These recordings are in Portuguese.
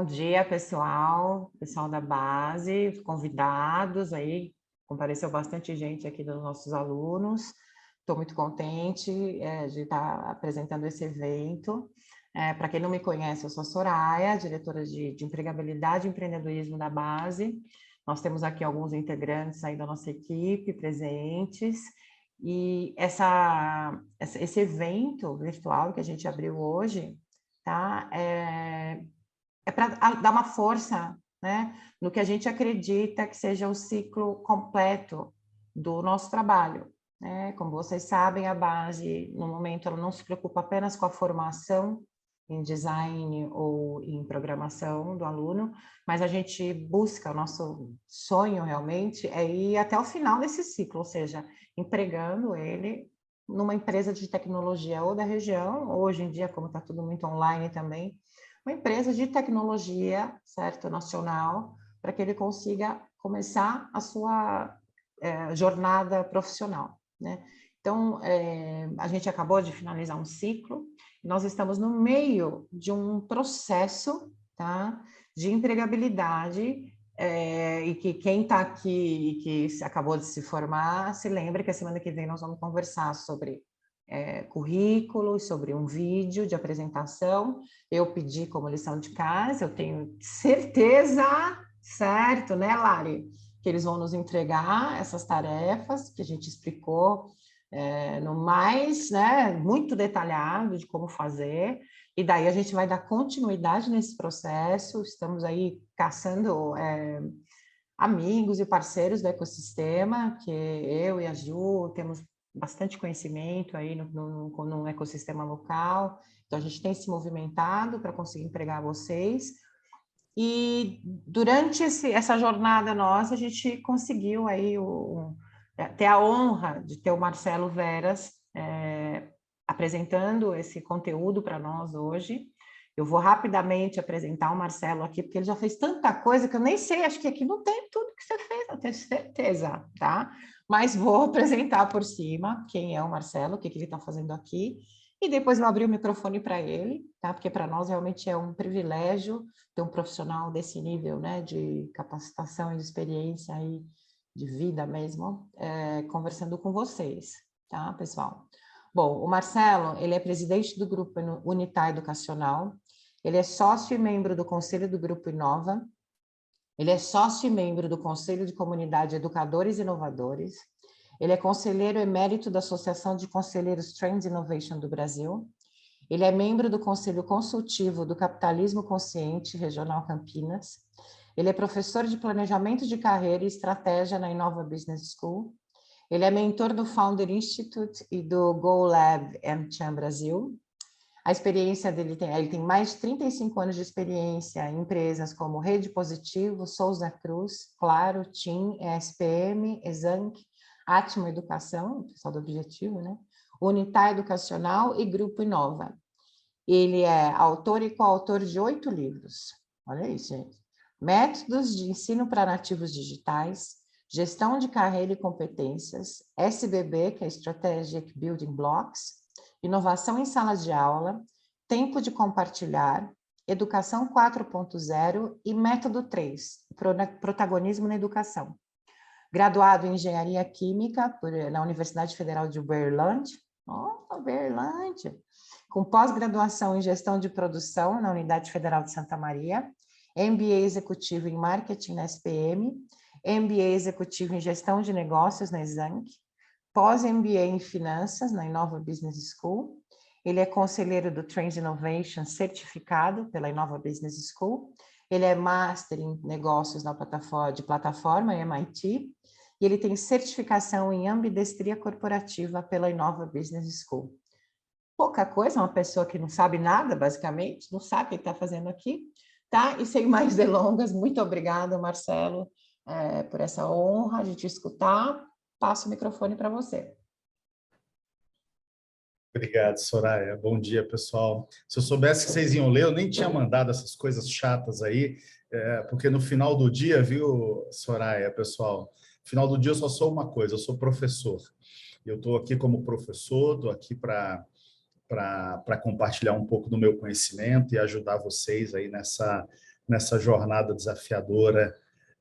Bom dia, pessoal da base, os convidados aí, compareceu bastante gente aqui dos nossos alunos. Estou muito contente de estar apresentando esse evento. Para quem não me conhece, eu sou a Soraya, diretora de empregabilidade e empreendedorismo da base. Nós temos aqui alguns integrantes aí da nossa equipe presentes. E esse evento virtual que a gente abriu hoje, tá? É para dar uma força, né, no que a gente acredita que seja o ciclo completo do nosso trabalho, né? Como vocês sabem, a base, no momento, ela não se preocupa apenas com a formação em design ou em programação do aluno, mas a gente busca, o nosso sonho realmente é ir até o final desse ciclo, ou seja, empregando ele numa empresa de tecnologia ou da região, ou hoje em dia, como está tudo muito online também, uma empresa de tecnologia, certo, nacional, para que ele consiga começar a sua jornada profissional, né? Então, a gente acabou de finalizar um ciclo, nós estamos no meio de um processo, tá, de empregabilidade, e que quem está aqui e que acabou de se formar, se lembre que a semana que vem nós vamos conversar sobre currículo, sobre um vídeo de apresentação. Eu pedi como lição de casa, eu tenho certeza, certo, né, Lari? Que eles vão nos entregar essas tarefas que a gente explicou no mais, né, muito detalhado de como fazer, e daí a gente vai dar continuidade nesse processo. Estamos aí caçando amigos e parceiros do ecossistema, que eu e a Ju temos bastante conhecimento aí no ecossistema local, então a gente tem se movimentado para conseguir empregar vocês, e durante essa jornada nossa, a gente conseguiu aí ter a honra de ter o Marcelo Veras apresentando esse conteúdo para nós hoje. Eu vou rapidamente apresentar o Marcelo aqui, porque ele já fez tanta coisa que eu nem sei, acho que aqui não tem tudo que você fez, eu tenho certeza, tá? Mas vou apresentar por cima quem é o Marcelo, o que ele está fazendo aqui, e depois eu abrir o microfone para ele, tá? Porque para nós realmente é um privilégio ter um profissional desse nível, né, de capacitação e de experiência aí, de vida mesmo, conversando com vocês, tá, pessoal? Bom, o Marcelo, ele é presidente do Grupo Unitar Educacional, ele é sócio e membro do Conselho do Grupo Inova, ele é sócio e membro do Conselho de Comunidade Educadores e Inovadores, ele é conselheiro emérito da Associação de Conselheiros Trends Innovation do Brasil, ele é membro do Conselho Consultivo do Capitalismo Consciente Regional Campinas, ele é professor de Planejamento de Carreira e Estratégia na Inova Business School, ele é mentor do Founder Institute e do Go Lab AmCham Brasil. A experiência dele ele tem mais de 35 anos de experiência em empresas como Rede Positivo, Souza Cruz, Claro, TIM, ESPM, Exanc, Atmo Educação, pessoal do Objetivo, né? Unitar Educacional e Grupo Inova. Ele é autor e coautor de 8 livros. Olha isso, gente. Métodos de ensino para nativos digitais, Gestão de Carreira e Competências, SBB, que é Strategic Building Blocks, Inovação em Sala de Aula, Tempo de Compartilhar, Educação 4.0 e Método 3, Protagonismo na Educação. Graduado em Engenharia Química na Universidade Federal de Uberlândia, Uberlândia, com pós-graduação em Gestão de Produção na Unidade Federal de Santa Maria, MBA Executivo em Marketing na SPM, MBA Executivo em Gestão de Negócios na Exanc, pós-MBA em Finanças na Inova Business School. Ele é conselheiro do Trends Innovation certificado pela Inova Business School. Ele é Master em Negócios na plataforma MIT. E ele tem certificação em Ambidestria Corporativa pela Inova Business School. Pouca coisa, uma pessoa que não sabe nada, basicamente, não sabe o que está fazendo aqui, tá? E sem mais delongas, muito obrigada, Marcelo, por essa honra de te escutar. Passo o microfone para você. Obrigado, Soraya. Bom dia, pessoal. Se eu soubesse que vocês iam ler, eu nem tinha mandado essas coisas chatas aí, porque no final do dia, viu, Soraya, pessoal, no final do dia eu só sou uma coisa, eu sou professor. Eu estou aqui como professor, estou aqui para compartilhar um pouco do meu conhecimento e ajudar vocês aí nessa jornada desafiadora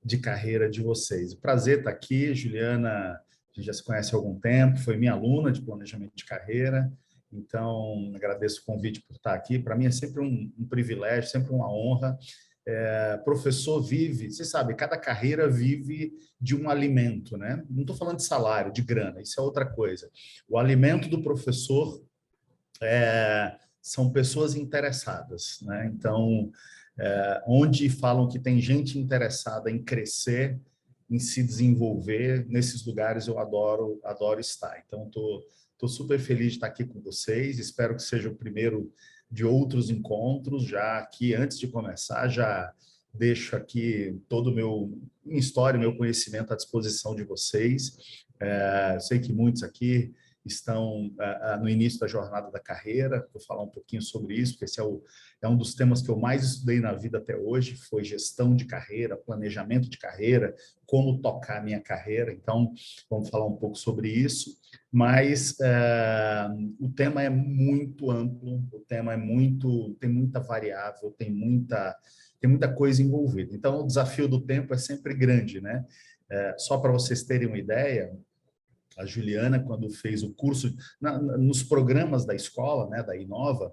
de carreira de vocês. Prazer estar aqui, Juliana, a gente já se conhece há algum tempo, foi minha aluna de planejamento de carreira, então agradeço o convite por estar aqui. Para mim é sempre um privilégio, sempre uma honra. Professor vive, você sabe, cada carreira vive de um alimento, né? Não estou falando de salário, de grana, isso é outra coisa. O alimento do professor são pessoas interessadas, né? Então, onde falam que tem gente interessada em crescer, em se desenvolver, nesses lugares eu adoro estar. Então, estou super feliz de estar aqui com vocês, espero que seja o primeiro de outros encontros. Já aqui, antes de começar, já deixo aqui todo o minha história, meu conhecimento à disposição de vocês. Eu sei que muitos aqui estão no início da jornada da carreira, vou falar um pouquinho sobre isso, porque esse é um dos temas que eu mais estudei na vida até hoje, foi gestão de carreira, planejamento de carreira, como tocar a minha carreira. Então, vamos falar um pouco sobre isso, mas o tema é muito amplo, o tema tem muita variável, tem muita coisa envolvida. Então, o desafio do tempo é sempre grande, né? Só para vocês terem uma ideia, a Juliana, quando fez o curso, nos programas da escola, né, da Inova,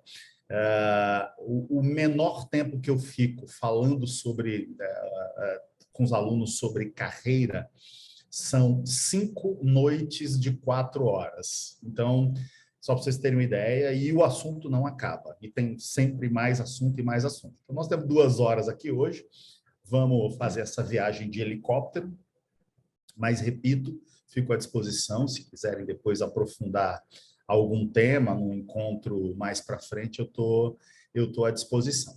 o menor tempo que eu fico falando com os alunos sobre carreira são 5 noites de 4 horas. Então, só para vocês terem uma ideia, e o assunto não acaba, e tem sempre mais assunto e mais assunto. Então, nós temos 2 horas aqui hoje, vamos fazer essa viagem de helicóptero, mas, repito, fico à disposição, se quiserem depois aprofundar algum tema, num encontro mais para frente, eu tô à disposição.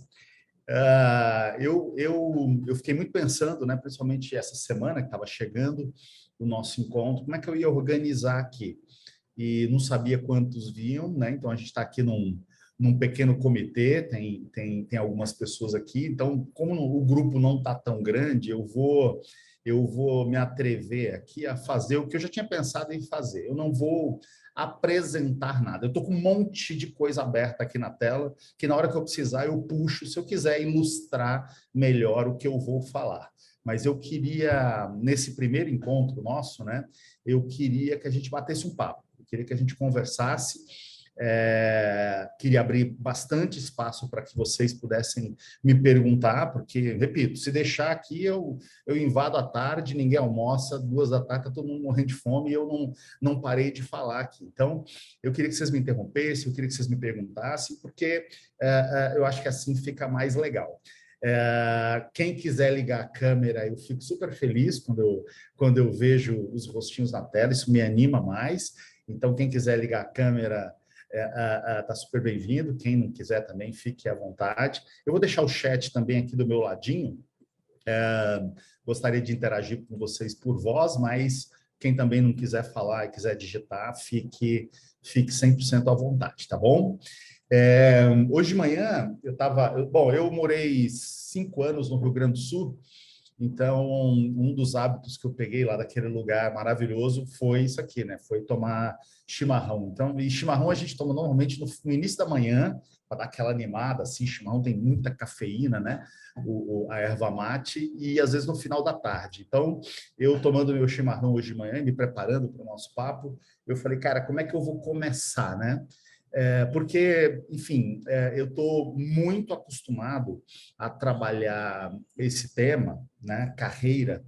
Eu fiquei muito pensando, né, principalmente essa semana que estava chegando o nosso encontro, como é que eu ia organizar aqui. E não sabia quantos vinham, né? Então, a gente está aqui num pequeno comitê, tem algumas pessoas aqui. Então, como o grupo não está tão grande, eu vou me atrever aqui a fazer o que eu já tinha pensado em fazer. Eu não vou apresentar nada. Eu estou com um monte de coisa aberta aqui na tela, que na hora que eu precisar eu puxo, se eu quiser ilustrar melhor o que eu vou falar. Mas eu queria, nesse primeiro encontro nosso, né, eu queria que a gente batesse um papo, eu queria que a gente conversasse. Queria abrir bastante espaço para que vocês pudessem me perguntar, porque, repito, se deixar aqui, eu invado à tarde, ninguém almoça, 2 da tarde, está todo mundo morrendo de fome e eu não parei de falar aqui. Então, eu queria que vocês me interrompessem, eu queria que vocês me perguntassem, porque eu acho que assim fica mais legal. Quem quiser ligar a câmera, eu fico super feliz quando eu vejo os rostinhos na tela, isso me anima mais. Então, quem quiser ligar a câmera, está super bem-vindo. Quem não quiser também, fique à vontade. Eu vou deixar o chat também aqui do meu ladinho. Gostaria de interagir com vocês por voz, mas quem também não quiser falar e quiser digitar, fique 100% à vontade, tá bom? Hoje de manhã, eu morei 5 anos no Rio Grande do Sul, então um dos hábitos que eu peguei lá daquele lugar maravilhoso foi isso aqui, né? Foi tomar chimarrão. Então, e chimarrão a gente toma normalmente no início da manhã, para dar aquela animada, assim, chimarrão tem muita cafeína, né? A erva mate, e às vezes no final da tarde. Então, eu tomando meu chimarrão hoje de manhã, me preparando para o nosso papo, eu falei, cara, como é que eu vou começar, né? Porque, enfim, eu estou muito acostumado a trabalhar esse tema, né, carreira,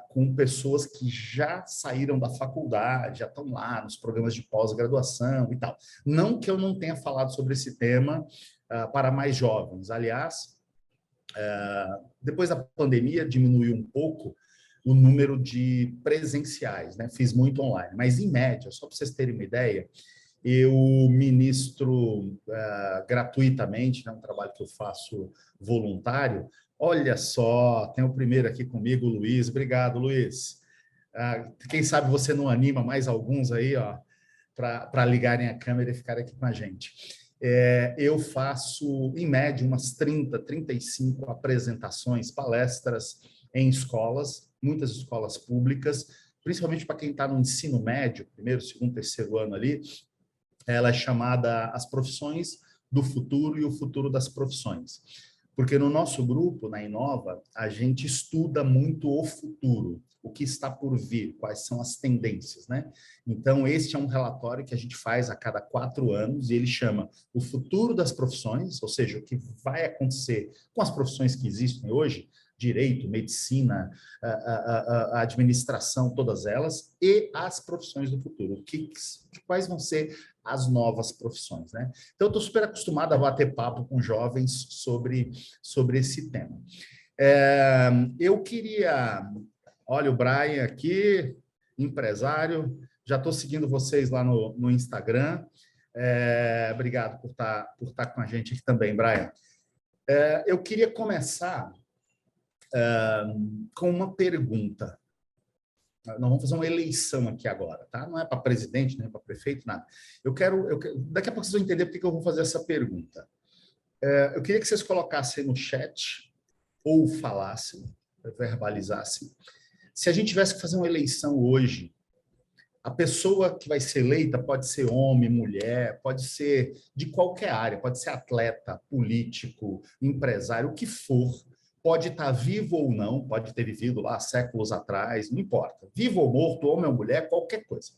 com pessoas que já saíram da faculdade, já estão lá nos programas de pós-graduação e tal. Não que eu não tenha falado sobre esse tema para mais jovens. Aliás, depois da pandemia, diminuiu um pouco o número de presenciais, né? Fiz muito online, mas em média, só para vocês terem uma ideia, eu ministro gratuitamente, né, um trabalho que eu faço voluntário. Olha só, tem o primeiro aqui comigo, o Luiz. Obrigado, Luiz. Quem sabe você não anima mais alguns aí, ó, para ligarem a câmera e ficarem aqui com a gente. Eu faço, em média, umas 30, 35 apresentações, palestras em escolas, muitas escolas públicas, principalmente para quem está no ensino médio, primeiro, segundo, terceiro ano ali. Ela é chamada As Profissões do Futuro e o Futuro das Profissões. Porque no nosso grupo, na Inova, a gente estuda muito o futuro, o que está por vir, quais são as tendências, né? Então, este é um relatório que a gente faz a cada 4 anos e ele chama O Futuro das Profissões, ou seja, o que vai acontecer com as profissões que existem hoje, direito, medicina, a administração, todas elas, e as profissões do futuro. Quais vão ser as novas profissões, né? Então, eu estou super acostumado a bater papo com jovens sobre esse tema. Eu queria... Olha o Brian aqui, empresário. Já estou seguindo vocês lá no Instagram. Obrigado por estar com a gente aqui também, Brian. Eu queria começar com uma pergunta. Nós vamos fazer uma eleição aqui agora, tá? Não é para presidente, nem para prefeito, nada. Daqui a pouco vocês vão entender por que eu vou fazer essa pergunta. Eu queria que vocês colocassem no chat ou falassem, verbalizassem. Se a gente tivesse que fazer uma eleição hoje, a pessoa que vai ser eleita pode ser homem, mulher, pode ser de qualquer área, pode ser atleta, político, empresário, o que for, pode estar vivo ou não, pode ter vivido lá séculos atrás, não importa. Vivo ou morto, homem ou mulher, qualquer coisa.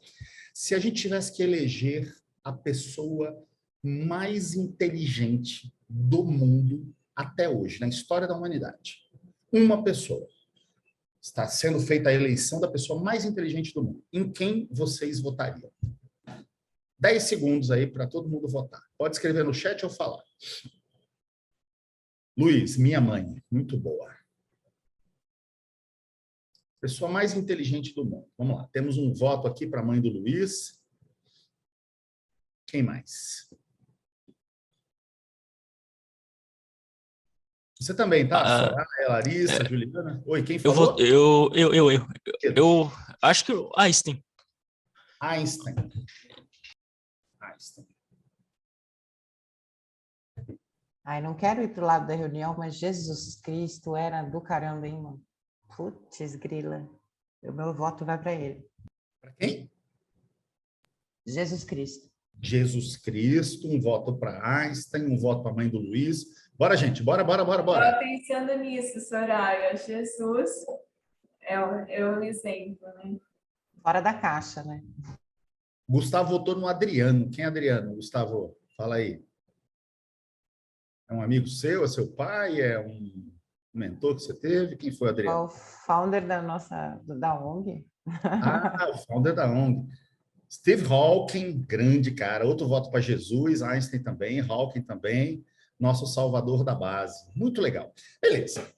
Se a gente tivesse que eleger a pessoa mais inteligente do mundo até hoje, na história da humanidade, uma pessoa, está sendo feita a eleição da pessoa mais inteligente do mundo. Em quem vocês votariam? 10 segundos aí para todo mundo votar. Pode escrever no chat ou falar. Luiz, minha mãe. Muito boa. Pessoa mais inteligente do mundo. Vamos lá. Temos um voto aqui para a mãe do Luiz. Quem mais? Você também, tá? Soraya, Larissa, Juliana. Oi, quem falou? Eu acho que o Einstein. Einstein. Ai, não quero ir para o lado da reunião, mas Jesus Cristo era do caramba, hein, mano? Putz, grila. O meu voto vai para ele. Para quem? Jesus Cristo. Jesus Cristo, um voto para Einstein, um voto para a mãe do Luiz. Bora, gente, bora. Estava pensando nisso, Soraya. Jesus é um exemplo, né? Fora da caixa, né? Gustavo votou no Adriano. Quem é Adriano, Gustavo? Fala aí. É um amigo seu? É seu pai? É um mentor que você teve? Quem foi o Adriano? O founder da ONG. O founder da ONG. Steve Hawking, grande cara. Outro voto para Jesus, Einstein também, Hawking também. Nosso salvador da base. Muito legal. Beleza.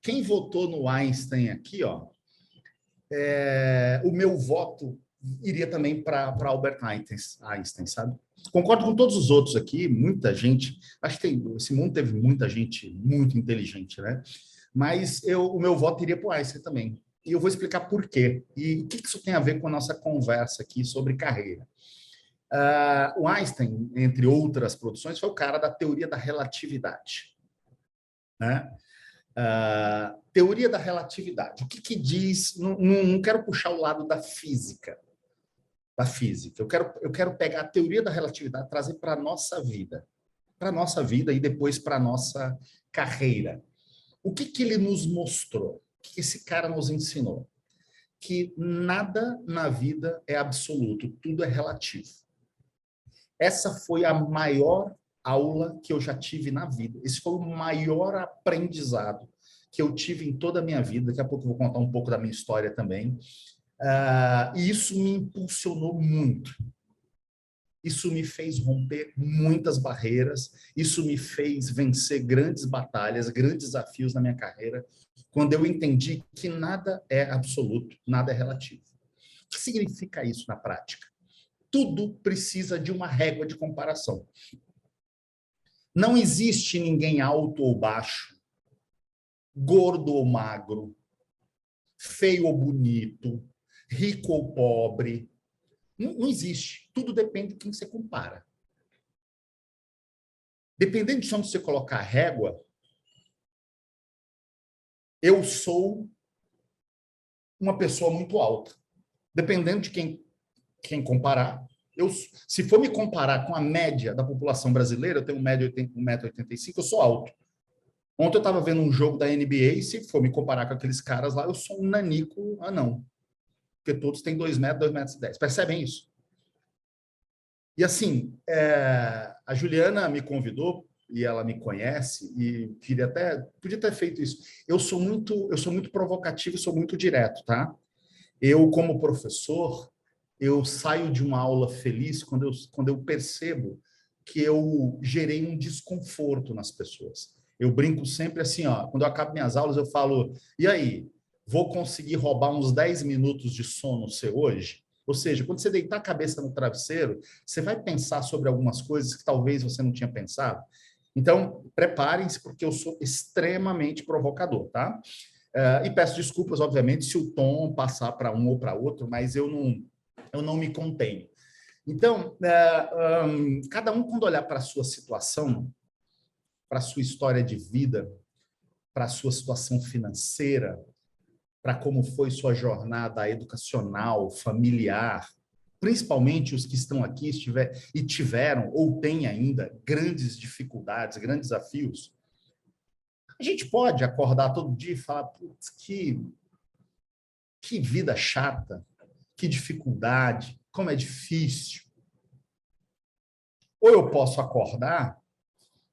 Quem votou no Einstein aqui, ó, o meu voto iria também para Albert Einstein, sabe? Concordo com todos os outros aqui, muita gente. Acho que esse mundo teve muita gente muito inteligente, né? Mas o meu voto iria para o Einstein também. E eu vou explicar por quê. E o que isso tem a ver com a nossa conversa aqui sobre carreira. O Einstein, entre outras produções, foi o cara da teoria da relatividade. Né? Teoria da relatividade. O que diz... Não quero puxar o lado da física. Eu quero pegar a teoria da relatividade e trazer para a nossa vida. Para a nossa vida e depois para a nossa carreira. O que ele nos mostrou? O que esse cara nos ensinou? Que nada na vida é absoluto, tudo é relativo. Essa foi a maior aula que eu já tive na vida. Esse foi o maior aprendizado que eu tive em toda a minha vida. Daqui a pouco eu vou contar um pouco da minha história também. E isso me impulsionou muito. Isso me fez romper muitas barreiras. Isso me fez vencer grandes batalhas, grandes desafios na minha carreira, quando eu entendi que nada é absoluto, nada é relativo. O que significa isso na prática? Tudo precisa de uma régua de comparação. Não existe ninguém alto ou baixo, gordo ou magro, feio ou bonito, rico ou pobre. Não existe. Tudo depende de quem você compara. Dependendo de onde você colocar a régua, eu sou uma pessoa muito alta. Dependendo de quem comparar, se for me comparar com a média da população brasileira, eu tenho 1,85 m, eu sou alto. Ontem eu estava vendo um jogo da NBA e se for me comparar com aqueles caras lá, eu sou um nanico anão. Porque todos têm 2 metros, 2 metros e 10. Percebem isso? E assim, a Juliana me convidou e ela me conhece e podia ter feito isso. Eu sou muito provocativo e sou muito direto, tá? Eu, como professor, eu saio de uma aula feliz quando eu percebo que eu gerei um desconforto nas pessoas. Eu brinco sempre assim, ó, quando eu acabo minhas aulas, eu falo, e aí, vou conseguir roubar uns 10 minutos de sono seu hoje? Ou seja, quando você deitar a cabeça no travesseiro, você vai pensar sobre algumas coisas que talvez você não tinha pensado. Então, preparem-se, porque eu sou extremamente provocador, tá? E peço desculpas, obviamente, se o tom passar para um ou para outro, mas eu não me contenho. Então, cada um, quando olhar para a sua situação, para a sua história de vida, para a sua situação financeira, para como foi sua jornada educacional, familiar, principalmente os que estão aqui tiveram ou têm ainda grandes dificuldades, grandes desafios, a gente pode acordar todo dia e falar, putz, que vida chata, que dificuldade, como é difícil. Ou eu posso acordar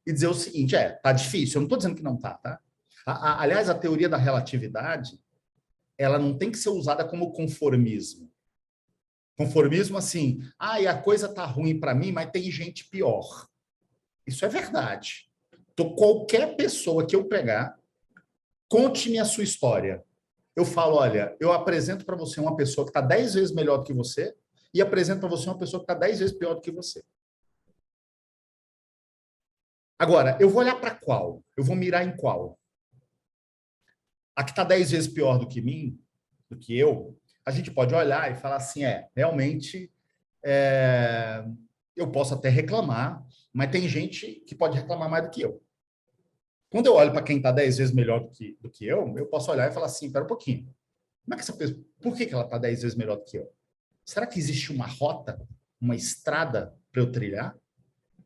e dizer o seguinte, tá difícil, eu não estou dizendo que não tá? Aliás, a teoria da relatividade, ela não tem que ser usada como conformismo. Conformismo assim, e a coisa tá ruim para mim, mas tem gente pior. Isso é verdade. Então, qualquer pessoa que eu pegar, conte-me a sua história. Eu falo, olha, eu apresento para você uma pessoa que está 10 vezes melhor do que você e apresento para você uma pessoa que está 10 vezes pior do que você. Agora, eu vou olhar para qual? Eu vou mirar em qual? A que está 10 vezes pior do que mim, do que eu, a gente pode olhar e falar assim, realmente, eu posso até reclamar, mas tem gente que pode reclamar mais do que eu. Quando eu olho para quem está 10 vezes melhor do que eu posso olhar e falar assim, espera um pouquinho. Como é que essa pessoa, por que ela está 10 vezes melhor do que eu? Será que existe uma rota, uma estrada para eu trilhar,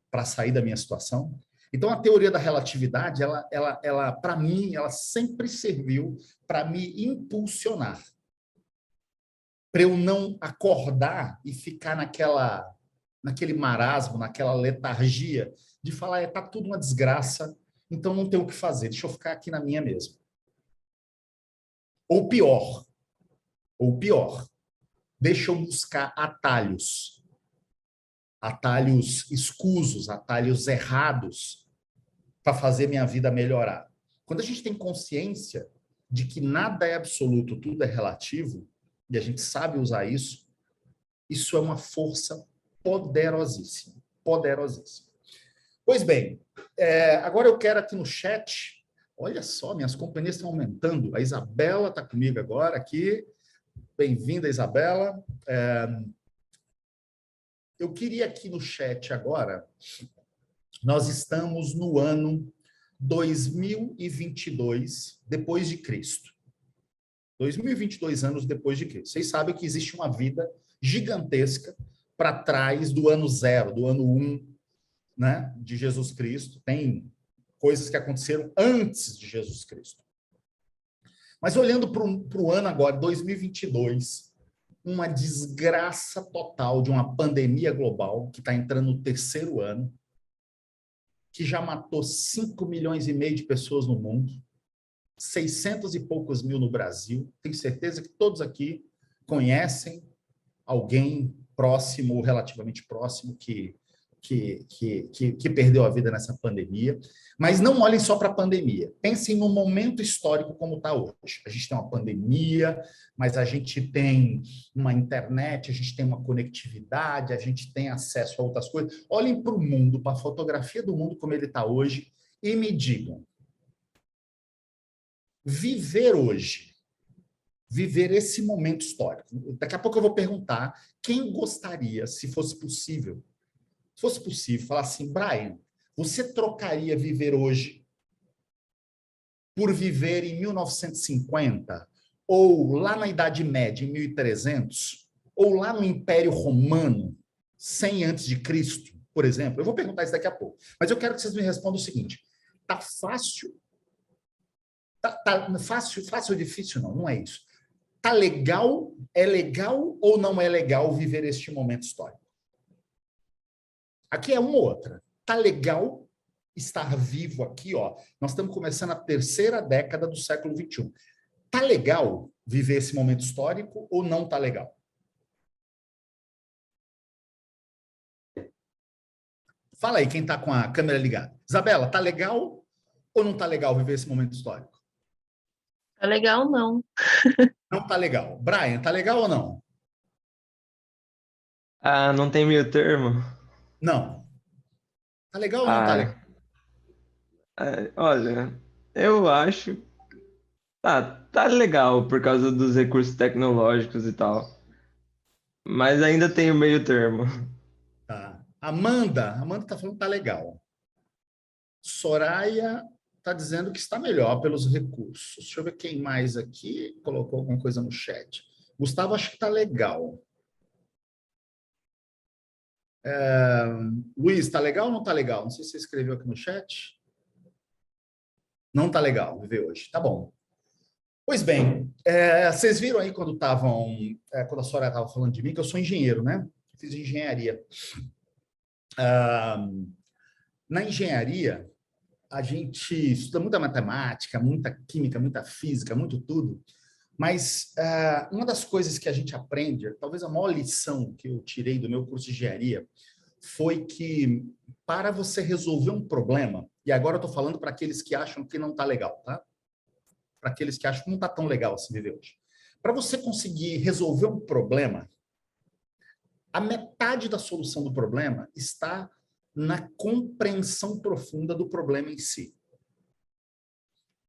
para sair da minha situação? Então, a teoria da relatividade, ela para mim, ela sempre serviu para me impulsionar. Para eu não acordar e ficar naquele marasmo, naquela letargia de falar, tá tudo uma desgraça, então não tem o que fazer, deixa eu ficar aqui na minha mesmo. Ou pior, deixa eu buscar atalhos escusos, atalhos errados para fazer minha vida melhorar. Quando a gente tem consciência de que nada é absoluto, tudo é relativo, e a gente sabe usar isso, isso é uma força poderosíssima, poderosíssima. Pois bem, agora eu quero aqui no chat, olha só, minhas companhias estão aumentando, a Isabela está comigo agora aqui, bem-vinda, Isabela. Eu queria aqui no chat agora, nós estamos no ano 2022 depois de Cristo. 2022 anos depois de Cristo. Vocês sabem que existe uma vida gigantesca para trás do ano 0, do ano 1, né, de Jesus Cristo. Tem coisas que aconteceram antes de Jesus Cristo. Mas olhando para o ano agora, 2022, uma desgraça total de uma pandemia global que está entrando no 3º ano, que já matou 5,5 milhões de pessoas no mundo, 600 e poucos mil no Brasil. Tenho certeza que todos aqui conhecem alguém próximo ou relativamente próximo que perdeu a vida nessa pandemia. Mas não olhem só para a pandemia. Pensem no momento histórico como está hoje. A gente tem uma pandemia, mas a gente tem uma internet, a gente tem uma conectividade, a gente tem acesso a outras coisas. Olhem para o mundo, para a fotografia do mundo como ele está hoje e me digam, viver hoje, viver esse momento histórico. Daqui a pouco eu vou perguntar quem gostaria, se fosse possível, falar assim, Brian, você trocaria viver hoje por viver em 1950, ou lá na Idade Média, em 1300, ou lá no Império Romano, 100 antes de Cristo, por exemplo? Eu vou perguntar isso daqui a pouco. Mas eu quero que vocês me respondam o seguinte, tá fácil Fácil ou difícil? Não é isso. Tá legal? É legal ou não é legal viver este momento histórico? Aqui é uma ou outra. Tá legal estar vivo aqui, ó. Nós estamos começando a terceira década do século XXI. Tá legal viver esse momento histórico ou não tá legal? Fala aí quem tá com a câmera ligada. Isabela, tá legal ou não tá legal viver esse momento histórico? Tá legal, não. Não tá legal. Brian, tá legal ou não? Ah, não tem meio termo? Não. Tá legal ou não tá legal? Ah, olha, eu acho. Tá legal por causa dos recursos tecnológicos e tal. Mas ainda tem o meio termo. Tá. Amanda tá falando que tá legal. Soraya tá dizendo que está melhor pelos recursos. Deixa eu ver quem mais aqui colocou alguma coisa no chat. Gustavo, acho que tá legal. Luiz, tá legal ou não tá legal? Não sei se você escreveu aqui no chat. Não tá legal viver hoje. Tá bom. Pois bem, vocês viram aí quando quando a Soraya estava falando de mim, que eu sou engenheiro, né? Fiz engenharia. Na engenharia, a gente estuda muita matemática, muita química, muita física, muito tudo. Mas uma das coisas que a gente aprende, talvez a maior lição que eu tirei do meu curso de engenharia, foi que para você resolver um problema, e agora eu estou falando para aqueles que acham que não está legal, tá? Para aqueles que acham que não está tão legal assim viver hoje. Para você conseguir resolver um problema, a metade da solução do problema está na compreensão profunda do problema em si.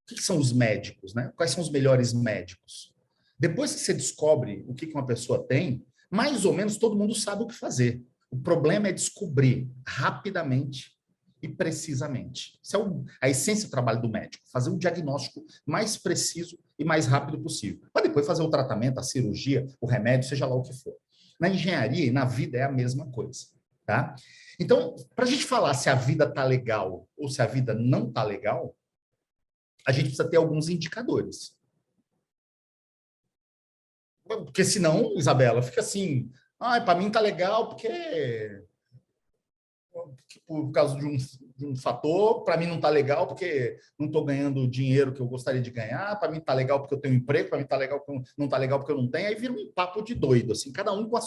O que são os médicos, né? Quais são os melhores médicos? Depois que você descobre o que uma pessoa tem, mais ou menos todo mundo sabe o que fazer. O problema é descobrir rapidamente e precisamente. Isso é a essência do trabalho do médico, fazer um diagnóstico mais preciso e mais rápido possível. Para depois fazer o tratamento, a cirurgia, o remédio, seja lá o que for. Na engenharia e na vida é a mesma coisa, tá? Então, para a gente falar se a vida está legal ou se a vida não está legal, a gente precisa ter alguns indicadores. Porque senão, Isabela, fica assim, para mim está legal porque por causa de um fator, para mim não está legal porque não estou ganhando o dinheiro que eu gostaria de ganhar, para mim está legal porque eu tenho um emprego, para mim está legal porque não está legal porque eu não tenho, aí vira um papo de doido, assim, cada um com as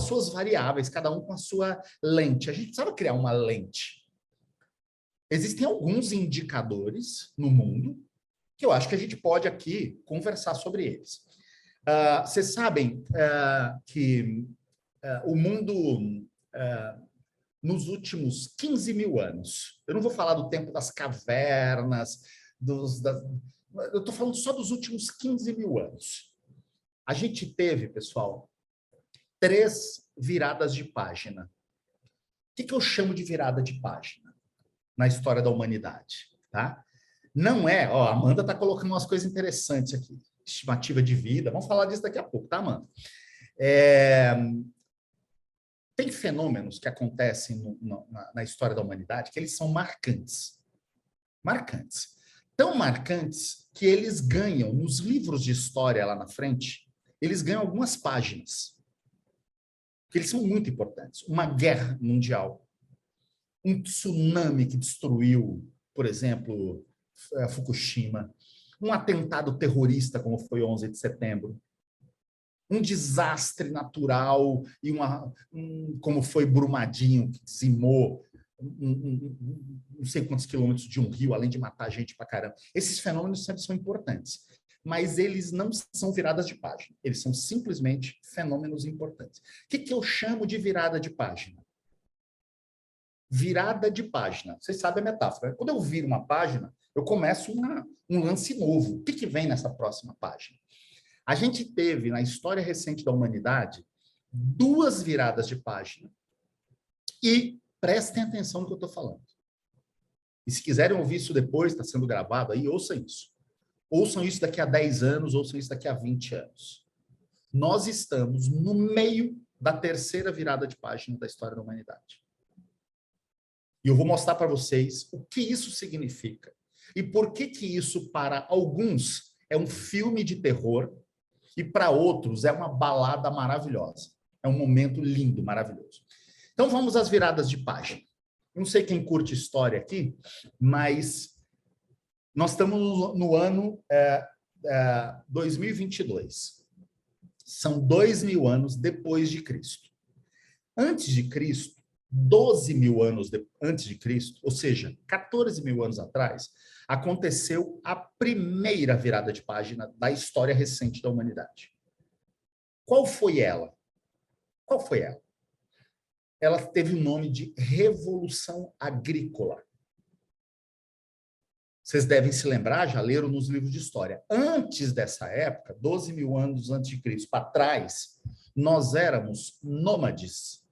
suas variáveis, cada um com a sua lente. A gente precisava criar uma lente. Existem alguns indicadores no mundo que eu acho que a gente pode aqui conversar sobre eles. Vocês sabem que o mundo... nos últimos 15 mil anos. Eu não vou falar do tempo das cavernas, eu estou falando só dos últimos 15 mil anos. A gente teve, pessoal, 3 viradas de página. O que eu chamo de virada de página na história da humanidade? Tá? Não é... a Amanda está colocando umas coisas interessantes aqui. Estimativa de vida. Vamos falar disso daqui a pouco, tá, Amanda? Tem fenômenos que acontecem na história da humanidade que eles são marcantes. Marcantes. Tão marcantes que eles ganham, nos livros de história lá na frente, eles ganham algumas páginas. Que eles são muito importantes. Uma guerra mundial. Um tsunami que destruiu, por exemplo, Fukushima. Um atentado terrorista, como foi 11 de setembro. Um desastre natural, como foi Brumadinho, que dizimou não sei quantos quilômetros de um rio, além de matar gente pra caramba. Esses fenômenos sempre são importantes, mas eles não são viradas de página, eles são simplesmente fenômenos importantes. O que eu chamo de virada de página? Virada de página, vocês sabem a metáfora. Quando eu viro uma página, eu começo um lance novo. O que vem nessa próxima página? A gente teve, na história recente da humanidade, 2 viradas de página. E prestem atenção no que eu estou falando. E se quiserem ouvir isso depois, está sendo gravado aí, ouçam isso. Ouçam isso daqui a 10 anos, ouçam isso daqui a 20 anos. Nós estamos no meio da 3ª virada de página da história da humanidade. E eu vou mostrar para vocês o que isso significa. E por que que isso, para alguns, é um filme de terror e para outros é uma balada maravilhosa? É um momento lindo, maravilhoso. Então vamos às viradas de página. Não sei quem curte história aqui, mas nós estamos no ano 2022. São 2000 anos depois de Cristo. Antes de Cristo, 12 mil anos antes de Cristo, ou seja, 14 mil anos atrás, aconteceu a primeira virada de página da história recente da humanidade. Qual foi ela? Qual foi ela? Ela teve o nome de Revolução Agrícola. Vocês devem se lembrar, já leram nos livros de história. Antes dessa época, 12 mil anos antes de Cristo, para trás, nós éramos nômades.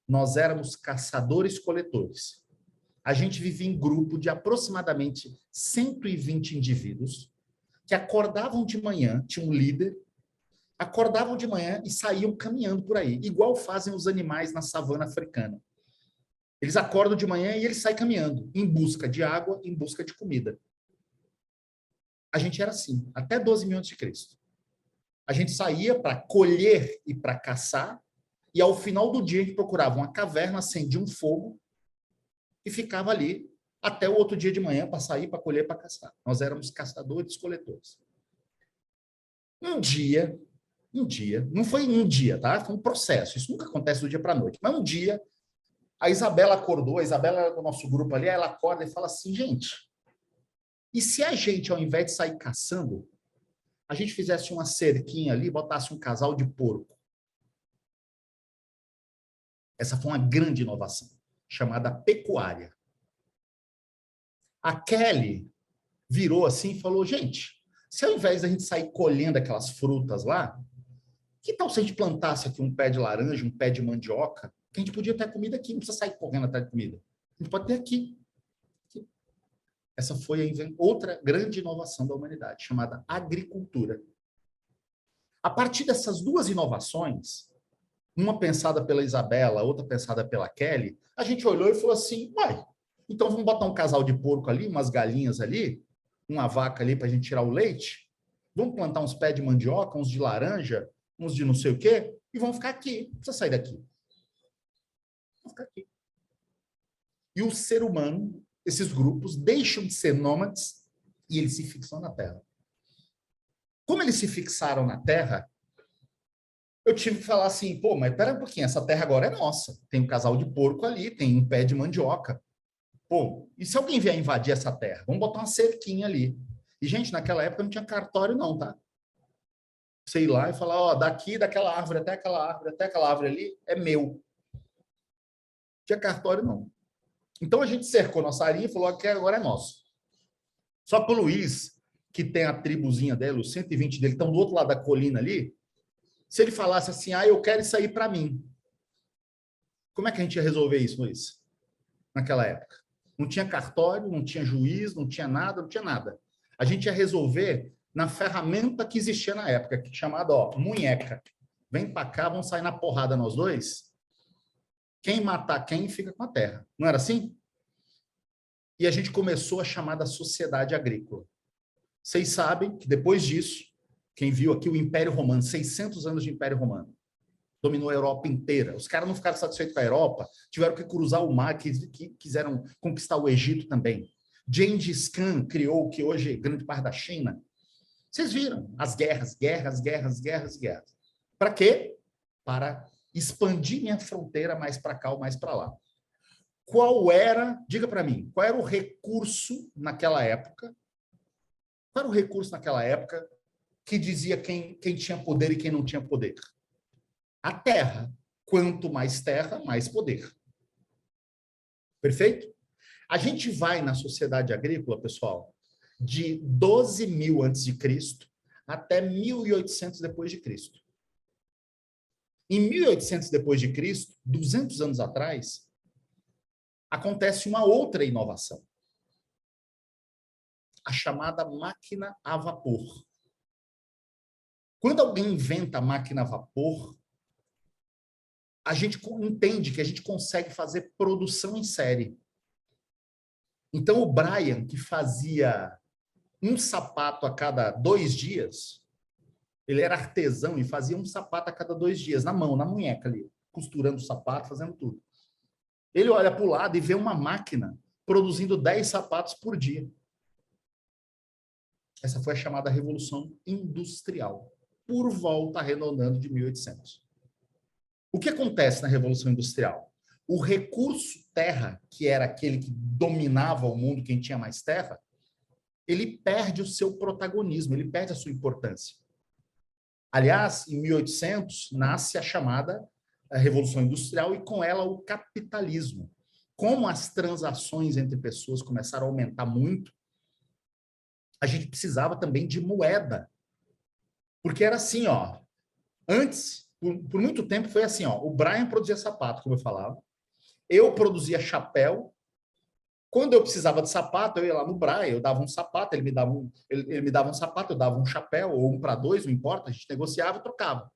Nós éramos caçadores-coletores. A gente vivia em grupo de aproximadamente 120 indivíduos que acordavam de manhã, tinha um líder, acordavam de manhã e saíam caminhando por aí, igual fazem os animais na savana africana. Eles acordam de manhã e eles saem caminhando, em busca de água, em busca de comida. A gente era assim, até 12 mil antes de Cristo. A gente saía para colher e para caçar, e ao final do dia a gente procurava uma caverna, acendia um fogo e ficava ali até o outro dia de manhã para sair, para colher, para caçar. Nós éramos caçadores-coletores. Um dia, não foi um dia, tá? Foi um processo, isso nunca acontece do dia para a noite, mas um dia a Isabela acordou, a Isabela era do nosso grupo ali, ela acorda e fala assim, gente, e se a gente, ao invés de sair caçando, a gente fizesse uma cerquinha ali, botasse um casal de porco? Essa foi uma grande inovação, chamada pecuária. A Kelly virou assim e falou, gente, se ao invés da gente sair colhendo aquelas frutas lá, que tal se a gente plantasse aqui um pé de laranja, um pé de mandioca, que a gente podia ter comida aqui, não precisa sair correndo atrás de comida. A gente pode ter aqui. Essa foi outra grande inovação da humanidade, chamada agricultura. A partir dessas duas inovações, uma pensada pela Isabela, outra pensada pela Kelly, a gente olhou e falou assim, uai, então vamos botar um casal de porco ali, umas galinhas ali, uma vaca ali para a gente tirar o leite, vamos plantar uns pés de mandioca, uns de laranja, uns de não sei o quê, e vamos ficar aqui, não precisa sair daqui. Vamos ficar aqui. E o ser humano, esses grupos, deixam de ser nômades e eles se fixam na Terra. Como eles se fixaram na Terra, eu tive que falar assim, pô, mas pera um pouquinho, essa terra agora é nossa. Tem um casal de porco ali, tem um pé de mandioca. Pô, e se alguém vier invadir essa terra? Vamos botar uma cerquinha ali. E, gente, naquela época não tinha cartório não, tá? Você ir lá e falar, ó, daqui, daquela árvore até aquela árvore ali, é meu. Não tinha cartório não. Então a gente cercou nossa área e falou que agora é nosso. Só que o Luiz, que tem a tribuzinha dele, os 120 dele, estão do outro lado da colina ali, se ele falasse assim, eu quero isso aí para mim. Como é que a gente ia resolver isso, Luiz? Naquela época. Não tinha cartório, não tinha juiz, não tinha nada, não tinha nada. A gente ia resolver na ferramenta que existia na época, chamada, munheca. Vem para cá, vamos sair na porrada nós dois. Quem matar quem fica com a terra. Não era assim? E a gente começou a chamada sociedade agrícola. Vocês sabem que depois disso, quem viu aqui o Império Romano, 600 anos de Império Romano, dominou a Europa inteira. Os caras não ficaram satisfeitos com a Europa, tiveram que cruzar o mar, que quiseram conquistar o Egito também. Gengis Khan criou o que hoje é grande parte da China. Vocês viram as guerras. Para quê? Para expandir minha fronteira mais para cá ou mais para lá. Diga para mim, qual era o recurso naquela época? Qual era o recurso naquela época que dizia quem tinha poder e quem não tinha poder? A terra. Quanto mais terra, mais poder. Perfeito? A gente vai na sociedade agrícola, pessoal, de 12 mil antes de Cristo até 1800 depois de Cristo. Em 1800 depois de Cristo, 200 anos atrás, acontece uma outra inovação. A chamada máquina a vapor. Quando alguém inventa a máquina a vapor, a gente entende que a gente consegue fazer produção em série. Então, o Brian, que fazia um sapato a cada 2 dias, ele era artesão e fazia um sapato a cada 2 dias, na mão, na munheca ali, costurando o sapato, fazendo tudo. Ele olha para o lado e vê uma máquina produzindo 10 sapatos por dia. Essa foi a chamada Revolução Industrial, por volta, arredondando, de 1800. O que acontece na Revolução Industrial? O recurso terra, que era aquele que dominava o mundo, quem tinha mais terra, ele perde o seu protagonismo, ele perde a sua importância. Aliás, em 1800, nasce a chamada Revolução Industrial e com ela o capitalismo. Como as transações entre pessoas começaram a aumentar muito, a gente precisava também de moeda. Porque era assim, ó. Antes, por muito tempo, foi assim, ó. O Brian produzia sapato, como eu falava. Eu produzia chapéu. Quando eu precisava de sapato, eu ia lá no Brian, eu dava um sapato, ele me dava um sapato, eu dava um chapéu, ou 1 para 2, não importa, a gente negociava e trocava.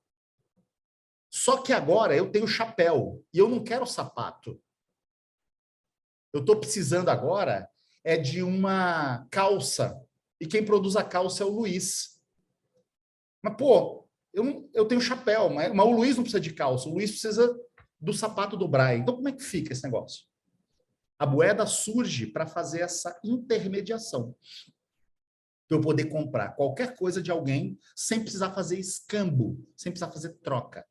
Só que agora eu tenho chapéu e eu não quero sapato. Eu estou precisando agora de uma calça. E quem produz a calça é o Luiz. Mas, pô, eu tenho chapéu, mas o Luiz não precisa de calça, o Luiz precisa do sapato do Brian. Então, como é que fica esse negócio? A moeda surge para fazer essa intermediação. Para eu poder comprar qualquer coisa de alguém sem precisar fazer escambo, sem precisar fazer troca.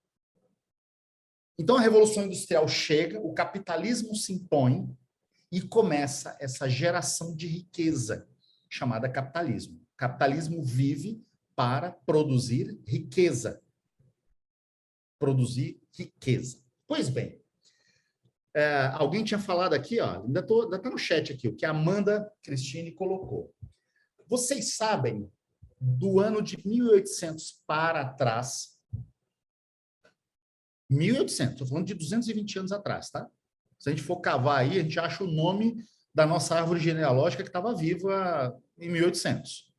Então, a Revolução Industrial chega, o capitalismo se impõe e começa essa geração de riqueza, chamada capitalismo. O capitalismo vive para produzir riqueza. Produzir riqueza. Pois bem, alguém tinha falado aqui, ó, ainda está no chat aqui, o que a Amanda Cristine colocou. Vocês sabem, do ano de 1800 para trás, 1800, estou falando de 220 anos atrás, tá? Se a gente for cavar aí, a gente acha o nome da nossa árvore genealógica que estava viva em 1800.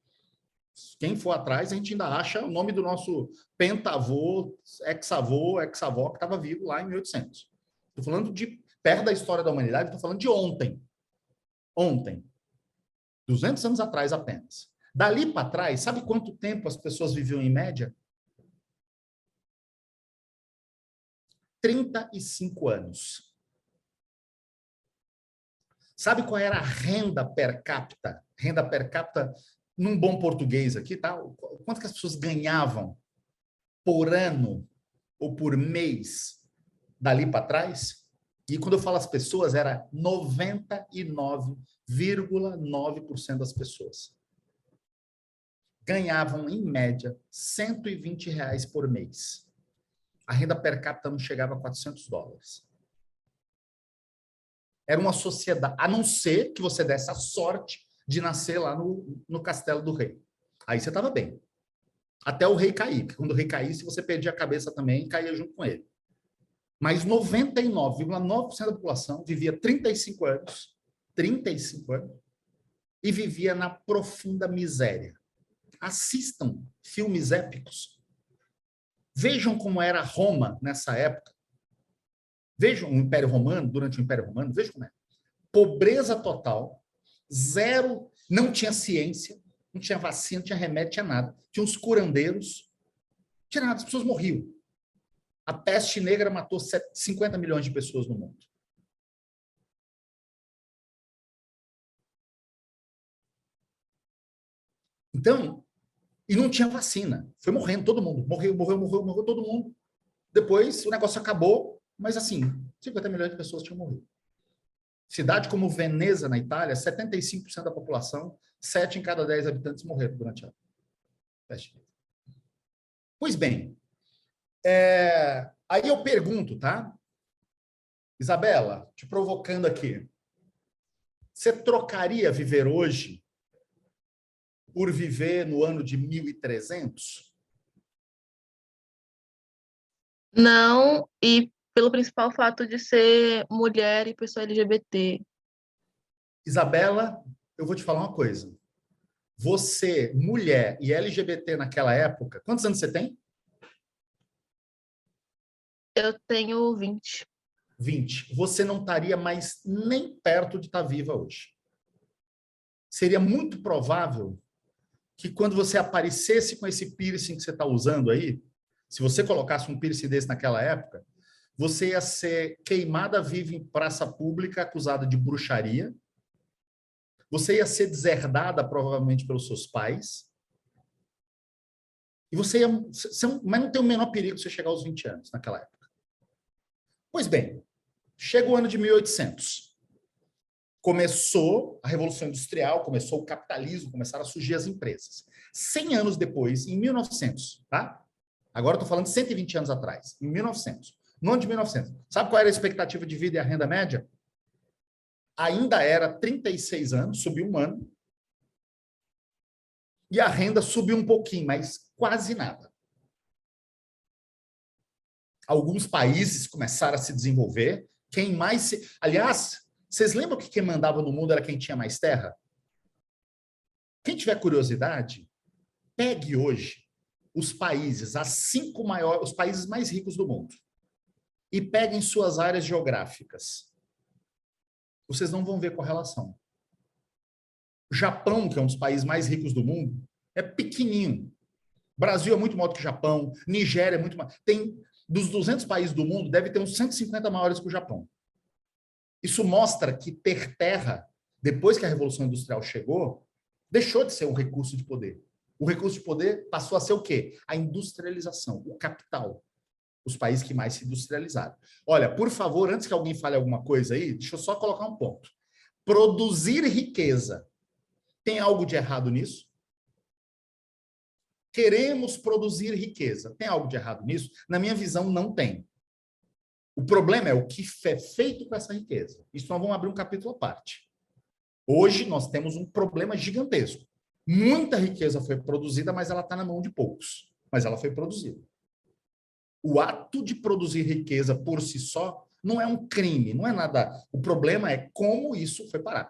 Quem for atrás, a gente ainda acha o nome do nosso pentavô, ex-avô que estava vivo lá em 1800. Estou falando de perto da história da humanidade, estou falando de ontem. Ontem. 200 anos atrás apenas. Dali para trás, sabe quanto tempo as pessoas viviam em média? 35 anos. Sabe qual era a renda per capita? Renda per capita, num bom português aqui, tá? Quanto que as pessoas ganhavam por ano ou por mês dali para trás? E quando eu falo as pessoas, era 99,9% das pessoas. Ganhavam, em média, R$120 por mês. A renda per capita não chegava a $400. Era uma sociedade, a não ser que você desse a sorte de nascer lá no castelo do rei. Aí você estava bem. Até o rei cair, porque quando o rei caísse, você perdia a cabeça também e caía junto com ele. Mas 99,9% da população vivia 35 anos, e vivia na profunda miséria. Assistam filmes épicos. Vejam como era Roma nessa época. Vejam o Império Romano, durante o Império Romano, vejam como é. Pobreza total, zero, não tinha ciência, não tinha vacina, não tinha remédio, não tinha nada. Tinha uns curandeiros, não tinha nada, as pessoas morriam. A peste negra matou 50 milhões de pessoas no mundo. Então, e não tinha vacina. Foi morrendo todo mundo. Morreu todo mundo. Depois o negócio acabou, mas assim, 50 milhões de pessoas tinham morrido. Cidade como Veneza, na Itália, 75% da população, 7 em cada 10 habitantes morreram durante a peste negra. Pois bem, aí eu pergunto, tá? Isabela, te provocando aqui. Você trocaria viver hoje por viver no ano de 1300? Não, e pelo principal fato de ser mulher e pessoa LGBT. Isabela, eu vou te falar uma coisa. Você, mulher e LGBT naquela época, quantos anos você tem? Eu tenho 20. 20. Você não estaria mais nem perto de estar viva hoje. seria muito provável que quando você aparecesse com esse piercing que você está usando aí, se você colocasse um piercing desse naquela época, você ia ser queimada viva em praça pública, acusada de bruxaria. Você ia ser deserdada, provavelmente, pelos seus pais. E você ia... Mas não tem o menor perigo de você chegar aos 20 anos naquela época. Pois bem, chega o ano de 1800. Começou a Revolução Industrial, começou o capitalismo, começaram a surgir as empresas. 100 anos depois, em 1900, tá? Agora eu estou falando de 120 anos atrás, em 1900. No ano de 1900. Sabe qual era a expectativa de vida e a renda média? Ainda era 36 anos, subiu um ano. E a renda subiu um pouquinho, mas quase nada. Alguns países começaram a se desenvolver. Quem mais se... Aliás, vocês lembram que quem mandava no mundo era quem tinha mais terra? Quem tiver curiosidade, pegue hoje os países, os países mais ricos do mundo, e peguem suas áreas geográficas. Vocês não vão ver correlação. O Japão, que é um dos países mais ricos do mundo, é pequenininho. O Brasil é muito maior do que o Japão. Nigéria é muito maior. Dos 200 países do mundo, deve ter uns 150 maiores que o Japão. Isso mostra que ter terra, depois que a Revolução Industrial chegou, deixou de ser um recurso de poder. O recurso de poder passou a ser o quê? A industrialização, o capital. Os países que mais se industrializaram. Olha, por favor, antes que alguém fale alguma coisa aí, deixa eu só colocar um ponto. Produzir riqueza. Tem algo de errado nisso? Queremos produzir riqueza. Tem algo de errado nisso? Na minha visão, não tem. O problema é o que é feito com essa riqueza. Isso nós vamos abrir um capítulo à parte. Hoje nós temos um problema gigantesco. Muita riqueza foi produzida, mas ela está na mão de poucos. Mas ela foi produzida. O ato de produzir riqueza por si só não é um crime, não é nada. O problema é como isso foi parar.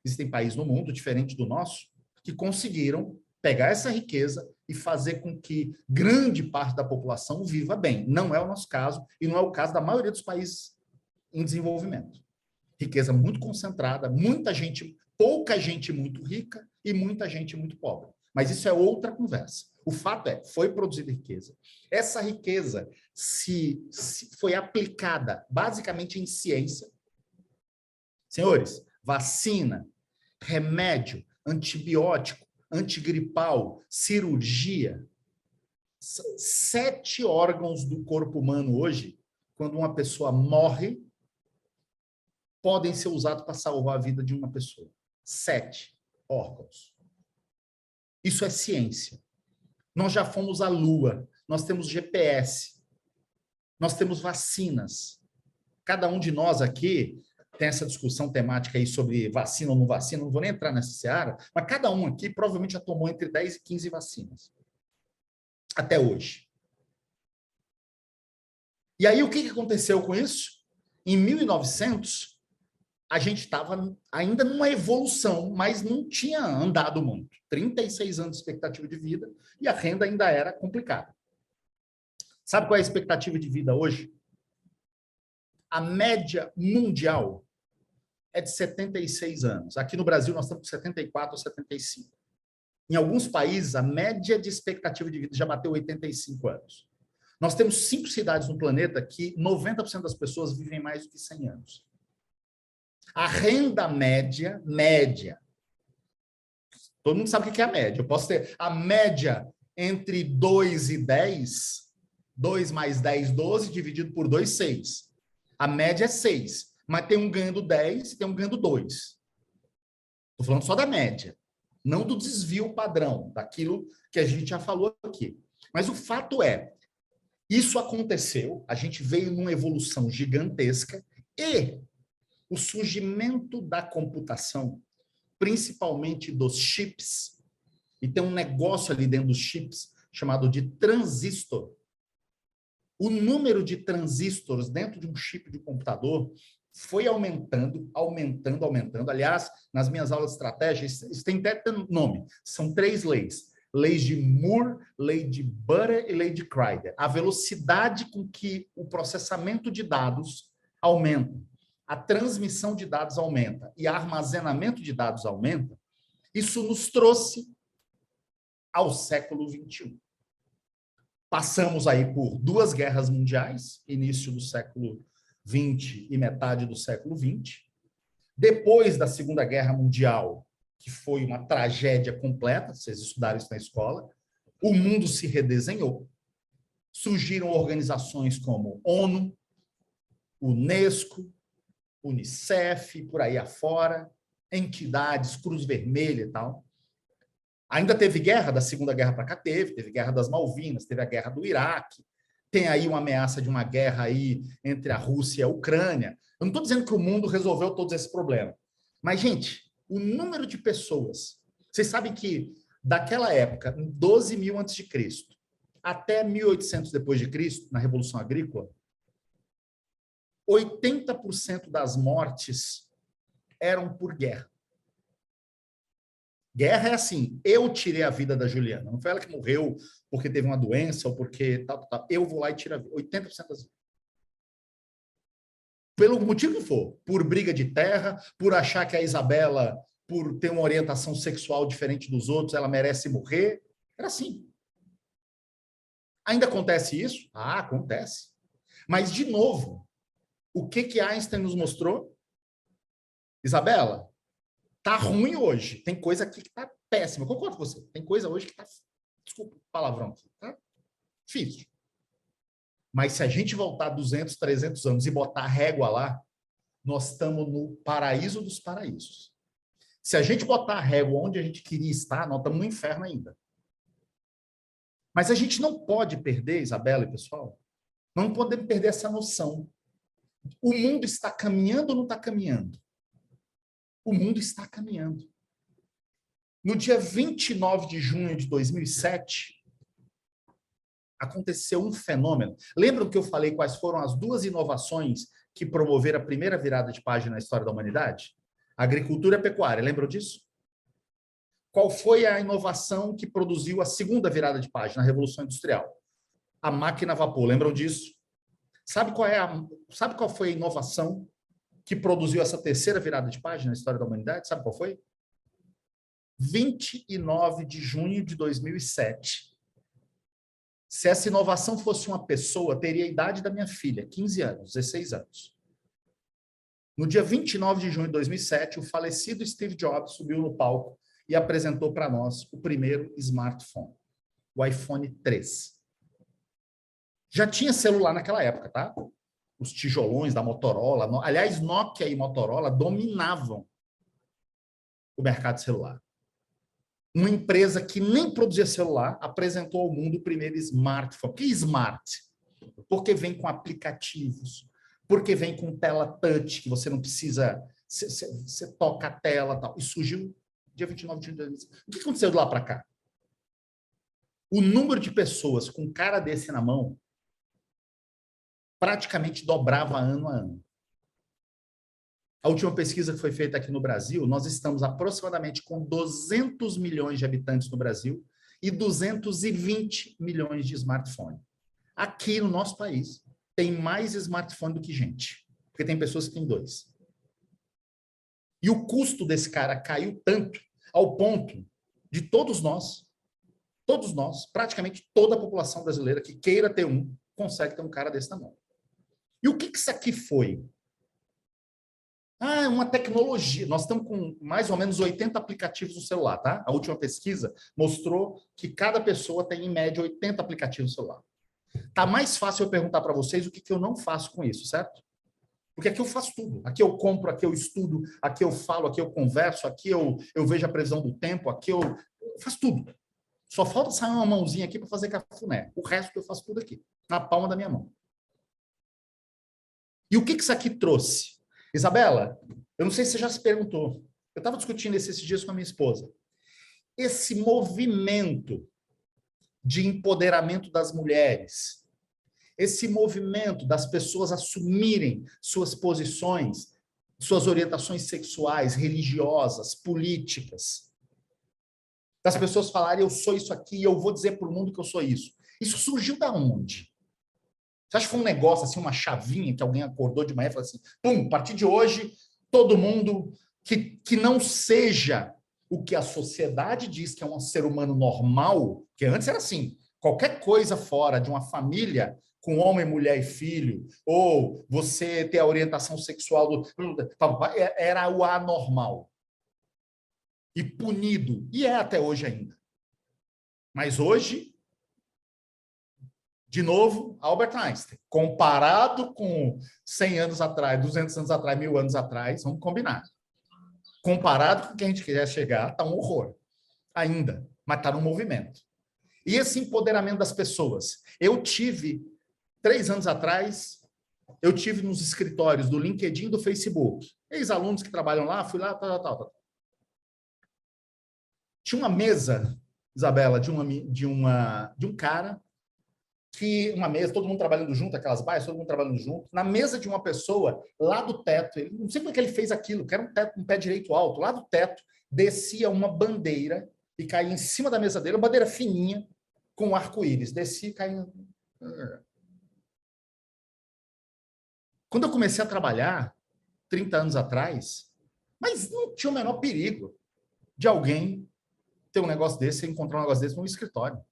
Existem países no mundo, diferente do nosso, que conseguiram pegar essa riqueza e fazer com que grande parte da população viva bem. Não é o nosso caso e não é o caso da maioria dos países em desenvolvimento. Riqueza muito concentrada, muita gente, pouca gente muito rica e muita gente muito pobre. Mas isso é outra conversa. O fato é, foi produzida riqueza. Essa riqueza se foi aplicada basicamente em ciência. Senhores, vacina, remédio, antibiótico, antigripal, cirurgia. 7 órgãos do corpo humano hoje, quando uma pessoa morre, podem ser usados para salvar a vida de uma pessoa. 7 órgãos. Isso é ciência. Nós já fomos à Lua, nós temos GPS, nós temos vacinas. Cada um de nós aqui tem essa discussão temática aí sobre vacina ou não vacina, não vou nem entrar nessa seara, mas cada um aqui provavelmente já tomou entre 10 e 15 vacinas. Até hoje. E aí o que aconteceu com isso? Em 1900, a gente estava ainda numa evolução, mas não tinha andado muito. 36 anos de expectativa de vida e a renda ainda era complicada. Sabe qual é a expectativa de vida hoje? A média mundial é de 76 anos. Aqui no Brasil, nós estamos com 74 ou 75. Em alguns países, a média de expectativa de vida já bateu 85 anos. Nós temos 5 cidades no planeta que 90% das pessoas vivem mais do que 100 anos. A renda média, todo mundo sabe o que é a média. Eu posso ter a média entre 2 e 10, 2 mais 10, 12, dividido por 2, 6. A média é 6, mas tem um ganhando 10 e tem um ganhando 2. Estou falando só da média, não do desvio padrão, daquilo que a gente já falou aqui. Mas o fato é, isso aconteceu, a gente veio numa evolução gigantesca e o surgimento da computação, principalmente dos chips, e tem um negócio ali dentro dos chips chamado de transistor. O número de transistores dentro de um chip de computador foi aumentando. Aliás, nas minhas aulas de estratégia, isso tem até nome. São 3 leis. Leis de Moore, lei de Butter e lei de Cryder. A velocidade com que o processamento de dados aumenta. a transmissão de dados aumenta e o armazenamento de dados aumenta, isso nos trouxe ao século XXI. Passamos aí por 2 guerras mundiais, início do século XX e metade do século XX. Depois da Segunda Guerra Mundial, que foi uma tragédia completa, vocês estudaram isso na escola, o mundo se redesenhou. Surgiram organizações como ONU, Unesco, Unicef, por aí afora, entidades, Cruz Vermelha e tal. Ainda teve guerra da Segunda Guerra para cá? Teve guerra das Malvinas, teve a guerra do Iraque, tem aí uma ameaça de uma guerra aí entre a Rússia e a Ucrânia. Eu não estou dizendo que o mundo resolveu todos esses problemas. Mas, gente, o número de pessoas... Vocês sabem que, daquela época, em 12.000 a.C., até 1800 depois de Cristo, na Revolução Agrícola, 80% das mortes eram por guerra. Guerra é assim, eu tirei a vida da Juliana. Não foi ela que morreu porque teve uma doença ou porque tal. Eu vou lá e tiro a vida. 80% das vezes. Pelo motivo que for. Por briga de terra, por achar que a Isabela, por ter uma orientação sexual diferente dos outros, ela merece morrer. Era assim. Ainda acontece isso? Ah, acontece. Mas, de novo, o que Einstein nos mostrou? Isabela, tá ruim hoje. Tem coisa aqui que tá péssima. Eu concordo com você. Tem coisa hoje que tá... Desculpa o palavrão aqui. Tá difícil. Mas se a gente voltar 200, 300 anos e botar a régua lá, nós estamos no paraíso dos paraísos. Se a gente botar a régua onde a gente queria estar, nós estamos no inferno ainda. Mas a gente não pode perder, Isabela e pessoal, não podemos perder essa noção. O mundo está caminhando ou não está caminhando? O mundo está caminhando. No dia 29 de junho de 2007, aconteceu um fenômeno. Lembram que eu falei quais foram as 2 inovações que promoveram a primeira virada de página na história da humanidade? Agricultura e pecuária, lembram disso? Qual foi a inovação que produziu a segunda virada de página, a Revolução Industrial? A máquina a vapor, lembram disso? Sabe qual foi a inovação que produziu essa terceira virada de página na história da humanidade? Sabe qual foi? 29 de junho de 2007. Se essa inovação fosse uma pessoa, teria a idade da minha filha, 15 anos, 16 anos. No dia 29 de junho de 2007, o falecido Steve Jobs subiu no palco e apresentou para nós o primeiro smartphone, o iPhone 3. Já tinha celular naquela época, tá? Os tijolões da Motorola, aliás, Nokia e Motorola dominavam o mercado celular. Uma empresa que nem produzia celular apresentou ao mundo o primeiro smartphone. Que smart? Porque vem com aplicativos, porque vem com tela touch, que você não precisa, você toca a tela e tal. E surgiu dia 29 de junho de 2020. O que aconteceu de lá para cá? O número de pessoas com cara desse na mão praticamente dobrava ano a ano. A última pesquisa que foi feita aqui no Brasil, nós estamos aproximadamente com 200 milhões de habitantes no Brasil e 220 milhões de smartphones. Aqui no nosso país, tem mais smartphone do que gente, porque tem pessoas que têm 2. E o custo desse cara caiu tanto, ao ponto de todos nós, praticamente toda a população brasileira que queira ter um, consegue ter um cara desse na mão. E o que isso aqui foi? Ah, uma tecnologia. Nós estamos com mais ou menos 80 aplicativos no celular, tá? A última pesquisa mostrou que cada pessoa tem, em média, 80 aplicativos no celular. Tá mais fácil eu perguntar para vocês o que eu não faço com isso, certo? Porque aqui eu faço tudo. Aqui eu compro, aqui eu estudo, aqui eu falo, aqui eu converso, aqui eu vejo a previsão do tempo, aqui eu faço tudo. Só falta sair uma mãozinha aqui para fazer cafuné. O resto eu faço tudo aqui, na palma da minha mão. E o que isso aqui trouxe? Isabela, eu não sei se você já se perguntou. Eu estava discutindo esses dias com a minha esposa. Esse movimento de empoderamento das mulheres, esse movimento das pessoas assumirem suas posições, suas orientações sexuais, religiosas, políticas, das pessoas falarem, eu sou isso aqui, eu vou dizer para o mundo que eu sou isso. Isso surgiu da onde? Você acha que foi um negócio, assim, uma chavinha que alguém acordou de manhã e falou assim, pum, a partir de hoje, todo mundo que não seja o que a sociedade diz que é um ser humano normal, que antes era assim, qualquer coisa fora de uma família com homem, mulher e filho, ou você ter a orientação sexual era o anormal. E punido. E é até hoje ainda. Mas hoje, de novo, Albert Einstein. Comparado com 100 anos atrás, 200 anos atrás, 1000 anos atrás, vamos combinar. Comparado com o que a gente quer chegar, está um horror. Ainda. Mas está no movimento. E esse empoderamento das pessoas. Eu tive, 3 anos atrás, eu tive nos escritórios do LinkedIn e do Facebook. Ex-alunos que trabalham lá, fui lá, tal. Tinha uma mesa, Isabela, de um cara que, uma mesa, todo mundo trabalhando junto, aquelas baias, todo mundo trabalhando junto, na mesa de uma pessoa, lá do teto, não sei como é que ele fez aquilo, que era um teto, um pé direito alto, lá do teto, descia uma bandeira e caía em cima da mesa dele, uma bandeira fininha, com um arco-íris, descia e caía. Quando eu comecei a trabalhar, 30 anos atrás, mas não tinha o menor perigo de alguém ter um negócio desse, encontrar um negócio desse no escritório.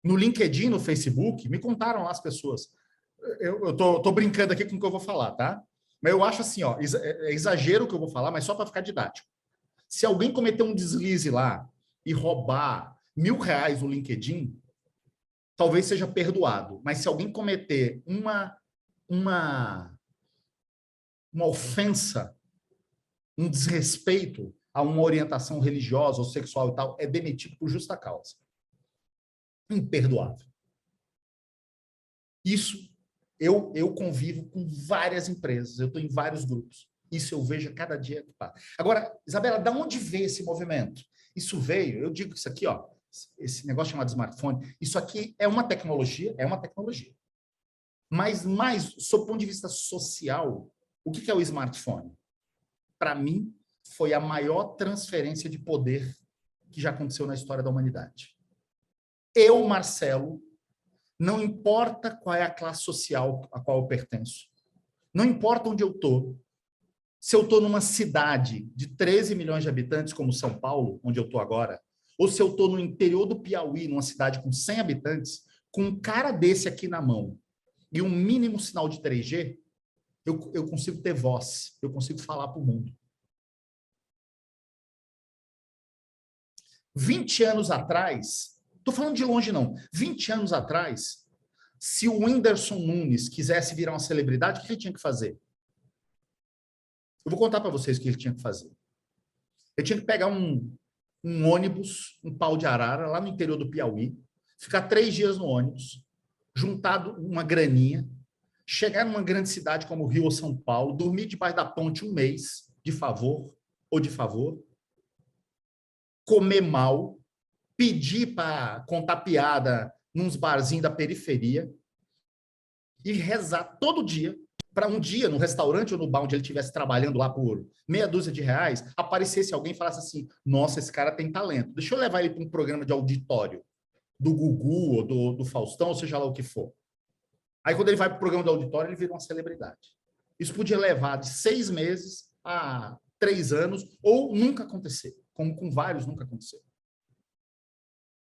No LinkedIn, no Facebook, me contaram lá as pessoas. Eu tô brincando aqui com o que eu vou falar, tá? Mas eu acho assim, ó, é exagero o que eu vou falar, mas só para ficar didático. Se alguém cometer um deslize lá e roubar R$1.000 no LinkedIn, talvez seja perdoado. Mas se alguém cometer uma ofensa, um desrespeito a uma orientação religiosa ou sexual e tal, é demitido por justa causa. Imperdoável. Isso, eu convivo com várias empresas, eu estou em vários grupos. Isso eu vejo a cada dia que passa. Agora, Isabela, de onde veio esse movimento? Isso veio, eu digo que isso aqui, ó, esse negócio chamado smartphone, isso aqui é uma tecnologia. Mas mais, sob o ponto de vista social, o que é o smartphone? Para mim, foi a maior transferência de poder que já aconteceu na história da humanidade. Eu, Marcelo, não importa qual é a classe social a qual eu pertenço, não importa onde eu estou, se eu estou numa cidade de 13 milhões de habitantes, como São Paulo, onde eu estou agora, ou se eu estou no interior do Piauí, numa cidade com 100 habitantes, com um cara desse aqui na mão e um mínimo sinal de 3G, eu consigo ter voz, eu consigo falar para o mundo. 20 anos atrás, estou falando de longe não, 20 anos atrás, se o Whindersson Nunes quisesse virar uma celebridade, o que ele tinha que fazer? Eu vou contar para vocês o que ele tinha que fazer. Ele tinha que pegar um ônibus, um pau de arara, lá no interior do Piauí, ficar 3 dias no ônibus, juntado uma graninha, chegar numa grande cidade como Rio ou São Paulo, dormir debaixo da ponte 1 mês, de favor, comer mal, pedir para contar piada nos barzinhos da periferia e rezar todo dia para um dia no restaurante ou no bar onde ele estivesse trabalhando lá por meia dúzia de reais, aparecesse alguém e falasse assim, nossa, esse cara tem talento, deixa eu levar ele para um programa de auditório do Gugu ou do Faustão, ou seja lá o que for. Aí quando ele vai para o programa de auditório, ele vira uma celebridade. Isso podia levar de 6 meses a 3 anos, ou nunca acontecer, como com vários nunca aconteceu.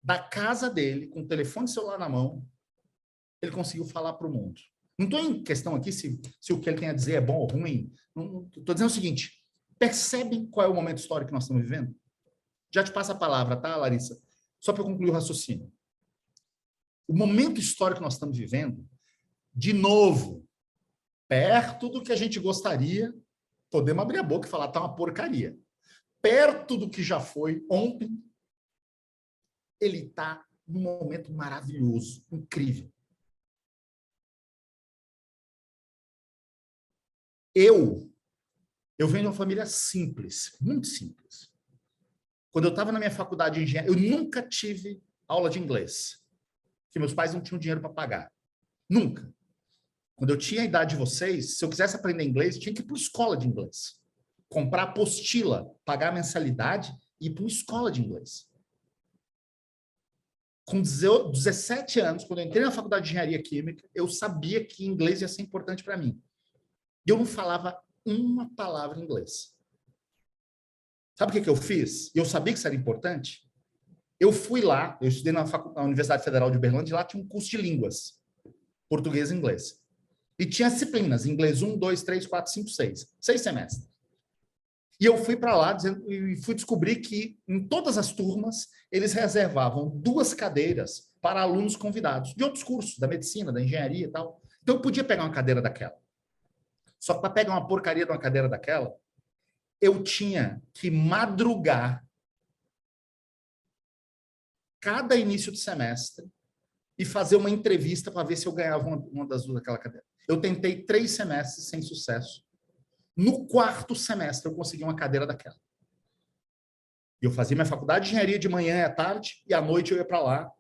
Da casa dele, com o telefone celular na mão, ele conseguiu falar para o mundo. Não estou em questão aqui se o que ele tem a dizer é bom ou ruim. Estou dizendo o seguinte, percebem qual é o momento histórico que nós estamos vivendo? Já te passo a palavra, tá, Larissa? Só para concluir o raciocínio. O momento histórico que nós estamos vivendo, de novo, perto do que a gente gostaria, podemos abrir a boca e falar, tá uma porcaria. Perto do que já foi ontem, ele está num momento maravilhoso, incrível. Eu venho de uma família simples, muito simples. Quando eu estava na minha faculdade de engenharia, eu nunca tive aula de inglês, porque meus pais não tinham dinheiro para pagar. Nunca. Quando eu tinha a idade de vocês, se eu quisesse aprender inglês, eu tinha que ir para uma escola de inglês. Comprar apostila, pagar a mensalidade e ir para uma escola de inglês. Com 17 anos, quando eu entrei na faculdade de engenharia química, eu sabia que inglês ia ser importante para mim. E eu não falava uma palavra em inglês. Sabe o que eu fiz? Eu sabia que isso era importante. Eu fui lá, eu estudei na Universidade Federal de Uberlândia, e lá tinha um curso de línguas, português e inglês. E tinha disciplinas, inglês 1, 2, 3, 4, 5, 6. 6 semestres. E eu fui para lá e fui descobrir que em todas as turmas eles reservavam 2 cadeiras para alunos convidados de outros cursos, da medicina, da engenharia e tal. Então eu podia pegar uma cadeira daquela. Só que para pegar uma porcaria de uma cadeira daquela, eu tinha que madrugar cada início de semestre e fazer uma entrevista para ver se eu ganhava uma das 2 daquela cadeira. Eu tentei 3 semestres sem sucesso. No 4º semestre, eu consegui uma cadeira daquela. E eu fazia minha faculdade de engenharia de manhã e à tarde, e à noite eu ia para lá,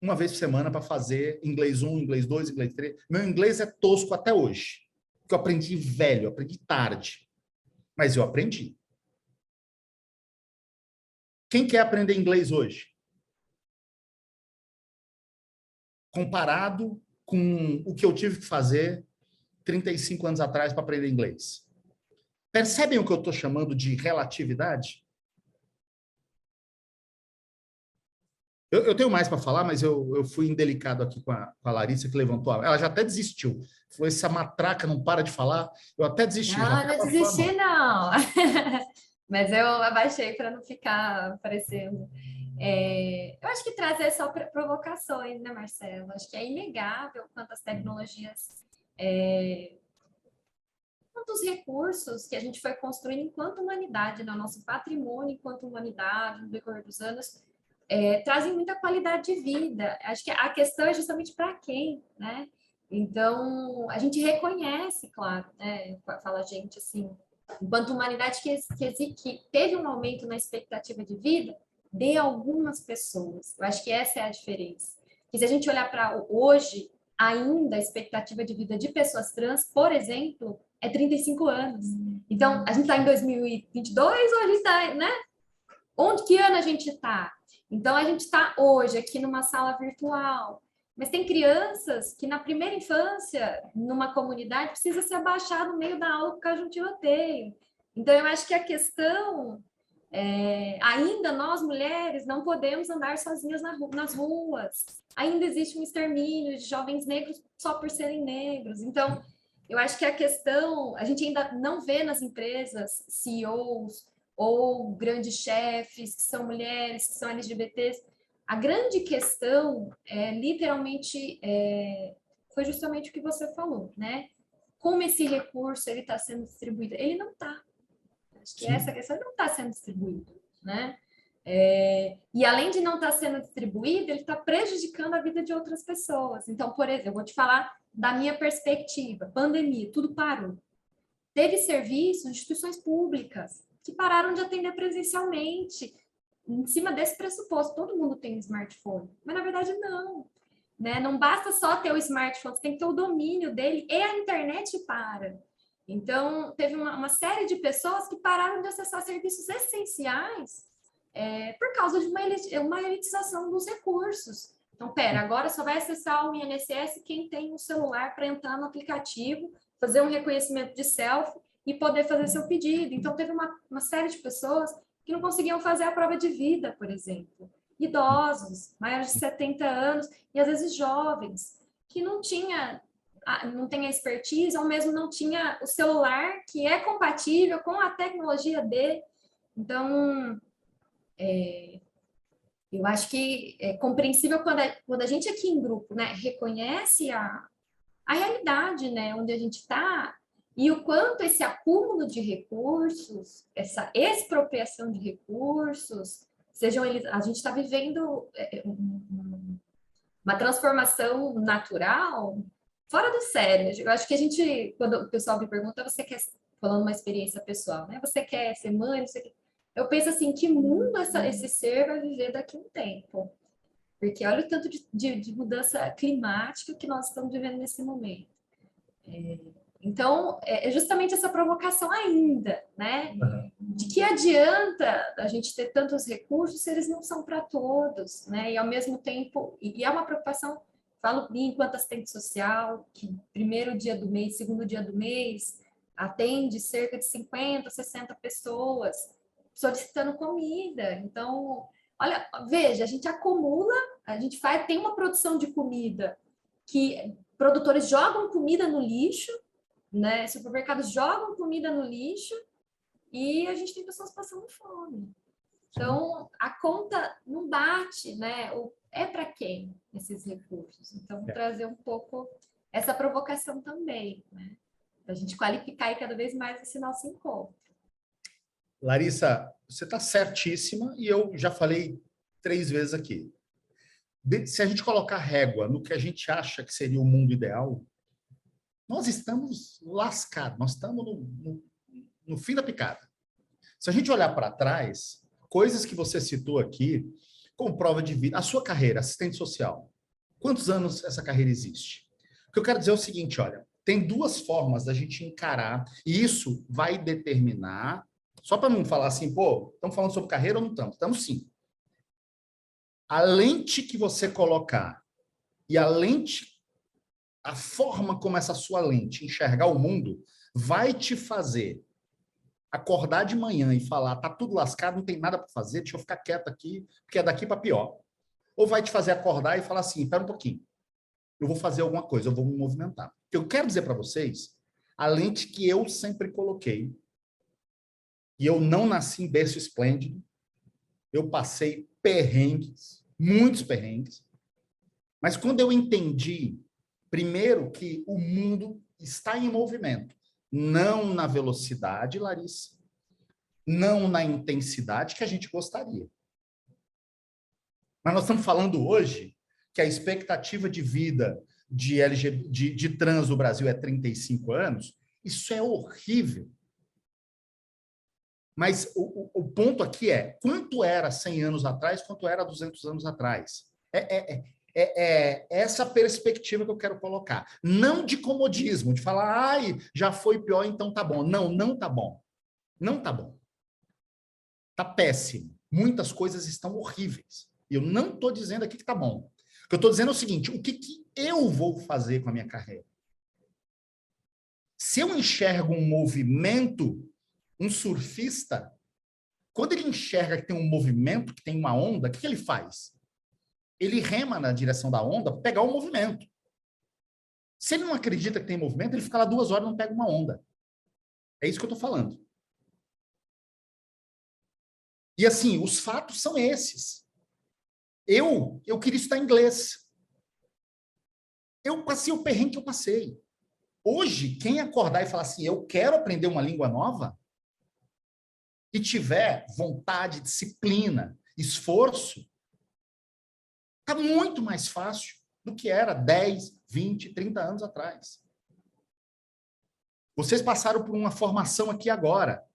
uma vez por semana, para fazer inglês 1, inglês 2, inglês 3. Meu inglês é tosco até hoje, porque eu aprendi velho, eu aprendi tarde. Mas eu aprendi. Quem quer aprender inglês hoje? Comparado com o que eu tive que fazer 35 anos atrás para aprender inglês. Percebem o que eu estou chamando de relatividade? Eu tenho mais para falar, mas eu fui indelicado aqui com a Larissa, que levantou. Ela já até desistiu. Falou, essa matraca não para de falar. Eu até desisti. Não desisti, não. Mas eu abaixei para não ficar aparecendo. Eu acho que trazer só provocações, né, Marcelo? Acho que é inegável quantas tecnologias, quantos recursos que a gente foi construindo enquanto humanidade, no nosso patrimônio enquanto humanidade, no decorrer dos anos, trazem muita qualidade de vida. Acho que a questão é justamente para quem, né? Então, a gente reconhece, claro, né? Fala a gente assim, enquanto humanidade que teve um aumento na expectativa de vida de algumas pessoas. Eu acho que essa é a diferença. E se a gente olhar para hoje, ainda a expectativa de vida de pessoas trans, por exemplo, é 35 anos. Então, a gente está em 2022 ou a gente está, né? Que ano a gente está? Então, a gente está hoje aqui numa sala virtual, mas tem crianças que na primeira infância, numa comunidade, precisa se abaixar no meio da aula por causa de um tiroteio. Então, eu acho que a questão, ainda nós mulheres não podemos andar sozinhas nas ruas. Ainda existe um extermínio de jovens negros só por serem negros. Então, eu acho que a questão, a gente ainda não vê nas empresas CEOs ou grandes chefes que são mulheres, que são LGBTs. A grande questão literalmente, foi justamente o que você falou, né? Como esse recurso ele está sendo distribuído? Ele não está. Acho que essa questão não está sendo distribuído, né? E além de não estar sendo distribuído, ele está prejudicando a vida de outras pessoas. Então, por exemplo, eu vou te falar da minha perspectiva. Pandemia, tudo parou. Teve serviços, instituições públicas que pararam de atender presencialmente, em cima desse pressuposto. Todo mundo tem um smartphone, mas na verdade não. Né? Não basta só ter o smartphone, você tem que ter o domínio dele e a internet para. Então, teve uma série de pessoas que pararam de acessar serviços essenciais por causa de uma elitização dos recursos. Então, agora só vai acessar o INSS quem tem um celular para entrar no aplicativo, fazer um reconhecimento de selfie e poder fazer seu pedido. Então, teve uma série de pessoas que não conseguiam fazer a prova de vida, por exemplo. Idosos, maiores de 70 anos, e às vezes jovens, que não tem a expertise, ou mesmo não tinha o celular que é compatível com a tecnologia dele. Então, eu acho que é compreensível quando a gente aqui em grupo, né, reconhece a realidade, né, onde a gente está, e o quanto esse acúmulo de recursos, essa expropriação de recursos, a gente está vivendo uma transformação natural fora do sério. Eu acho que quando o pessoal me pergunta, você quer, falando uma experiência pessoal, né? Você quer ser mãe? Eu penso assim, que mundo esse ser vai viver daqui a um tempo? Porque olha o tanto de mudança climática que nós estamos vivendo nesse momento. Então, é justamente essa provocação ainda, né? de que adianta a gente ter tantos recursos se eles não são para todos, né? E ao mesmo tempo, e é uma preocupação, falo enquanto assistente social, que primeiro dia do mês, segundo dia do mês, atende cerca de 50, 60 pessoas solicitando comida. Então, olha, veja, a gente acumula, a gente tem uma produção de comida que produtores jogam comida no lixo, né? Supermercados jogam comida no lixo e a gente tem pessoas passando fome. Então, a conta não bate, né? É para quem esses recursos? Então, vou trazer um pouco essa provocação também, né? Para a gente qualificar e cada vez mais esse nosso encontro. Larissa, você está certíssima e eu já falei 3 vezes aqui. Se a gente colocar régua no que a gente acha que seria o mundo ideal, nós estamos lascados, nós estamos no fim da picada. Se a gente olhar para trás, coisas que você citou aqui, como prova de vida, a sua carreira, assistente social, quantos anos essa carreira existe? O que eu quero dizer é o seguinte, olha, tem 2 formas da gente encarar, e isso vai determinar, só para não falar assim, pô, estamos falando sobre carreira ou não estamos? Estamos sim. A lente que você colocar e a forma como essa sua lente enxergar o mundo vai te fazer acordar de manhã e falar, tá tudo lascado, não tem nada para fazer, deixa eu ficar quieto aqui, porque é daqui para pior. Ou vai te fazer acordar e falar assim, espera um pouquinho, eu vou fazer alguma coisa, eu vou me movimentar. Eu quero dizer para vocês, a lente que eu sempre coloquei, e eu não nasci em berço esplêndido, eu passei perrengues, muitos perrengues, mas quando eu entendi, primeiro, que o mundo está em movimento, não na velocidade, Larissa, não na intensidade que a gente gostaria. Mas nós estamos falando hoje que a expectativa de vida de trans no Brasil é 35 anos, isso é horrível. Mas o ponto aqui é, quanto era 100 anos atrás, quanto era 200 anos atrás? É essa perspectiva que eu quero colocar. Não de comodismo, de falar, ai, já foi pior, então tá bom. Não, não tá bom. Não tá bom. Tá péssimo. Muitas coisas estão horríveis. E eu não estou dizendo aqui que tá bom. O que eu estou dizendo é o seguinte, o que eu vou fazer com a minha carreira? Se eu enxergo um movimento, um surfista, quando ele enxerga que tem um movimento, que tem uma onda, o que ele faz? Ele rema na direção da onda para pegar o movimento. Se ele não acredita que tem movimento, ele fica lá 2 horas e não pega uma onda. É isso que eu estou falando. E assim, os fatos são esses. Eu queria estudar inglês. Eu passei o perrengue que eu passei. Hoje, quem acordar e falar assim, eu quero aprender uma língua nova, e tiver vontade, disciplina, esforço, está muito mais fácil do que era 10, 20, 30 anos atrás. Vocês passaram por uma formação aqui agora,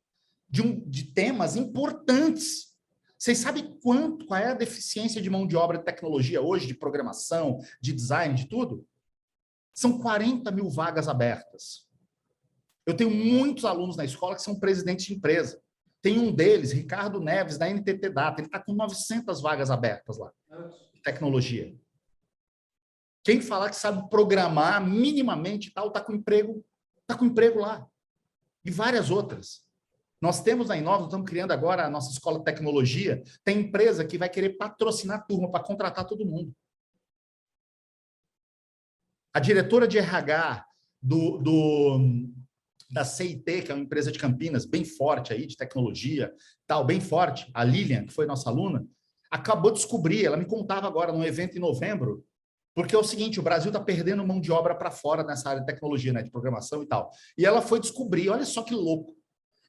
de temas importantes. Vocês sabem qual é a deficiência de mão de obra de tecnologia hoje, de programação, de design, de tudo? São 40 mil vagas abertas. Eu tenho muitos alunos na escola que são presidentes de empresa. Tem um deles, Ricardo Neves, da NTT Data, ele está com 900 vagas abertas lá, de tecnologia. Quem falar que sabe programar minimamente e tal, está com emprego lá. E várias outras. Nós temos na Inova, estamos criando agora a nossa escola de tecnologia, tem empresa que vai querer patrocinar a turma para contratar todo mundo. A diretora de RH da CIT, que é uma empresa de Campinas, bem forte aí, de tecnologia, tal, bem forte, a Lilian, que foi nossa aluna, acabou de descobrir, ela me contava agora num evento em novembro, porque é o seguinte, o Brasil está perdendo mão de obra para fora nessa área de tecnologia, né, de programação e tal. E ela foi descobrir, olha só que louco,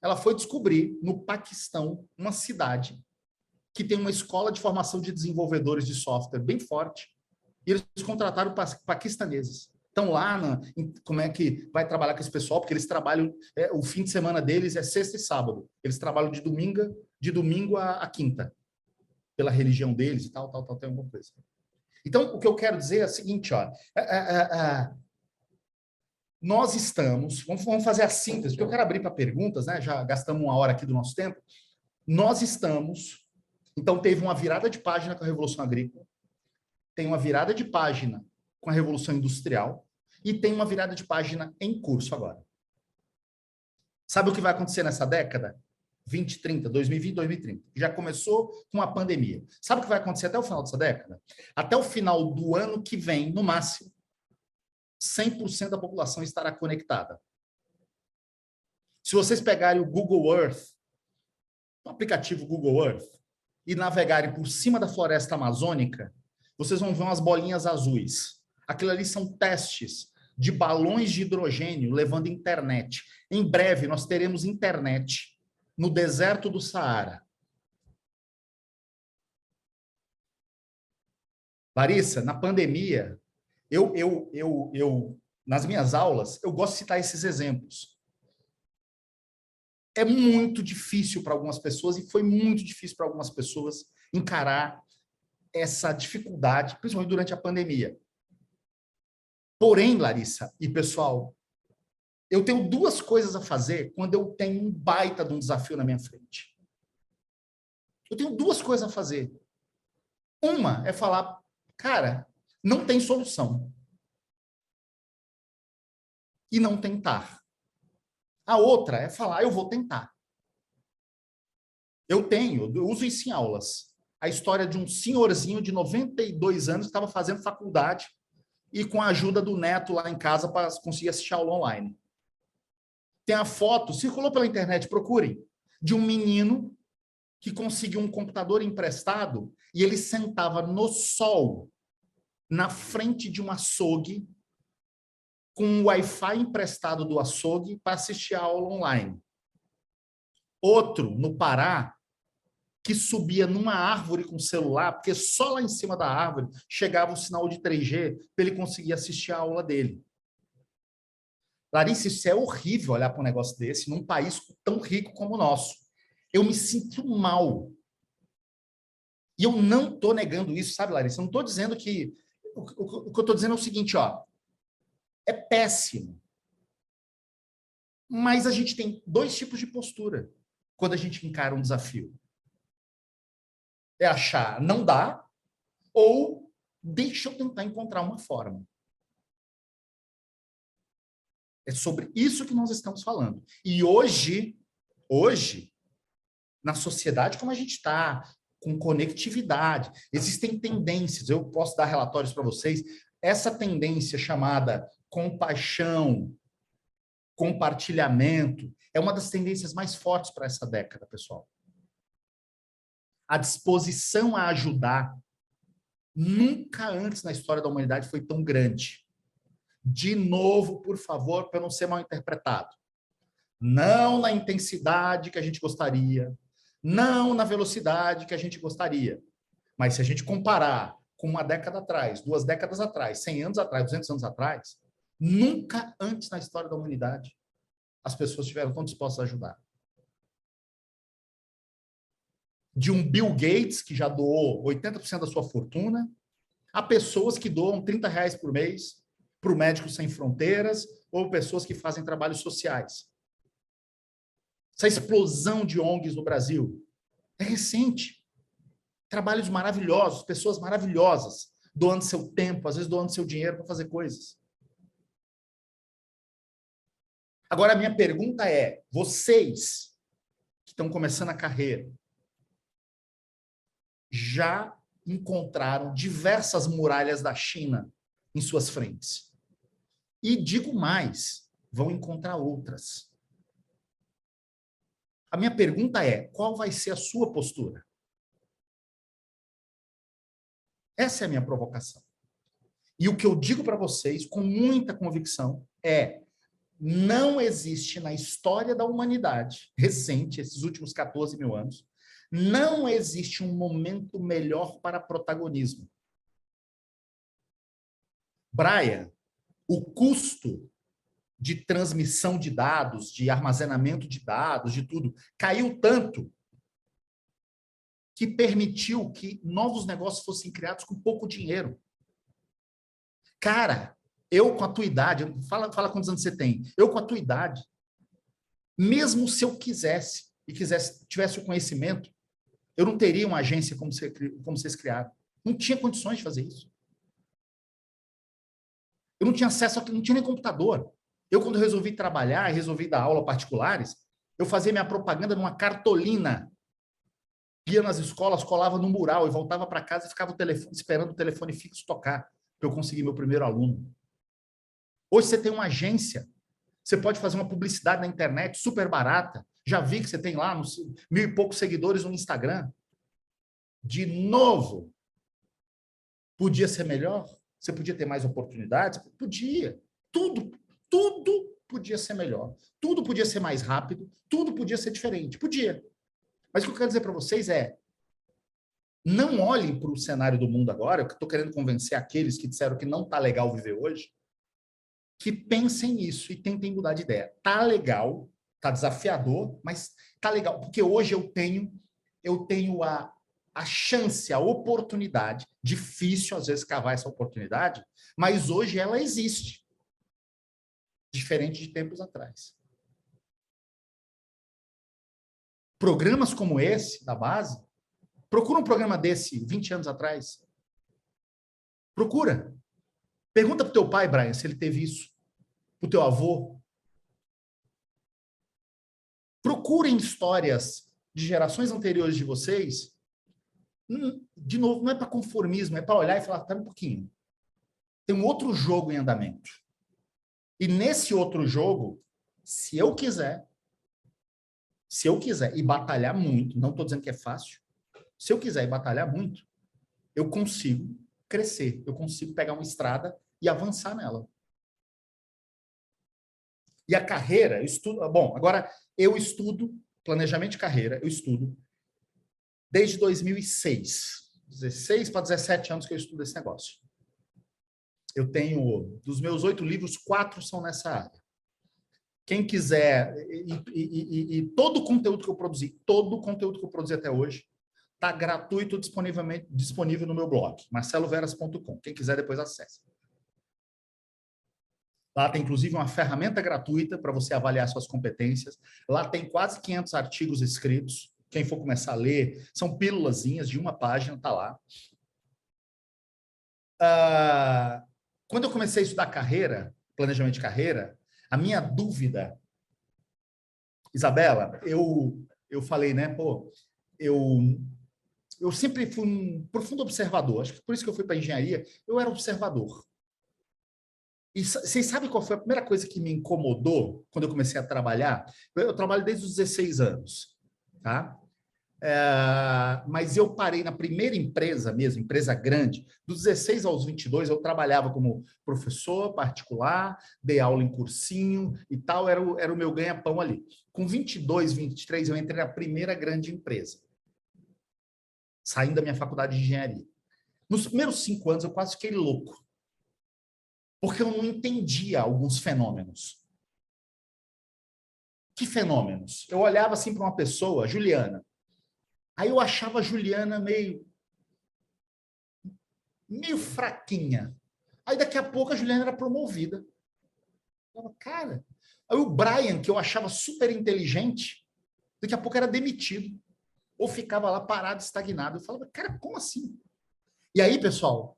ela foi descobrir no Paquistão, uma cidade que tem uma escola de formação de desenvolvedores de software bem forte, e eles contrataram paquistaneses. Estão lá, como é que vai trabalhar com esse pessoal, porque eles trabalham, o fim de semana deles é sexta e sábado. Eles trabalham de domingo a quinta, pela religião deles e tal, tem alguma coisa. Então, o que eu quero dizer é o seguinte, ó, nós estamos, vamos fazer a síntese, porque eu quero abrir para perguntas, né? Já gastamos 1 hora aqui do nosso tempo. Nós estamos, então teve uma virada de página com a Revolução Agrícola, tem uma virada de página com a Revolução Industrial e tem uma virada de página em curso agora. Sabe o que vai acontecer nessa década? 2030, 2020, 2030. Já começou com a pandemia. Sabe o que vai acontecer até o final dessa década? Até o final do ano que vem, no máximo, 100% da população estará conectada. Se vocês pegarem o Google Earth, o aplicativo Google Earth, e navegarem por cima da floresta amazônica, vocês vão ver umas bolinhas azuis. Aquilo ali são testes de balões de hidrogênio levando internet. Em breve, nós teremos internet no deserto do Saara. Larissa, na pandemia, nas minhas aulas, eu gosto de citar esses exemplos. É muito difícil para algumas pessoas, e foi muito difícil para algumas pessoas encarar essa dificuldade, principalmente durante a pandemia. Porém, Larissa e pessoal, eu tenho 2 coisas a fazer quando eu tenho um baita de um desafio na minha frente. Eu tenho 2 coisas a fazer. Uma é falar, cara, não tem solução. E não tentar. A outra é falar, eu vou tentar. Eu uso isso em aulas. A história de um senhorzinho de 92 anos que estava fazendo faculdade e com a ajuda do neto lá em casa para conseguir assistir a aula online. Tem a foto, circulou pela internet, procurem, de um menino que conseguiu um computador emprestado e ele sentava no sol, na frente de um açougue, com um Wi-Fi emprestado do açougue para assistir a aula online. Outro, no Pará, que subia numa árvore com celular, porque só lá em cima da árvore chegava o sinal de 3G para ele conseguir assistir a aula dele. Larissa, isso é horrível olhar para um negócio desse num país tão rico como o nosso. Eu me sinto mal. E eu não estou negando isso, sabe, Larissa? Eu não estou dizendo que... O que eu estou dizendo é o seguinte, ó. É péssimo. Mas a gente tem 2 tipos de postura quando a gente encara um desafio. É achar, não dá, ou deixa eu tentar encontrar uma forma. É sobre isso que nós estamos falando. E hoje, na sociedade como a gente está, com conectividade, existem tendências, eu posso dar relatórios para vocês, essa tendência chamada compaixão, compartilhamento, é uma das tendências mais fortes para essa década, pessoal. A disposição a ajudar, nunca antes na história da humanidade foi tão grande. De novo, por favor, para não ser mal interpretado. Não na intensidade que a gente gostaria, não na velocidade que a gente gostaria. Mas se a gente comparar com 1 década atrás, 2 décadas atrás, 100 anos atrás, 200 anos atrás, nunca antes na história da humanidade as pessoas estiveram tão dispostas a ajudar. De um Bill Gates, que já doou 80% da sua fortuna, a pessoas que doam R$30 por mês para o Médicos Sem Fronteiras, ou pessoas que fazem trabalhos sociais. Essa explosão de ONGs no Brasil é recente. Trabalhos maravilhosos, pessoas maravilhosas, doando seu tempo, às vezes doando seu dinheiro para fazer coisas. Agora, a minha pergunta é, vocês que estão começando a carreira, já encontraram diversas muralhas da China em suas frentes? E digo mais, vão encontrar outras. A minha pergunta é, qual vai ser a sua postura? Essa é a minha provocação. E o que eu digo para vocês, com muita convicção, é: não existe na história da humanidade, recente, esses últimos 14 mil anos, não existe um momento melhor para protagonismo. Brian, o custo de transmissão de dados, de armazenamento de dados, de tudo, caiu tanto que permitiu que novos negócios fossem criados com pouco dinheiro. Cara, Eu, com a tua idade, fala quantos anos você tem. Eu, com a tua idade, mesmo se eu quisesse tivesse o conhecimento, eu não teria uma agência como vocês criaram. Não tinha condições de fazer isso. Eu não tinha acesso, não tinha nem computador. Eu, quando resolvi trabalhar e resolvi dar aula particulares, eu fazia minha propaganda numa cartolina. Ia nas escolas, colava no mural e voltava para casa e ficava esperando o telefone fixo tocar para eu conseguir meu primeiro aluno. Hoje você tem uma agência, você pode fazer uma publicidade na internet super barata. Já vi que você tem lá 1.000 e poucos seguidores no Instagram. De novo, podia ser melhor? Você podia ter mais oportunidades? Podia. Tudo podia ser melhor. Tudo podia ser mais rápido. Tudo podia ser diferente. Podia. Mas o que eu quero dizer para vocês é, não olhem para o cenário do mundo agora, eu estou querendo convencer aqueles que disseram que não está legal viver hoje, que pensem nisso e tentem mudar de ideia. Tá legal, tá desafiador, mas tá legal, porque hoje eu tenho a chance, a oportunidade, difícil às vezes cavar essa oportunidade, mas hoje ela existe, diferente de tempos atrás. Programas como esse, da base, procura um programa desse 20 anos atrás. Procura. Pergunta para o teu pai, Brian, se ele teve isso. Para o teu avô. Procurem histórias de gerações anteriores de vocês. De novo, não é para conformismo, é para olhar e falar, espera um pouquinho. Tem um outro jogo em andamento. E nesse outro jogo, se eu quiser e batalhar muito, não estou dizendo que é fácil, se eu quiser e batalhar muito, eu consigo crescer, eu consigo pegar uma estrada e avançar nela. E a carreira, eu estudo... Bom, agora eu estudo planejamento de carreira, eu estudo desde 2006. 16 para 17 anos que eu estudo esse negócio. Eu tenho, dos meus 8 livros, 4 são nessa área. Quem quiser, e todo o conteúdo que eu produzi até hoje, está gratuito, disponível no meu blog, marceloveras.com. Quem quiser, depois acesse. Lá tem, inclusive, uma ferramenta gratuita para você avaliar suas competências. Lá tem quase 500 artigos escritos. Quem for começar a ler, são pílulazinhas de uma página, está lá. Quando eu comecei a estudar carreira, planejamento de carreira, a minha dúvida... Isabela, eu falei, né, pô, eu sempre fui um profundo observador. Acho que por isso que eu fui para a engenharia, eu era observador. E vocês sabem qual foi a primeira coisa que me incomodou quando eu comecei a trabalhar? Eu trabalho desde os 16 anos, tá? Mas eu parei na primeira empresa mesmo, empresa grande, dos 16 aos 22, eu trabalhava como professor particular, dei aula em cursinho e tal, era o meu ganha-pão ali. Com 22, 23, eu entrei na primeira grande empresa, saindo da minha faculdade de engenharia. Nos primeiros 5 anos, eu quase fiquei louco, porque eu não entendia alguns fenômenos. Que fenômenos? Eu olhava assim para uma pessoa, Juliana, aí eu achava a Juliana meio fraquinha. Aí daqui a pouco a Juliana era promovida. Eu falava, cara, aí o Brian, que eu achava super inteligente, daqui a pouco era demitido. Ou ficava lá parado, estagnado. Eu falava, cara, como assim? E aí, pessoal,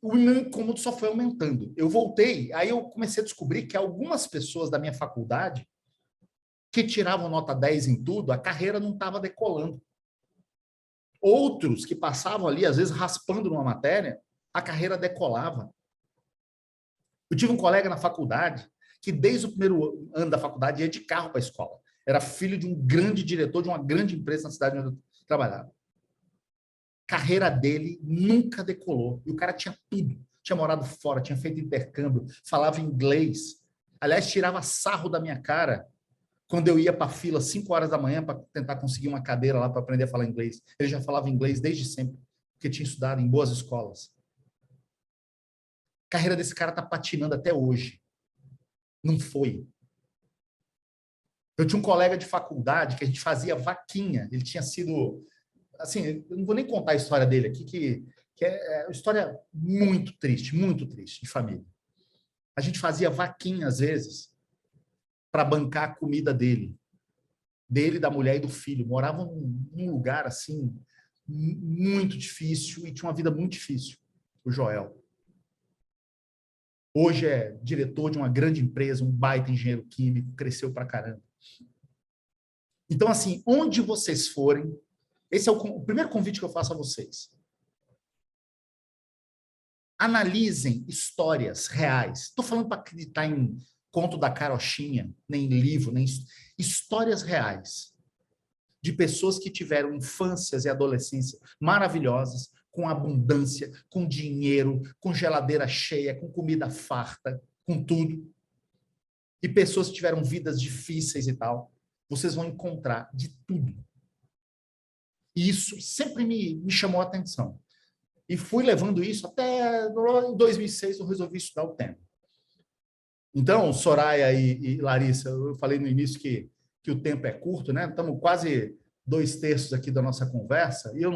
o meu incômodo só foi aumentando. Eu voltei, aí eu comecei a descobrir que algumas pessoas da minha faculdade que tiravam nota 10 em tudo, a carreira não estava decolando. Outros que passavam ali, às vezes, raspando numa matéria, a carreira decolava. Eu tive um colega na faculdade que, desde o primeiro ano da faculdade, ia de carro para a escola. Era filho de um grande diretor de uma grande empresa na cidade onde eu trabalhava. A carreira dele nunca decolou. E o cara tinha tudo. Tinha morado fora, tinha feito intercâmbio, falava inglês. Aliás, tirava sarro da minha cara quando eu ia para a fila 5 horas da manhã para tentar conseguir uma cadeira lá para aprender a falar inglês. Ele já falava inglês desde sempre, porque tinha estudado em boas escolas. A carreira desse cara está patinando até hoje. Não foi. Eu tinha um colega de faculdade que a gente fazia vaquinha. Ele tinha sido... Assim, eu não vou nem contar a história dele aqui, que é uma história muito triste de família. A gente fazia vaquinha, às vezes, para bancar a comida dele, da mulher e do filho. Moravam num lugar, assim, muito difícil e tinha uma vida muito difícil, o Joel. Hoje é diretor de uma grande empresa, um baita engenheiro químico, cresceu pra caramba. Então, assim, onde vocês forem, esse é o primeiro convite que eu faço a vocês. Analisem histórias reais. Estou falando para acreditar em conto da carochinha, nem livro, nem histórias reais de pessoas que tiveram infâncias e adolescências maravilhosas, com abundância, com dinheiro, com geladeira cheia, com comida farta, com tudo. E pessoas que tiveram vidas difíceis e tal. Vocês vão encontrar de tudo. E isso sempre me chamou a atenção. E fui levando isso até em 2006, eu resolvi estudar o tema. Então, Soraya e Larissa, eu falei no início que o tempo é curto, né? Estamos quase 2/3 aqui da nossa conversa, e eu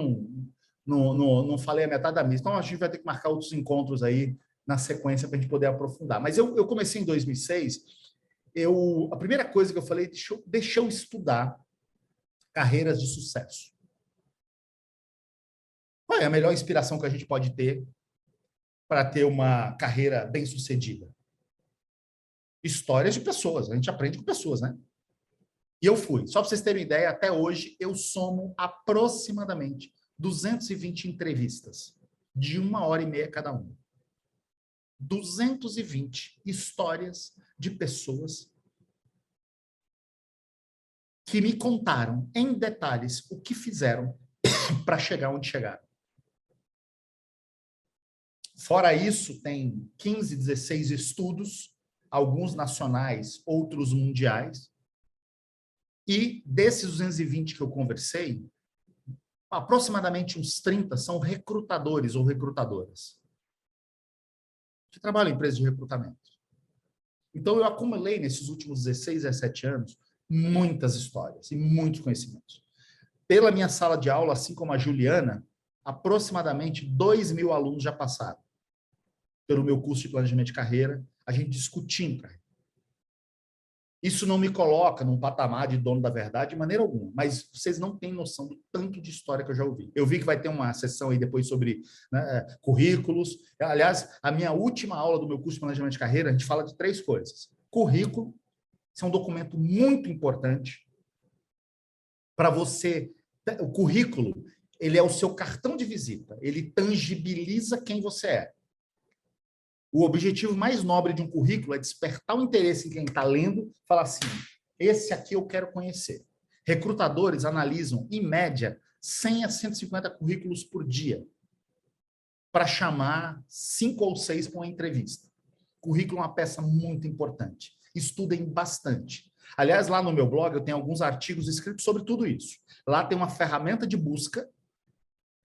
não falei a metade da missa. Então, a gente vai ter que marcar outros encontros aí na sequência para a gente poder aprofundar. Mas eu comecei em 2006, a primeira coisa que eu falei, deixa eu estudar carreiras de sucesso. Qual é a melhor inspiração que a gente pode ter para ter uma carreira bem-sucedida? Histórias de pessoas. A gente aprende com pessoas, né? E eu fui. Só para vocês terem ideia, até hoje eu somo aproximadamente 220 entrevistas, de 1h30 cada uma. 220 histórias de pessoas que me contaram em detalhes o que fizeram para chegar onde chegaram. Fora isso, tem 15, 16 estudos, alguns nacionais, outros mundiais. E desses 220 que eu conversei, aproximadamente uns 30 são recrutadores ou recrutadoras que trabalham em empresas de recrutamento. Então, eu acumulei nesses últimos 16, 17 anos muitas histórias e muitos conhecimentos. Pela minha sala de aula, assim como a Juliana, aproximadamente 2.000 alunos já passaram pelo meu curso de planejamento de carreira, a gente discutindo carreira. Isso não me coloca num patamar de dono da verdade de maneira alguma, mas vocês não têm noção do tanto de história que eu já ouvi. Eu vi que vai ter uma sessão aí depois sobre, né, currículos. Aliás, a minha última aula do meu curso de planejamento de carreira, a gente fala de 3 coisas. Currículo, isso é um documento muito importante para você. O currículo, ele é o seu cartão de visita, ele tangibiliza quem você é. O objetivo mais nobre de um currículo é despertar o interesse em quem está lendo, falar assim, esse aqui eu quero conhecer. Recrutadores analisam, em média, 100 a 150 currículos por dia para chamar 5 ou 6 para uma entrevista. Currículo é uma peça muito importante. Estudem bastante. Aliás, lá no meu blog eu tenho alguns artigos escritos sobre tudo isso. Lá tem uma ferramenta de busca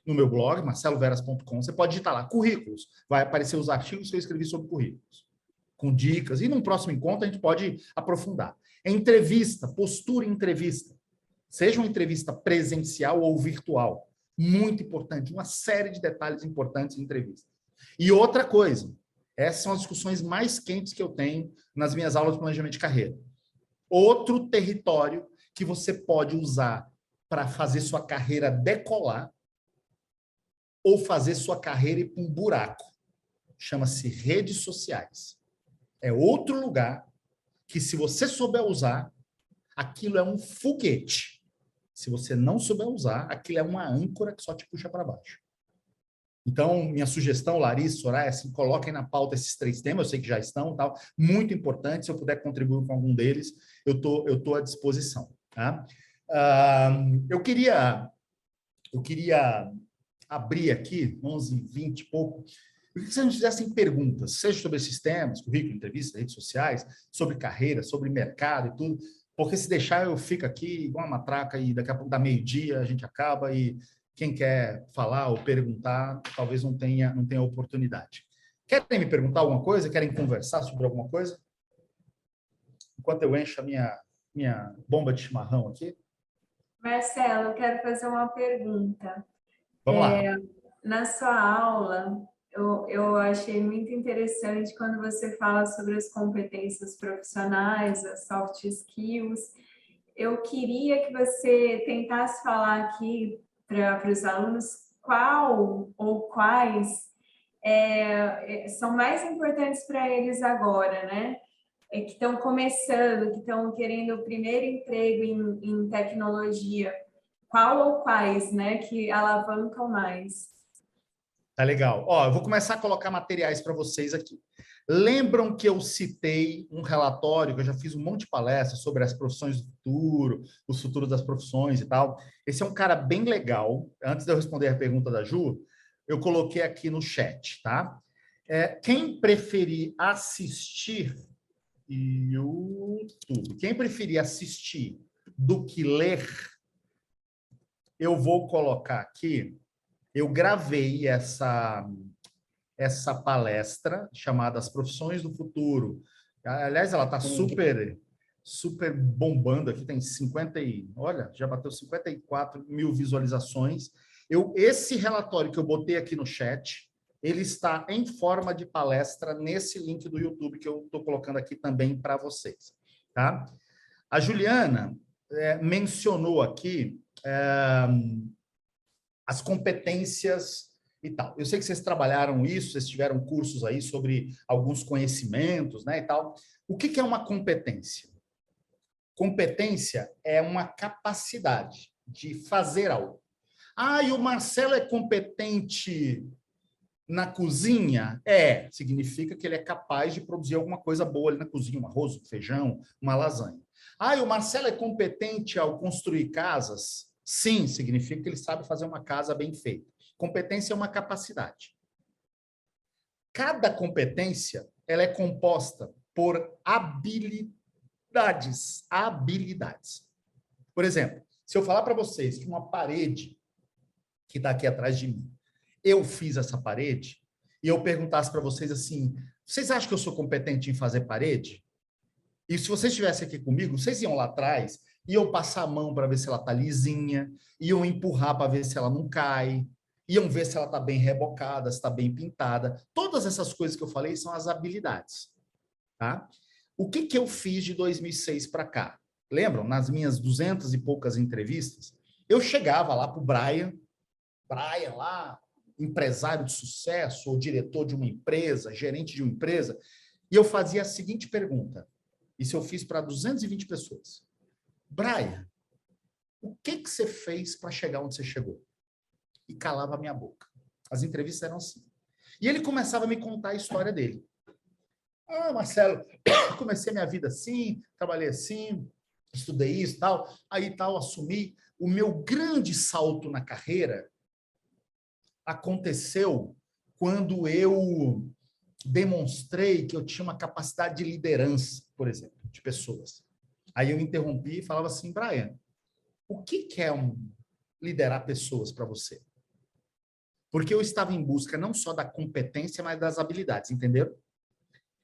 no meu blog, marceloveras.com, você pode digitar lá, currículos. Vai aparecer os artigos que eu escrevi sobre currículos, com dicas. E num próximo encontro a gente pode aprofundar. Entrevista, postura em entrevista. Seja uma entrevista presencial ou virtual. Muito importante. Uma série de detalhes importantes em entrevista. E outra coisa, essas são as discussões mais quentes que eu tenho nas minhas aulas de planejamento de carreira. Outro território que você pode usar para fazer sua carreira decolar ou fazer sua carreira ir para um buraco. Chama-se redes sociais. É outro lugar que, se você souber usar, aquilo é um foguete. Se você não souber usar, aquilo é uma âncora que só te puxa para baixo. Então, minha sugestão, Larissa, Soraya, assim, coloquem na pauta esses 3 temas, eu sei que já estão, tal, muito importante. Se eu puder contribuir com algum deles, eu tô à disposição. Tá? Eu queria abrir aqui, 11h20 e pouco, eu queria que vocês fizessem perguntas, seja sobre esses temas, currículo, entrevista, redes sociais, sobre carreira, sobre mercado e tudo, porque se deixar eu fico aqui igual uma matraca e daqui a pouco dá meio-dia, a gente acaba e quem quer falar ou perguntar talvez não tenha oportunidade. Querem me perguntar alguma coisa? Querem conversar sobre alguma coisa? Enquanto eu encho a minha bomba de chimarrão aqui. Marcelo, eu quero fazer uma pergunta. Vamos lá. na sua aula, eu achei muito interessante quando você fala sobre as competências profissionais, as soft skills. Eu queria que você tentasse falar aqui para os alunos qual ou quais são mais importantes para eles agora, né? Que estão começando, que estão querendo o primeiro emprego em tecnologia. Qual ou quais, né, que alavancam mais? Tá legal. Ó, eu vou começar a colocar materiais para vocês aqui. Lembram que eu citei um relatório, que eu já fiz um monte de palestras sobre as profissões do futuro, os futuros das profissões e tal. Esse é um cara bem legal. Antes de eu responder a pergunta da Ju, eu coloquei aqui no chat, tá? Quem preferir assistir YouTube, quem preferir assistir do que ler, eu vou colocar aqui. Eu gravei essa palestra chamada As Profissões do Futuro. Aliás, ela está super bombando aqui, tem 50 e... Olha, já bateu 54 mil visualizações. Esse relatório que eu botei aqui no chat, ele está em forma de palestra nesse link do YouTube que eu estou colocando aqui também para vocês. Tá? A Juliana mencionou aqui as competências e tal. Eu sei que vocês trabalharam isso, vocês tiveram cursos aí sobre alguns conhecimentos, né, e tal. O que é uma competência? Competência é uma capacidade de fazer algo. Ah, e o Marcelo é competente na cozinha? Significa que ele é capaz de produzir alguma coisa boa ali na cozinha, um arroz, um feijão, uma lasanha. Ah, e o Marcelo é competente ao construir casas? Sim, significa que ele sabe fazer uma casa bem feita. Competência é uma capacidade. Cada competência, ela é composta por habilidades. Por exemplo, se eu falar para vocês que uma parede que está aqui atrás de mim, eu fiz essa parede, e eu perguntasse para vocês assim, vocês acham que eu sou competente em fazer parede? E se vocês estivessem aqui comigo, vocês iam lá atrás, iam passar a mão para ver se ela está lisinha, iam empurrar para ver se ela não cai, iam ver se ela está bem rebocada, se está bem pintada. Todas essas coisas que eu falei são as habilidades. Tá? O que eu fiz de 2006 para cá? Lembram? Nas minhas 200 e poucas entrevistas, eu chegava lá para o Brian lá, empresário de sucesso, ou diretor de uma empresa, gerente de uma empresa, e eu fazia a seguinte pergunta. Isso eu fiz para 220 pessoas. Brian, o que você fez para chegar onde você chegou? E calava a minha boca. As entrevistas eram assim. E ele começava a me contar a história dele. Ah, Marcelo, comecei minha vida assim, trabalhei assim, estudei isso, tal, aí tal, assumi. O meu grande salto na carreira aconteceu quando eu demonstrei que eu tinha uma capacidade de liderança, por exemplo, de pessoas. Aí eu interrompi e falava assim, Brian, o que é liderar pessoas para você? Porque eu estava em busca não só da competência, mas das habilidades, entenderam?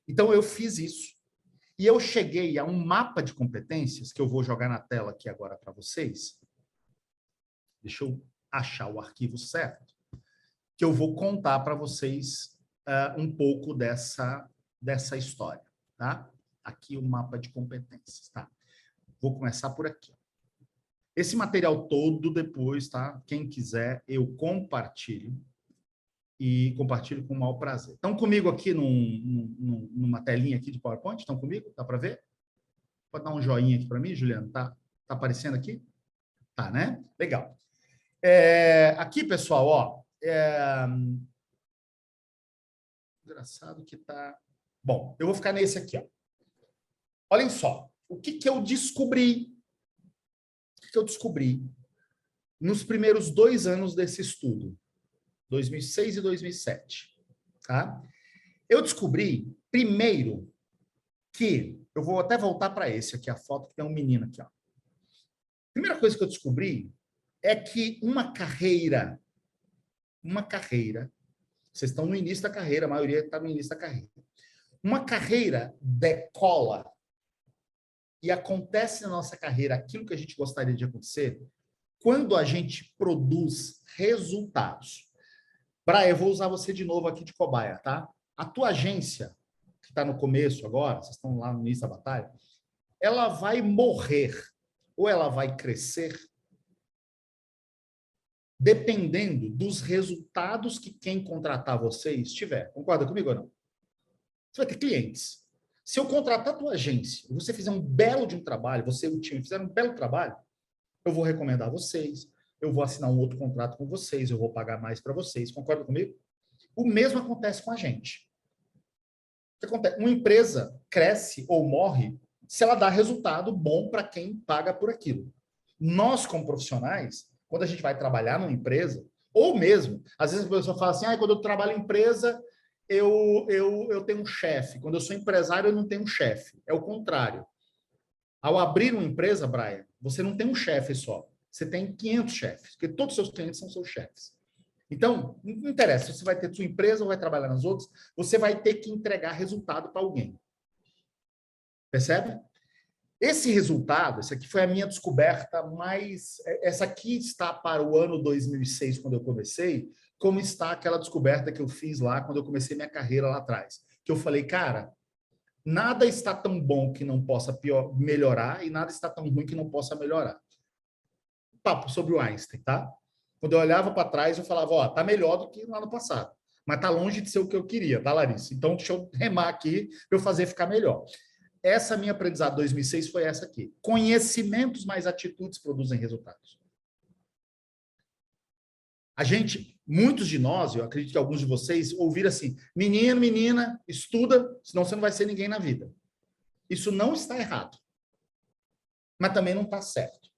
Então eu fiz isso. E eu cheguei a um mapa de competências, que eu vou jogar na tela aqui agora para vocês. Deixa eu achar o arquivo certo, que eu vou contar para vocês um pouco dessa história, tá? Aqui o mapa de competências, tá? Vou começar por aqui. Esse material todo depois, tá? Quem quiser, eu compartilho e compartilho com o maior prazer. Estão comigo aqui numa telinha aqui de PowerPoint? Estão comigo? Dá para ver? Pode dar um joinha aqui para mim, Juliano? Tá aparecendo aqui? Tá, né? Legal. Aqui, pessoal, ó. Engraçado que tá... Bom, eu vou ficar nesse aqui, ó. Olhem só. O que eu descobri? O que eu descobri nos primeiros 2 anos desse estudo? 2006 e 2007. Tá? Eu descobri, primeiro, que... Eu vou até voltar para esse aqui, a foto que tem um menino aqui. Ó. Primeira coisa que eu descobri é que uma carreira, vocês estão no início da carreira, a maioria está no início da carreira. Uma carreira decola e acontece na nossa carreira aquilo que a gente gostaria de acontecer quando a gente produz resultados. Brian, eu vou usar você de novo aqui de cobaia, tá? A tua agência, que está no começo agora, vocês estão lá no início da batalha, ela vai morrer ou ela vai crescer dependendo dos resultados que quem contratar vocês tiver. Concorda comigo ou não? Você vai ter clientes. Se eu contratar a tua agência e você fizer um belo de um trabalho, você e o time fizeram um belo trabalho, eu vou recomendar vocês, eu vou assinar um outro contrato com vocês, eu vou pagar mais para vocês. Concorda comigo? O mesmo acontece com a gente. O que acontece? Uma empresa cresce ou morre se ela dá resultado bom para quem paga por aquilo. Nós, como profissionais, quando a gente vai trabalhar numa empresa, ou mesmo, às vezes a pessoa fala assim, quando eu trabalho em empresa, eu tenho um chefe. Quando eu sou empresário, eu não tenho um chefe. É o contrário. Ao abrir uma empresa, Brian, você não tem um chefe só. Você tem 500 chefes, porque todos os seus clientes são seus chefes. Então, não interessa se você vai ter sua empresa ou vai trabalhar nas outras, você vai ter que entregar resultado para alguém. Percebe? Esse resultado, essa aqui foi a minha descoberta, mas essa aqui está para o ano 2006, quando eu comecei, como está aquela descoberta que eu fiz lá quando eu comecei minha carreira lá atrás. Que eu falei, cara, nada está tão bom que não possa melhorar e nada está tão ruim que não possa melhorar. Papo sobre o Einstein, tá? Quando eu olhava para trás, eu falava, tá melhor do que lá no passado. Mas tá longe de ser o que eu queria, tá, Larissa? Então, deixa eu remar aqui para eu fazer ficar melhor. Essa minha aprendizado 2006 foi essa aqui. Conhecimentos mais atitudes produzem resultados. A gente, muitos de nós, eu acredito que alguns de vocês, ouviram assim, menino, menina, estuda, senão você não vai ser ninguém na vida. Isso não está errado. Mas também não está certo.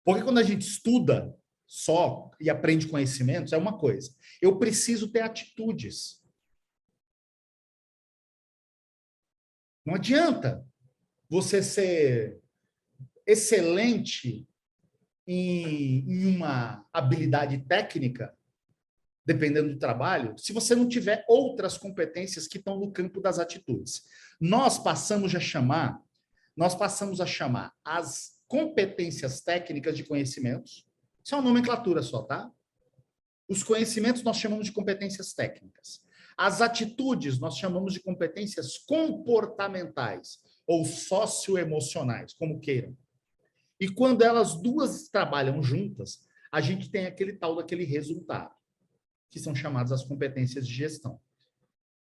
Porque quando a gente estuda só e aprende conhecimentos, é uma coisa. Eu preciso ter atitudes. Não adianta você ser excelente em uma habilidade técnica, dependendo do trabalho, se você não tiver outras competências que estão no campo das atitudes. Nós passamos a chamar as competências técnicas de conhecimentos. Isso é uma nomenclatura só, tá? Os conhecimentos nós chamamos de competências técnicas. As atitudes nós chamamos de competências comportamentais ou socioemocionais, como queiram. E quando elas duas trabalham juntas, a gente tem aquele tal daquele resultado, que são chamadas as competências de gestão.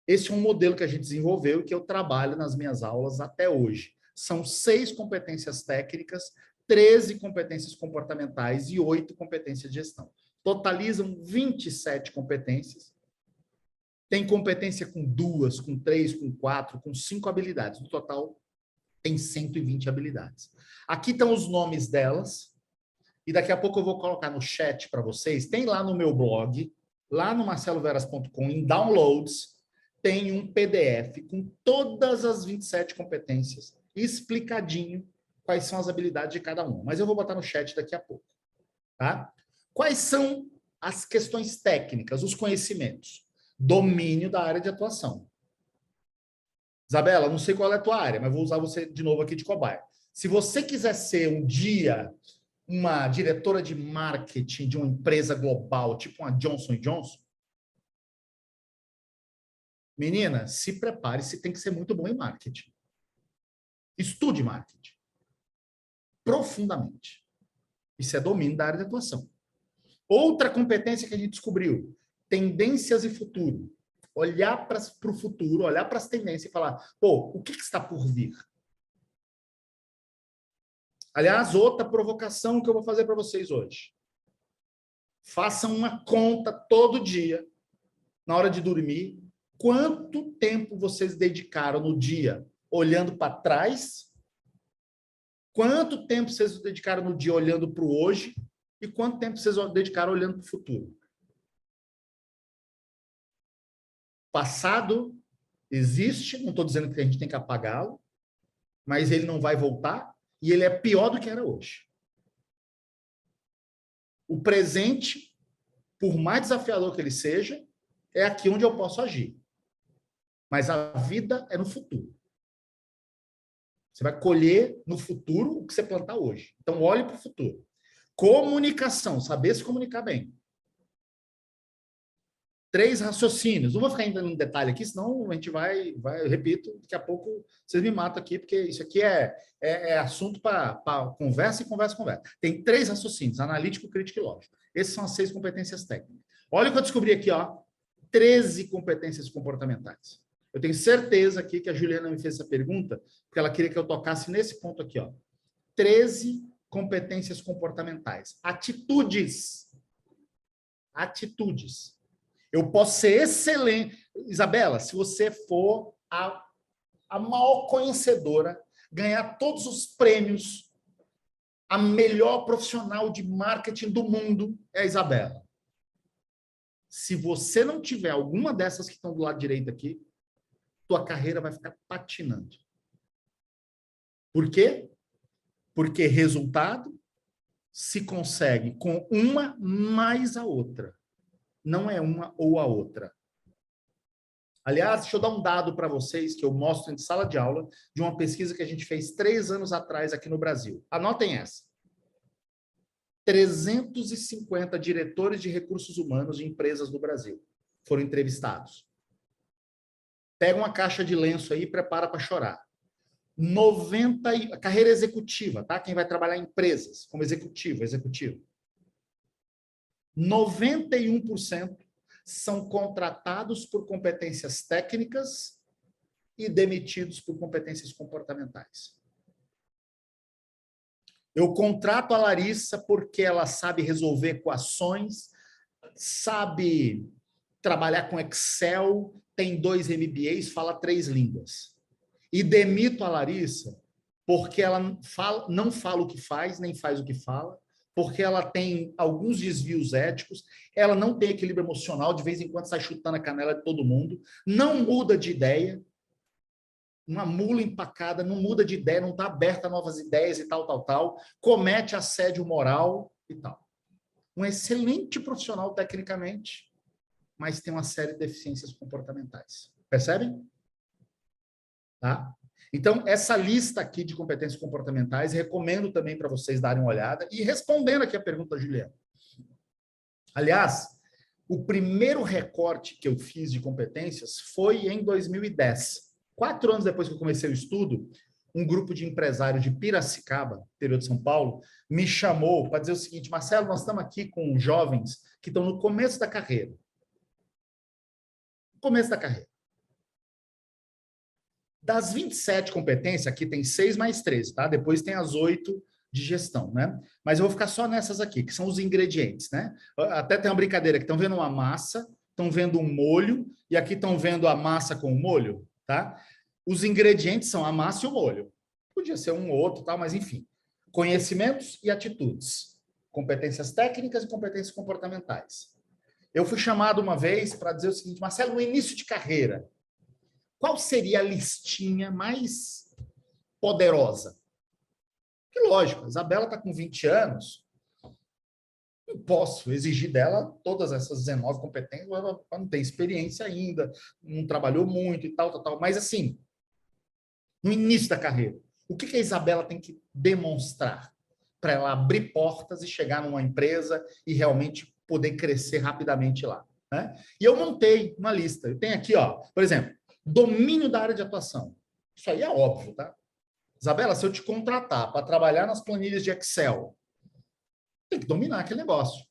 Esse é um modelo que a gente desenvolveu e que eu trabalho nas minhas aulas até hoje. São 6 competências técnicas, 13 competências comportamentais e 8 competências de gestão. Totalizam 27 competências. Tem competência com 2, com 3, com 4, com 5 habilidades. No total, tem 120 habilidades. Aqui estão os nomes delas. E daqui a pouco eu vou colocar no chat para vocês. Tem lá no meu blog, lá no marceloveras.com, em downloads, tem um PDF com todas as 27 competências, explicadinho quais são as habilidades de cada uma. Mas eu vou botar no chat daqui a pouco. Tá? Quais são as questões técnicas, os conhecimentos? Domínio da área de atuação. Isabela, não sei qual é a tua área, mas vou usar você de novo aqui de cobaia. Se você quiser ser um dia uma diretora de marketing de uma empresa global, tipo uma Johnson & Johnson, menina, se prepare, você tem que ser muito bom em marketing. Estude marketing. Profundamente. Isso é domínio da área de atuação. Outra competência que a gente descobriu, tendências e futuro. Olhar para o futuro, olhar para as tendências e falar, o que está por vir? Aliás, outra provocação que eu vou fazer para vocês hoje. Façam uma conta todo dia, na hora de dormir, quanto tempo vocês dedicaram no dia olhando para trás, quanto tempo vocês dedicaram no dia olhando para o hoje e quanto tempo vocês dedicaram olhando para o futuro. Passado existe, não estou dizendo que a gente tem que apagá-lo, mas ele não vai voltar e ele é pior do que era hoje. O presente, por mais desafiador que ele seja, é aqui onde eu posso agir. Mas a vida é no futuro. Você vai colher no futuro o que você plantar hoje. Então, olhe para o futuro. Comunicação, saber se comunicar bem. 3 raciocínios. Não vou ficar entrando em detalhe aqui, senão a gente eu repito, daqui a pouco vocês me matam aqui, porque isso aqui é assunto para conversa. Tem 3 raciocínios, analítico, crítico e lógico. Essas são as 6 competências técnicas. Olha o que eu descobri aqui, ó, 13 competências comportamentais. Eu tenho certeza aqui que a Juliana me fez essa pergunta, porque ela queria que eu tocasse nesse ponto aqui, ó. 13 competências comportamentais. Atitudes. Eu posso ser excelente. Isabela, se você for a maior conhecedora, ganhar todos os prêmios, a melhor profissional de marketing do mundo é a Isabela. Se você não tiver alguma dessas que estão do lado direito aqui, tua carreira vai ficar patinando. Por quê? Porque resultado se consegue com uma mais a outra. Não é uma ou a outra. Aliás, deixa eu dar um dado para vocês que eu mostro em sala de aula de uma pesquisa que a gente fez 3 anos atrás aqui no Brasil. Anotem essa. 350 diretores de recursos humanos de empresas do Brasil foram entrevistados. Pega uma caixa de lenço aí e prepara para chorar. Carreira executiva, tá? Quem vai trabalhar em empresas como executivo. 91% são contratados por competências técnicas e demitidos por competências comportamentais. Eu contrato a Larissa porque ela sabe resolver equações, sabe trabalhar com Excel, tem 2 MBAs, fala 3 línguas. E demito a Larissa porque ela não fala o que faz, nem faz o que fala, porque ela tem alguns desvios éticos, ela não tem equilíbrio emocional, de vez em quando sai chutando a canela de todo mundo, não muda de ideia, uma mula empacada, não muda de ideia, não está aberta a novas ideias e tal, comete assédio moral e tal. Um excelente profissional tecnicamente, mas tem uma série de deficiências comportamentais. Percebem? Tá? Então, essa lista aqui de competências comportamentais, recomendo também para vocês darem uma olhada e respondendo aqui a pergunta da Juliana. Aliás, o primeiro recorte que eu fiz de competências foi em 2010. 4 anos depois que eu comecei o estudo, um grupo de empresários de Piracicaba, interior de São Paulo, me chamou para dizer o seguinte: Marcelo, nós estamos aqui com jovens que estão no começo da carreira. Das 27 competências, aqui tem 6 mais 13, tá? Depois tem as 8 de gestão, né? Mas eu vou ficar só nessas aqui, que são os ingredientes, né? Até tem uma brincadeira que estão vendo uma massa, estão vendo um molho, e aqui estão vendo a massa com o molho, tá? Os ingredientes são a massa e o molho. Podia ser um ou outro, tá? Mas enfim. Conhecimentos e atitudes. Competências técnicas e competências comportamentais. Eu fui chamado uma vez para dizer o seguinte: Marcelo, no início de carreira, qual seria a listinha mais poderosa? Que lógico, a Isabela está com 20 anos, não posso exigir dela todas essas 19 competências, ela não tem experiência ainda, não trabalhou muito e tal. Mas assim, no início da carreira, o que a Isabela tem que demonstrar para ela abrir portas e chegar numa empresa e realmente poder crescer rapidamente lá, né? E eu montei uma lista. Eu tenho aqui, ó, por exemplo, domínio da área de atuação. Isso aí é óbvio, tá? Isabela, se eu te contratar para trabalhar nas planilhas de Excel, tem que dominar aquele negócio.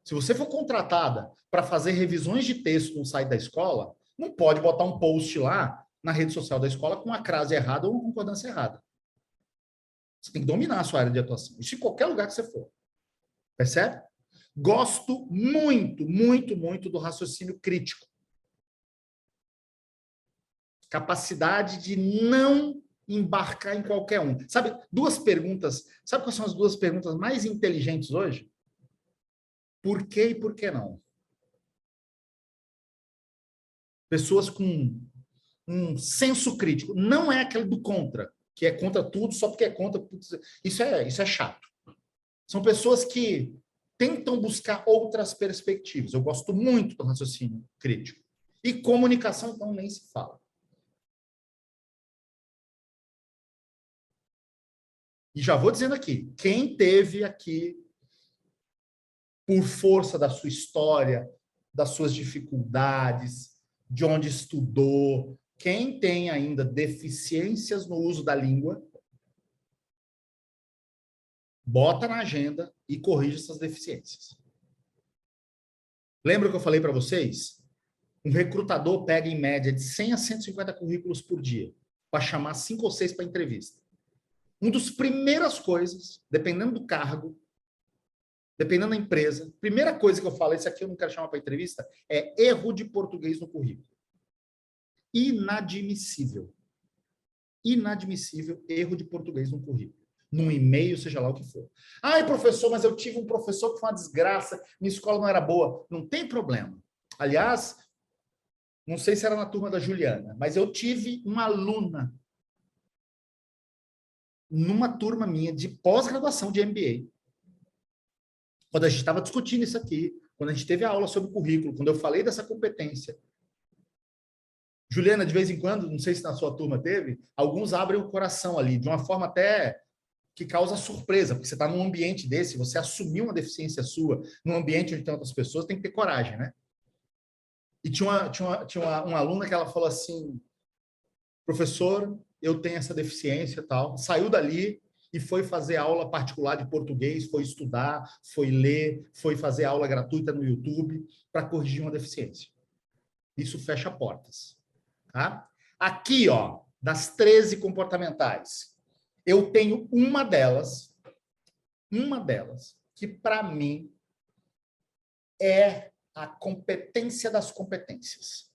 Se você for contratada para fazer revisões de texto no site da escola, não pode botar um post lá na rede social da escola com uma crase errada ou uma concordância errada. Você tem que dominar a sua área de atuação. Isso em qualquer lugar que você for. Percebe? Gosto muito, muito, muito do raciocínio crítico. Capacidade de não embarcar em qualquer um. Sabe, 2 perguntas. Sabe quais são as 2 perguntas mais inteligentes hoje? Por quê e por que não? Pessoas com um senso crítico. Não é aquele do contra, que é contra tudo só porque é contra. Isso é chato. São pessoas que tentam buscar outras perspectivas. Eu gosto muito do raciocínio crítico. E comunicação, então, nem se fala. E já vou dizendo aqui, quem teve aqui, por força da sua história, das suas dificuldades, de onde estudou. Quem tem ainda deficiências no uso da língua, bota na agenda e corrige essas deficiências. Lembra que eu falei para vocês? Um recrutador pega em média de 100 a 150 currículos por dia para chamar 5 ou 6 para entrevista. Uma das primeiras coisas, dependendo do cargo, dependendo da empresa, primeira coisa que eu falo, esse aqui eu não quero chamar para entrevista, é erro de português no currículo. Inadmissível. Inadmissível erro de português no currículo. Num e-mail, seja lá o que for. Ai, professor, mas eu tive um professor que foi uma desgraça, minha escola não era boa. Não tem problema. Aliás, não sei se era na turma da Juliana, mas eu tive uma aluna numa turma minha de pós-graduação de MBA. Quando a gente estava discutindo isso aqui, quando a gente teve a aula sobre currículo, quando eu falei dessa competência. Juliana, de vez em quando, não sei se na sua turma teve, alguns abrem o coração ali, de uma forma até que causa surpresa, porque você está num ambiente desse, você assumiu uma deficiência sua, num ambiente onde tem outras pessoas, tem que ter coragem, né? E tinha uma aluna que ela falou assim, professor, eu tenho essa deficiência e tal, saiu dali e foi fazer aula particular de português, foi estudar, foi ler, foi fazer aula gratuita no YouTube para corrigir uma deficiência. Isso fecha portas. Tá? Aqui, ó, das 13 comportamentais, eu tenho uma delas, que para mim é a competência das competências.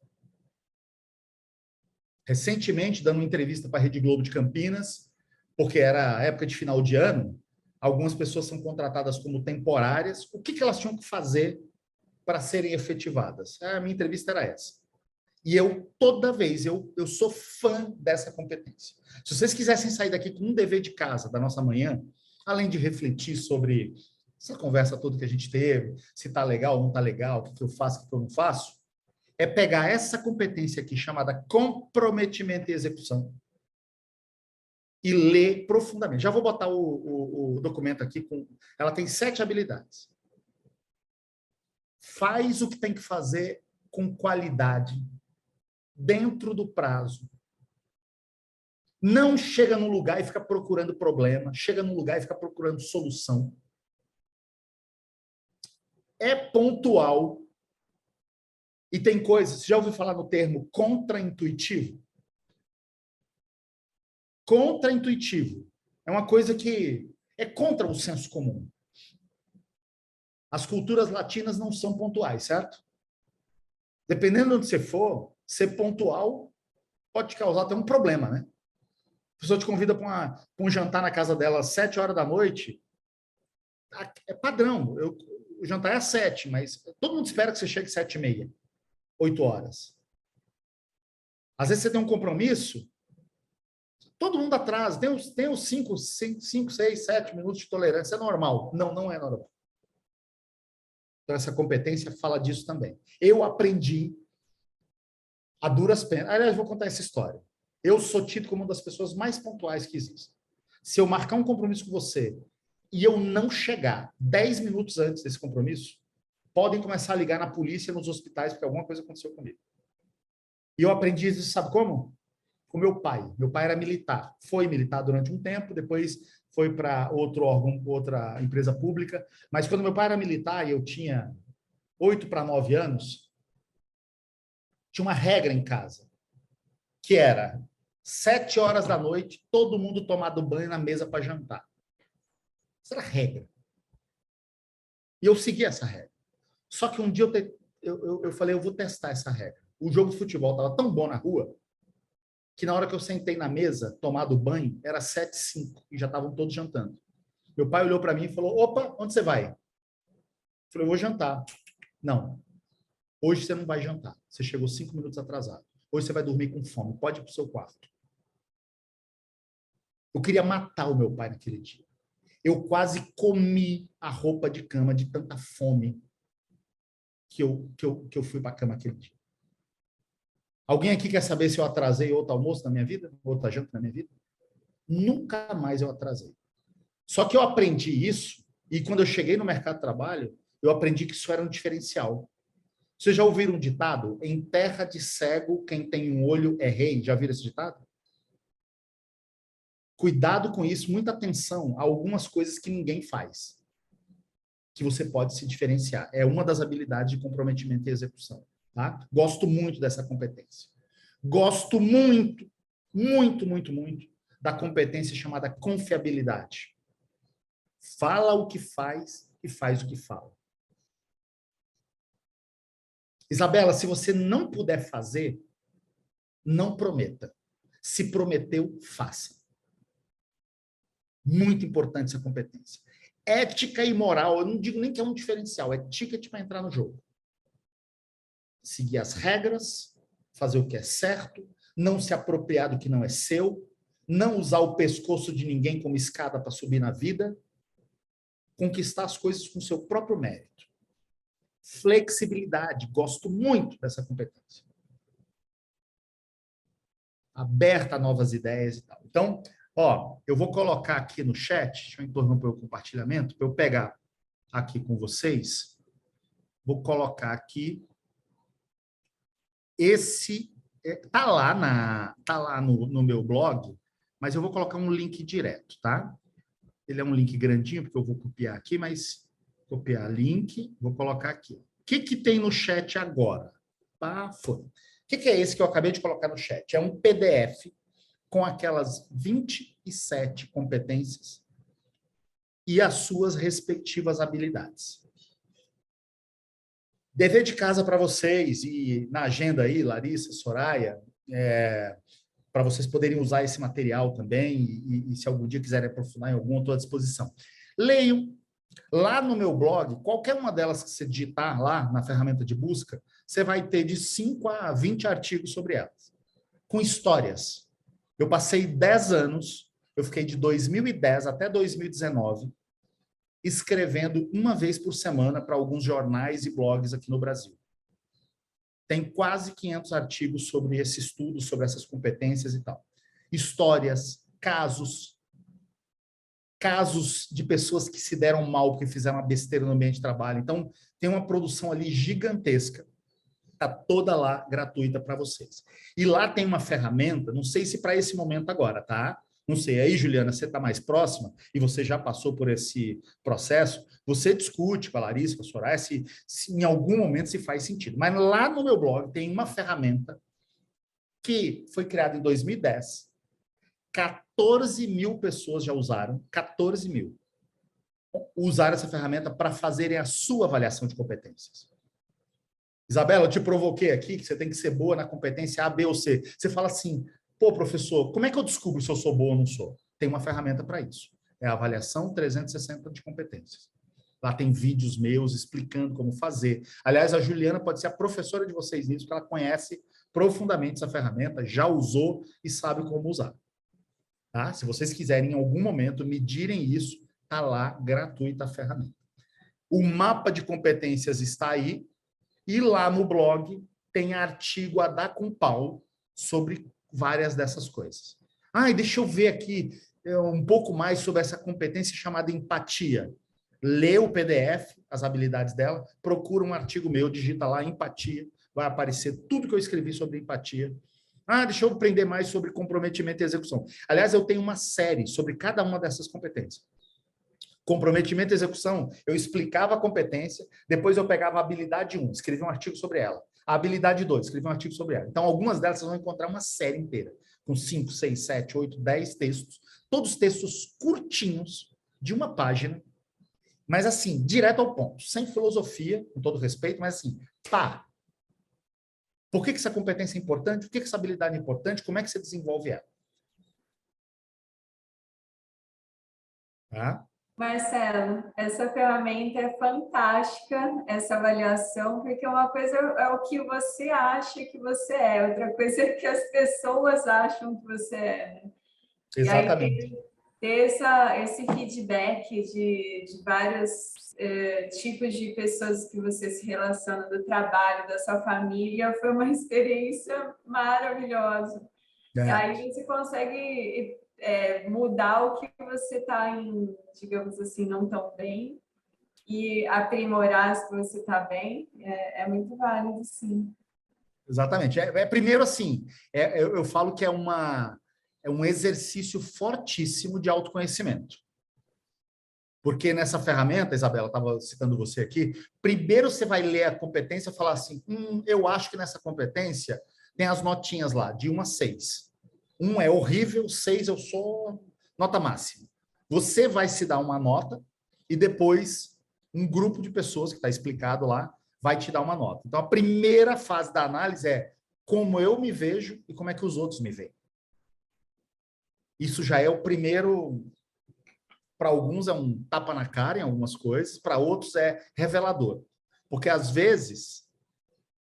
Recentemente, dando uma entrevista para a Rede Globo de Campinas, porque era época de final de ano, algumas pessoas são contratadas como temporárias. O que elas tinham que fazer para serem efetivadas? A minha entrevista era essa. E eu, toda vez, eu sou fã dessa competência. Se vocês quisessem sair daqui com um dever de casa da nossa manhã, além de refletir sobre essa conversa toda que a gente teve, se está legal ou não está legal, o que eu faço, o que eu não faço, é pegar essa competência aqui, chamada comprometimento e execução, e ler profundamente. Já vou botar o documento aqui. Ela tem 7 habilidades. Faz o que tem que fazer com qualidade, dentro do prazo. Não chega num lugar e fica procurando problema, chega num lugar e fica procurando solução. É pontual. E tem coisas, você já ouviu falar no termo contraintuitivo? Contraintuitivo. É uma coisa que é contra o senso comum. As culturas latinas não são pontuais, certo? Dependendo de onde você for, ser pontual pode te causar até um problema, né? A pessoa te convida para um jantar na casa dela às 7 horas da noite. É padrão. O jantar é às 7, mas todo mundo espera que você chegue às 7h30, 8 horas. Às vezes você tem um compromisso, todo mundo atrasa, tem uns 5, 6, 7 minutos de tolerância. É normal. Não, não é normal. Então, essa competência fala disso também. Eu aprendi a duras penas. Aliás, vou contar essa história. Eu sou tido como uma das pessoas mais pontuais que existem. Se eu marcar um compromisso com você e eu não chegar 10 minutos antes desse compromisso, podem começar a ligar na polícia, nos hospitais, porque alguma coisa aconteceu comigo. E eu aprendi isso, sabe como? Com meu pai. Meu pai era militar. Foi militar durante um tempo, depois foi para outro órgão, outra empresa pública. Mas quando meu pai era militar e eu tinha 8 para 9 anos, tinha uma regra em casa, que era 7 horas da noite, todo mundo tomado banho na mesa para jantar. Essa era a regra. E eu segui essa regra. Só que um dia eu falei, eu vou testar essa regra. O jogo de futebol estava tão bom na rua, que na hora que eu sentei na mesa, tomado banho, era 7h05 e já estavam todos jantando. Meu pai olhou para mim e falou, opa, onde você vai? Eu falei, eu vou jantar. Não, hoje você não vai jantar. Você chegou 5 minutos atrasado. Hoje você vai dormir com fome. Pode ir para o seu quarto. Eu queria matar o meu pai naquele dia. Eu quase comi a roupa de cama de tanta fome que eu fui para a cama aquele dia. Alguém aqui quer saber se eu atrasei outro almoço na minha vida? Outra janta na minha vida? Nunca mais eu atrasei. Só que eu aprendi isso, e quando eu cheguei no mercado de trabalho, eu aprendi que isso era um diferencial. Vocês já ouviram um ditado? Em terra de cego, quem tem um olho é rei. Já viram esse ditado? Cuidado com isso, muita atenção a algumas coisas que ninguém faz, que você pode se diferenciar. É uma das habilidades de comprometimento e execução. Tá? Gosto muito dessa competência. Gosto muito, muito, muito, muito da competência chamada confiabilidade. Fala o que faz e faz o que fala. Isabela, se você não puder fazer, não prometa. Se prometeu, faça. Muito importante essa competência. Ética e moral, eu não digo nem que é um diferencial, é ticket para entrar no jogo. Seguir as regras, fazer o que é certo, não se apropriar do que não é seu, não usar o pescoço de ninguém como escada para subir na vida, conquistar as coisas com seu próprio mérito. Flexibilidade, gosto muito dessa competência. Aberta a novas ideias e tal. Então, eu vou colocar aqui no chat, deixa eu interromper o compartilhamento, para eu pegar aqui com vocês. Vou colocar aqui esse, tá lá no meu blog, mas eu vou colocar um link direto, tá? Ele é um link grandinho, porque eu vou copiar aqui, mas copiar link, vou colocar aqui. O que tem no chat agora? Foi. O que é esse que eu acabei de colocar no chat? É um PDF com aquelas 27 competências e as suas respectivas habilidades. Dever de casa para vocês, e na agenda aí, Larissa, Soraya, para vocês poderem usar esse material também, e se algum dia quiserem aprofundar em algum, eu estou à disposição. Leiam. Lá no meu blog, qualquer uma delas que você digitar lá na ferramenta de busca, você vai ter de 5 a 20 artigos sobre elas, com histórias. Eu passei 10 anos, eu fiquei de 2010 até 2019, escrevendo uma vez por semana para alguns jornais e blogs aqui no Brasil. Tem quase 500 artigos sobre esse estudo, sobre essas competências e tal. Histórias, casos de pessoas que se deram mal porque fizeram uma besteira no ambiente de trabalho. Então, tem uma produção ali gigantesca. Está toda lá gratuita para vocês. E lá tem uma ferramenta, não sei se para esse momento agora, tá? Não sei. Aí, Juliana, você está mais próxima e você já passou por esse processo, você discute com a Larissa, com a Soraya, se em algum momento se faz sentido. Mas lá no meu blog tem uma ferramenta que foi criada em 2010. 14 mil pessoas já usaram, 14 mil. Usaram essa ferramenta para fazerem a sua avaliação de competências. Isabela, eu te provoquei aqui que você tem que ser boa na competência A, B ou C. Você fala assim, pô, professor, como é que eu descubro se eu sou boa ou não sou? Tem uma ferramenta para isso. É a avaliação 360 de competências. Lá tem vídeos meus explicando como fazer. Aliás, a Juliana pode ser a professora de vocês nisso, porque ela conhece profundamente essa ferramenta, já usou e sabe como usar. Tá? Se vocês quiserem, em algum momento, medirem isso, está lá, gratuita a ferramenta. O mapa de competências está aí, e lá no blog tem artigo a dar com pau sobre várias dessas coisas. E deixa eu ver aqui um pouco mais sobre essa competência chamada empatia. Lê o PDF, as habilidades dela, procura um artigo meu, digita lá empatia, vai aparecer tudo que eu escrevi sobre empatia. Deixa eu aprender mais sobre comprometimento e execução. Aliás, eu tenho uma série sobre cada uma dessas competências. Comprometimento e execução, eu explicava a competência, depois eu pegava a habilidade 1, escrevia um artigo sobre ela. A habilidade 2, escrevia um artigo sobre ela. Então, algumas delas vocês vão encontrar uma série inteira, com 5, 6, 7, 8, 10 textos, todos textos curtinhos, de uma página, mas assim, direto ao ponto, sem filosofia, com todo respeito, mas assim, pá. Por que essa competência é importante? Por que essa habilidade é importante? Como é que você desenvolve ela? Tá? Marcelo, essa ferramenta é fantástica, essa avaliação, porque uma coisa é o que você acha que você é, outra coisa é o que as pessoas acham que você é. Né? Exatamente. E aí, ter esse feedback de vários tipos de pessoas que você se relaciona, do trabalho, da sua família, foi uma experiência maravilhosa. E aí você consegue mudar o que você está, digamos assim, não tão bem, e aprimorar se você está bem, é muito válido, sim. Exatamente. Primeiro, assim, eu falo que é um exercício fortíssimo de autoconhecimento. Porque nessa ferramenta, Isabela, estava citando você aqui, primeiro você vai ler a competência e falar assim, eu acho que nessa competência tem as notinhas lá, de 1 a 6. 1 é horrível, 6 eu sou nota máxima. Você vai se dar uma nota e depois um grupo de pessoas, que está explicado lá, vai te dar uma nota. Então, a primeira fase da análise é como eu me vejo e como é que os outros me veem. Isso já é o primeiro... Para alguns é um tapa na cara em algumas coisas, para outros é revelador. Porque, às vezes,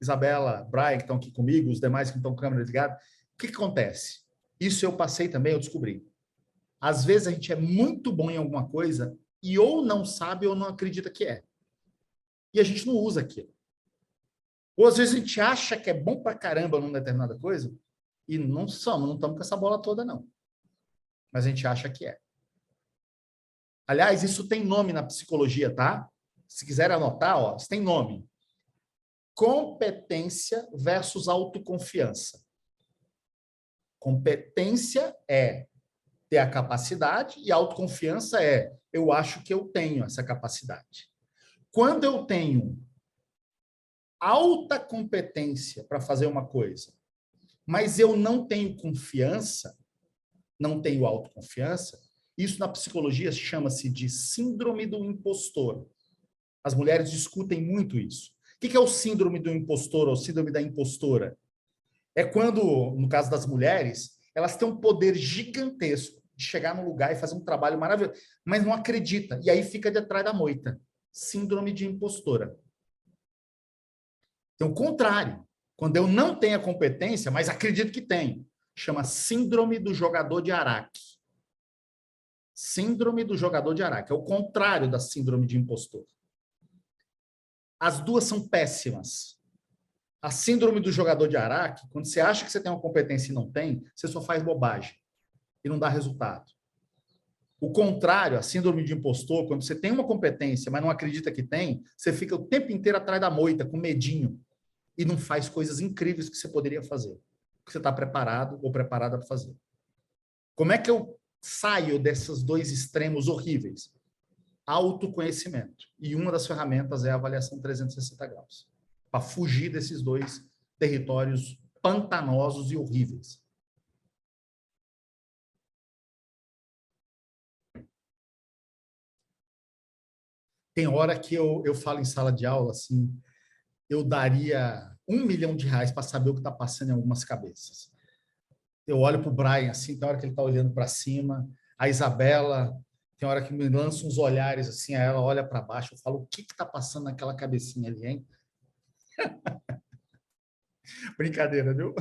Isabela, Brian, que estão aqui comigo, os demais que estão com a câmera ligada, o que acontece? Isso eu passei também, eu descobri. Às vezes a gente é muito bom em alguma coisa e ou não sabe ou não acredita que é. E a gente não usa aquilo. Ou às vezes a gente acha que é bom pra caramba numa determinada coisa e não estamos com essa bola toda, não. Mas a gente acha que é. Aliás, isso tem nome na psicologia, tá? Se quiser anotar, ó, isso tem nome. Competência versus autoconfiança. Competência é ter a capacidade e autoconfiança é eu acho que eu tenho essa capacidade. Quando eu tenho alta competência para fazer uma coisa, mas eu não tenho confiança, não tenho autoconfiança, isso na psicologia chama-se de síndrome do impostor. As mulheres discutem muito isso. O que é o síndrome do impostor ou síndrome da impostora? É quando, no caso das mulheres, elas têm um poder gigantesco de chegar num lugar e fazer um trabalho maravilhoso, mas não acredita, e aí fica de trás da moita. Síndrome de impostora. Então, o contrário. Quando eu não tenho a competência, mas acredito que tenho, chama síndrome do jogador de Araque. Síndrome do jogador de Araque. É o contrário da síndrome de impostor. As duas são péssimas. A síndrome do jogador de Araque, quando você acha que você tem uma competência e não tem, você só faz bobagem e não dá resultado. O contrário, a síndrome de impostor, quando você tem uma competência, mas não acredita que tem, você fica o tempo inteiro atrás da moita, com medinho, e não faz coisas incríveis que você poderia fazer, que você está preparado ou preparada para fazer. Como é que eu saio desses dois extremos horríveis? Autoconhecimento. E uma das ferramentas é a avaliação 360 graus, para fugir desses dois territórios pantanosos e horríveis. Tem hora que eu falo em sala de aula, assim, eu daria R$1 milhão para saber o que está passando em algumas cabeças. Eu olho para o Brian, assim, tem hora que ele está olhando para cima, a Isabela, tem hora que me lança uns olhares, assim, aí ela olha para baixo, eu falo, o que está passando naquela cabecinha ali, hein? Brincadeira, viu?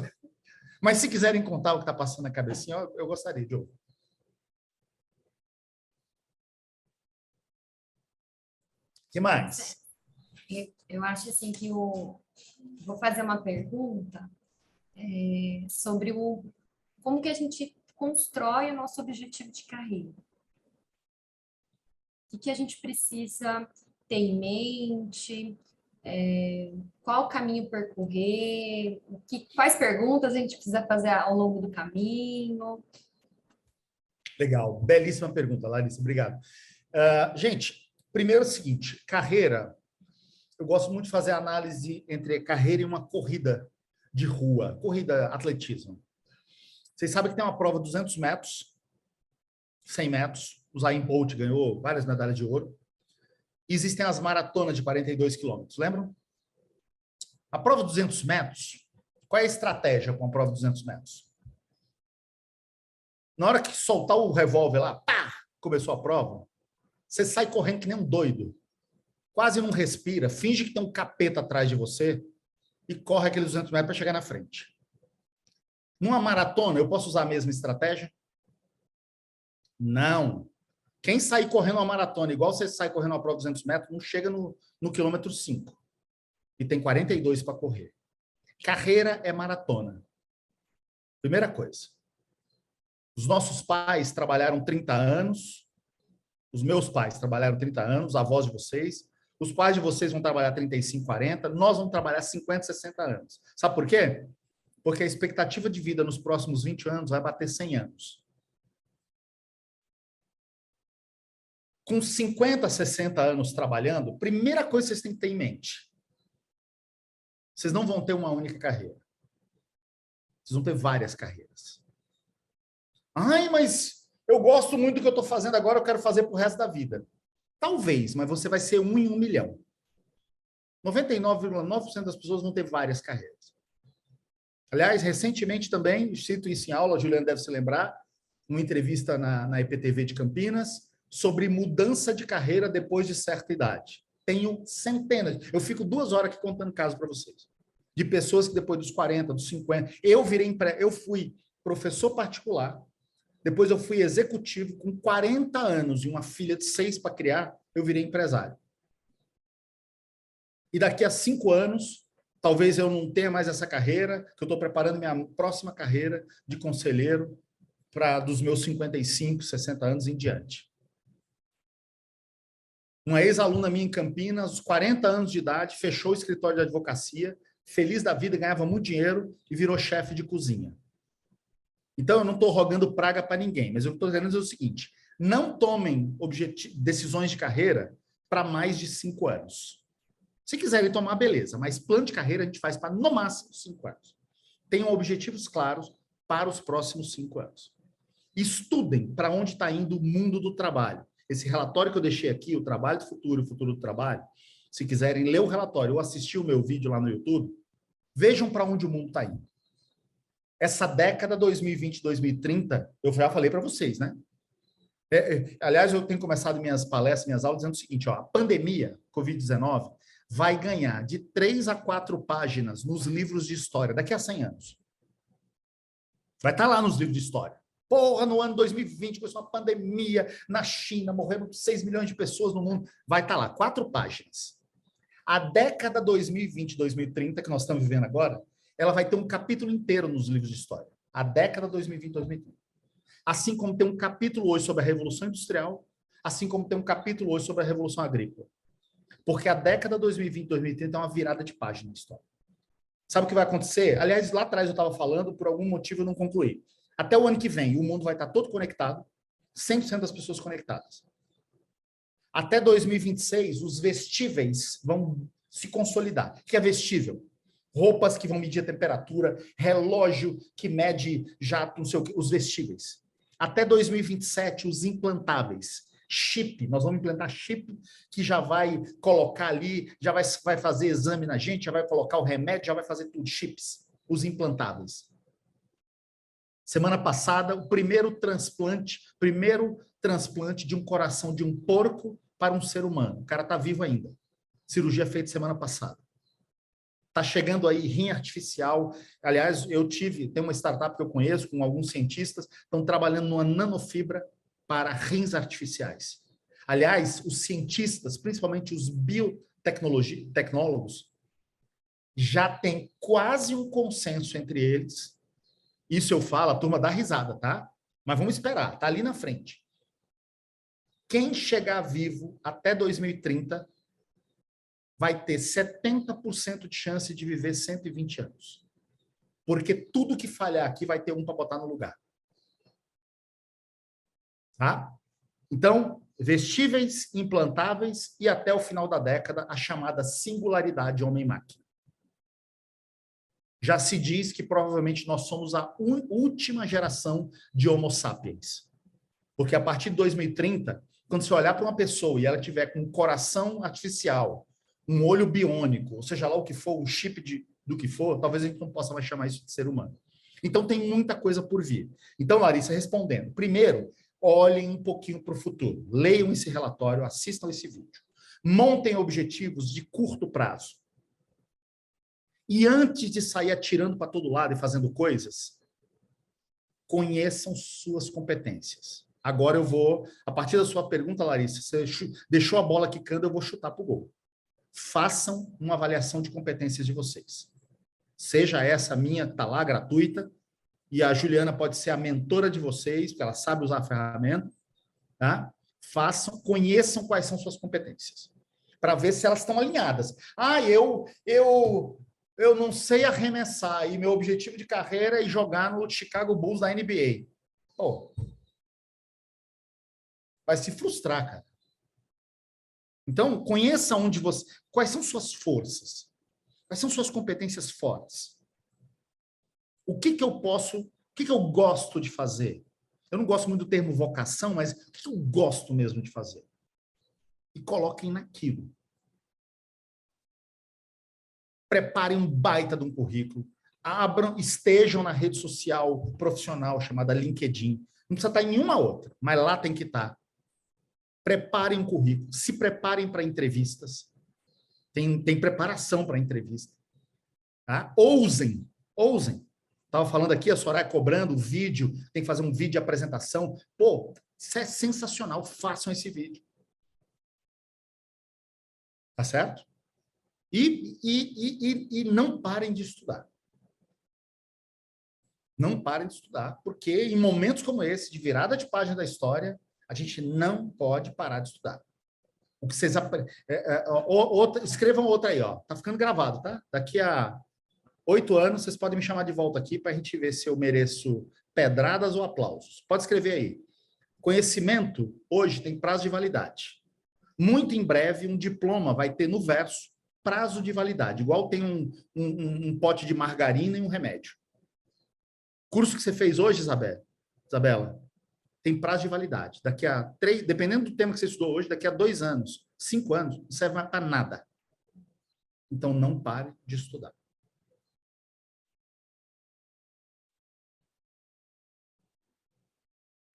Mas se quiserem contar o que está passando na cabecinha, eu gostaria de ouvir. O que mais? Eu acho assim que vou fazer uma pergunta sobre como que a gente constrói o nosso objetivo de carreira. O que a gente precisa ter em mente, qual caminho percorrer, quais perguntas a gente precisa fazer ao longo do caminho. Legal, belíssima pergunta, Larissa, obrigado. Gente, primeiro é o seguinte, carreira, eu gosto muito de fazer análise entre carreira e uma corrida de rua, corrida atletismo. Vocês sabem que tem uma prova de 200 metros, 100 metros, o Usain Bolt ganhou várias medalhas de ouro. Existem as maratonas de 42 quilômetros, lembram? A prova de 200 metros, qual é a estratégia com a prova de 200 metros? Na hora que soltar o revólver lá, pá, começou a prova, você sai correndo que nem um doido. Quase não respira, finge que tem um capeta atrás de você e corre aqueles 200 metros para chegar na frente. Numa maratona, eu posso usar a mesma estratégia? Não. Quem sair correndo uma maratona, igual você sai correndo uma prova de 200 metros, não chega no quilômetro 5. E tem 42 para correr. Carreira é maratona. Primeira coisa. Os nossos pais trabalharam 30 anos. Os meus pais trabalharam 30 anos, avós de vocês. os pais de vocês vão trabalhar 35, 40, nós vamos trabalhar 50, 60 anos. Sabe por quê? Porque a expectativa de vida nos próximos 20 anos vai bater 100 anos. Com 50, 60 anos trabalhando, primeira coisa que vocês têm que ter em mente, vocês não vão ter uma única carreira. Vocês vão ter várias carreiras. Ai, mas eu gosto muito do que eu estou fazendo agora, eu quero fazer para o resto da vida. Talvez, mas você vai ser 1 em 1 milhão. 99,9% das pessoas vão ter várias carreiras. Aliás, recentemente também, cito isso em aula, a Juliana deve se lembrar, uma entrevista na EPTV de Campinas, sobre mudança de carreira depois de certa idade. Tenho centenas. Eu fico 2 horas aqui contando casos para vocês. De pessoas que depois dos 40, dos 50... Eu fui professor particular, depois eu fui executivo, com 40 anos e uma filha de 6 para criar, eu virei empresário. E daqui a 5 anos, talvez eu não tenha mais essa carreira, que eu estou preparando minha próxima carreira de conselheiro para dos meus 55, 60 anos em diante. Uma ex-aluna minha em Campinas, aos 40 anos de idade, fechou o escritório de advocacia, feliz da vida, ganhava muito dinheiro e virou chefe de cozinha. Então, eu não estou rogando praga para ninguém, mas eu estou querendo dizer o seguinte, não tomem decisões de carreira para mais de 5 anos. Se quiserem tomar, beleza, mas plano de carreira a gente faz para, no máximo, 5 anos. Tenham objetivos claros para os próximos 5 anos. Estudem para onde está indo o mundo do trabalho. Esse relatório que eu deixei aqui, o Trabalho do Futuro, o Futuro do Trabalho, se quiserem ler o relatório ou assistir o meu vídeo lá no YouTube, vejam para onde o mundo está indo. Essa década 2020, 2030, eu já falei para vocês, né? Aliás, eu tenho começado minhas palestras, minhas aulas, dizendo o seguinte, ó, a pandemia, Covid-19, vai ganhar de 3 a 4 páginas nos livros de história daqui a 100 anos. Vai estar lá nos livros de história. Porra, no ano 2020, começou uma pandemia na China, morreram 6 milhões de pessoas no mundo. Vai estar lá, 4 páginas. A década 2020, 2030, que nós estamos vivendo agora, ela vai ter um capítulo inteiro nos livros de história. A década 2020, 2030. Assim como tem um capítulo hoje sobre a Revolução Industrial, assim como tem um capítulo hoje sobre a Revolução Agrícola. Porque a década 2020, 2030 é uma virada de página na história. Sabe o que vai acontecer? Aliás, lá atrás eu estava falando, por algum motivo eu não concluí. Até o ano que vem, o mundo vai estar todo conectado, 100% das pessoas conectadas. Até 2026, os vestíveis vão se consolidar. O que é vestível? Roupas que vão medir a temperatura, relógio que mede jato, não sei o que, os vestíveis. Até 2027, os implantáveis. Chip, nós vamos implantar chip que já vai colocar ali, já vai fazer exame na gente, já vai colocar o remédio, já vai fazer tudo, chips, os implantáveis. Semana passada, o primeiro transplante de um coração de um porco para um ser humano. O cara está vivo ainda. Cirurgia feita semana passada. Está chegando aí rim artificial. Aliás, tem uma startup que eu conheço com alguns cientistas, estão trabalhando numa nanofibra para rins artificiais. Aliás, os cientistas, principalmente os biotecnólogos, já tem quase um consenso entre eles. Isso eu falo, a turma dá risada, tá? Mas vamos esperar, tá ali na frente. Quem chegar vivo até 2030 vai ter 70% de chance de viver 120 anos. Porque tudo que falhar aqui vai ter um para botar no lugar. Tá? Então, vestíveis, implantáveis e até o final da década a chamada singularidade homem-máquina. Já se diz que provavelmente nós somos a última geração de Homo sapiens. Porque a partir de 2030, quando você olhar para uma pessoa e ela tiver com um coração artificial, um olho biônico, ou seja lá o que for, um chip do que for, talvez a gente não possa mais chamar isso de ser humano. Então tem muita coisa por vir. Então, Larissa, respondendo. Primeiro, olhem um pouquinho para o futuro. Leiam esse relatório, assistam esse vídeo. Montem objetivos de curto prazo. E antes de sair atirando para todo lado e fazendo coisas, conheçam suas competências. Agora eu vou, a partir da sua pergunta, Larissa, você deixou a bola quicando, eu vou chutar para o gol. Façam uma avaliação de competências de vocês. Seja essa minha, está lá, gratuita, e a Juliana pode ser a mentora de vocês, porque ela sabe usar a ferramenta, tá? Façam, conheçam quais são suas competências. para ver se elas estão alinhadas. Ah, eu não sei arremessar e meu objetivo de carreira é jogar no Chicago Bulls da NBA. Pô, vai se frustrar, cara. Então, conheça onde você... Quais são suas forças? Quais são suas competências fortes? O que eu posso... O que eu gosto de fazer? Eu não gosto muito do termo vocação, mas o que eu gosto mesmo de fazer? E coloquem naquilo. Preparem um baita de um currículo. Estejam na rede social profissional chamada LinkedIn. Não precisa estar em nenhuma outra, mas lá tem que estar. Preparem um currículo. Se preparem para entrevistas. Tem preparação para entrevista. Tá? Ousem. Estava falando aqui, a Soraya cobrando o vídeo, tem que fazer um vídeo de apresentação. Pô, isso é sensacional. Façam esse vídeo. Tá certo? E não parem de estudar. Não parem de estudar, porque em momentos como esse, de virada de página da história, a gente não pode parar de estudar. O que vocês escrevam outra aí, ó. Tá ficando gravado, tá? Daqui a 8 anos, vocês podem me chamar de volta aqui para a gente ver se eu mereço pedradas ou aplausos. Pode escrever aí. Conhecimento, hoje, tem prazo de validade. Muito em breve, um diploma vai ter no verso prazo de validade, igual tem um pote de margarina e um remédio. Curso que você fez hoje, Isabela, tem prazo de validade. Daqui a 3, dependendo do tema que você estudou hoje, daqui a 2 anos, 5 anos, não serve para nada. Então, não pare de estudar.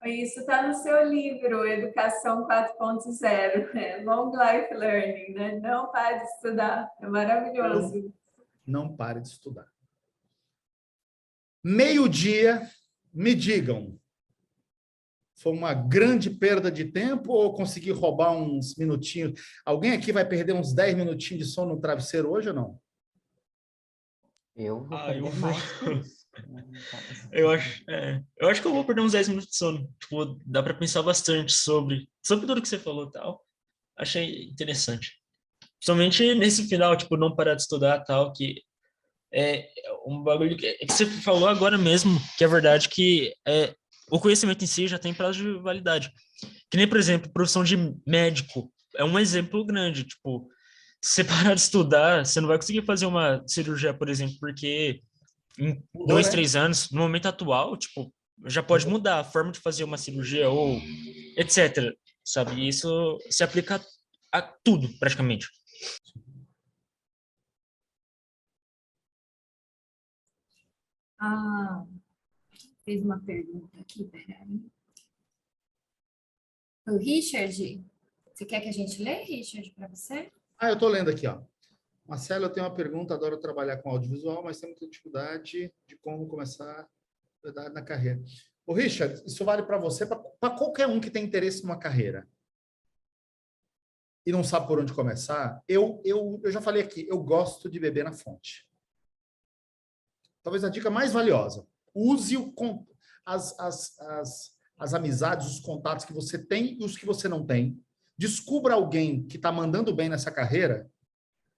Isso está no seu livro, Educação 4.0, Long Life Learning, né? Não pare de estudar, é maravilhoso. Não pare de estudar. Meio-dia, me digam, foi uma grande perda de tempo ou consegui roubar uns minutinhos? Alguém aqui vai perder uns 10 minutinhos de sono no travesseiro hoje ou não? Eu vou perder mais que isso. Eu acho que eu vou perder uns 10 minutos de sono. Tipo, dá para pensar bastante sobre tudo que você falou e tal. Achei interessante. Principalmente nesse final, tipo, não parar de estudar e tal, que é um bagulho que você falou agora mesmo, que é verdade que o conhecimento em si já tem prazo de validade. Que nem, por exemplo, profissão de médico. É um exemplo grande, tipo, se você parar de estudar, você não vai conseguir fazer uma cirurgia, por exemplo, porque em 2, 3 anos, no momento atual, tipo, já pode mudar a forma de fazer uma cirurgia ou etc, sabe? E isso se aplica a tudo, praticamente. Fez uma pergunta aqui, peraí. O Richard, você quer que a gente lê, Richard, para você? Eu estou lendo aqui, ó. Marcelo, eu tenho uma pergunta, adoro trabalhar com audiovisual, mas tenho muita dificuldade de como começar na carreira. O Richard, isso vale para você, para qualquer um que tem interesse numa carreira e não sabe por onde começar. Eu já falei aqui, eu gosto de beber na fonte. Talvez a dica mais valiosa. Use as amizades, os contatos que você tem e os que você não tem. Descubra alguém que está mandando bem nessa carreira.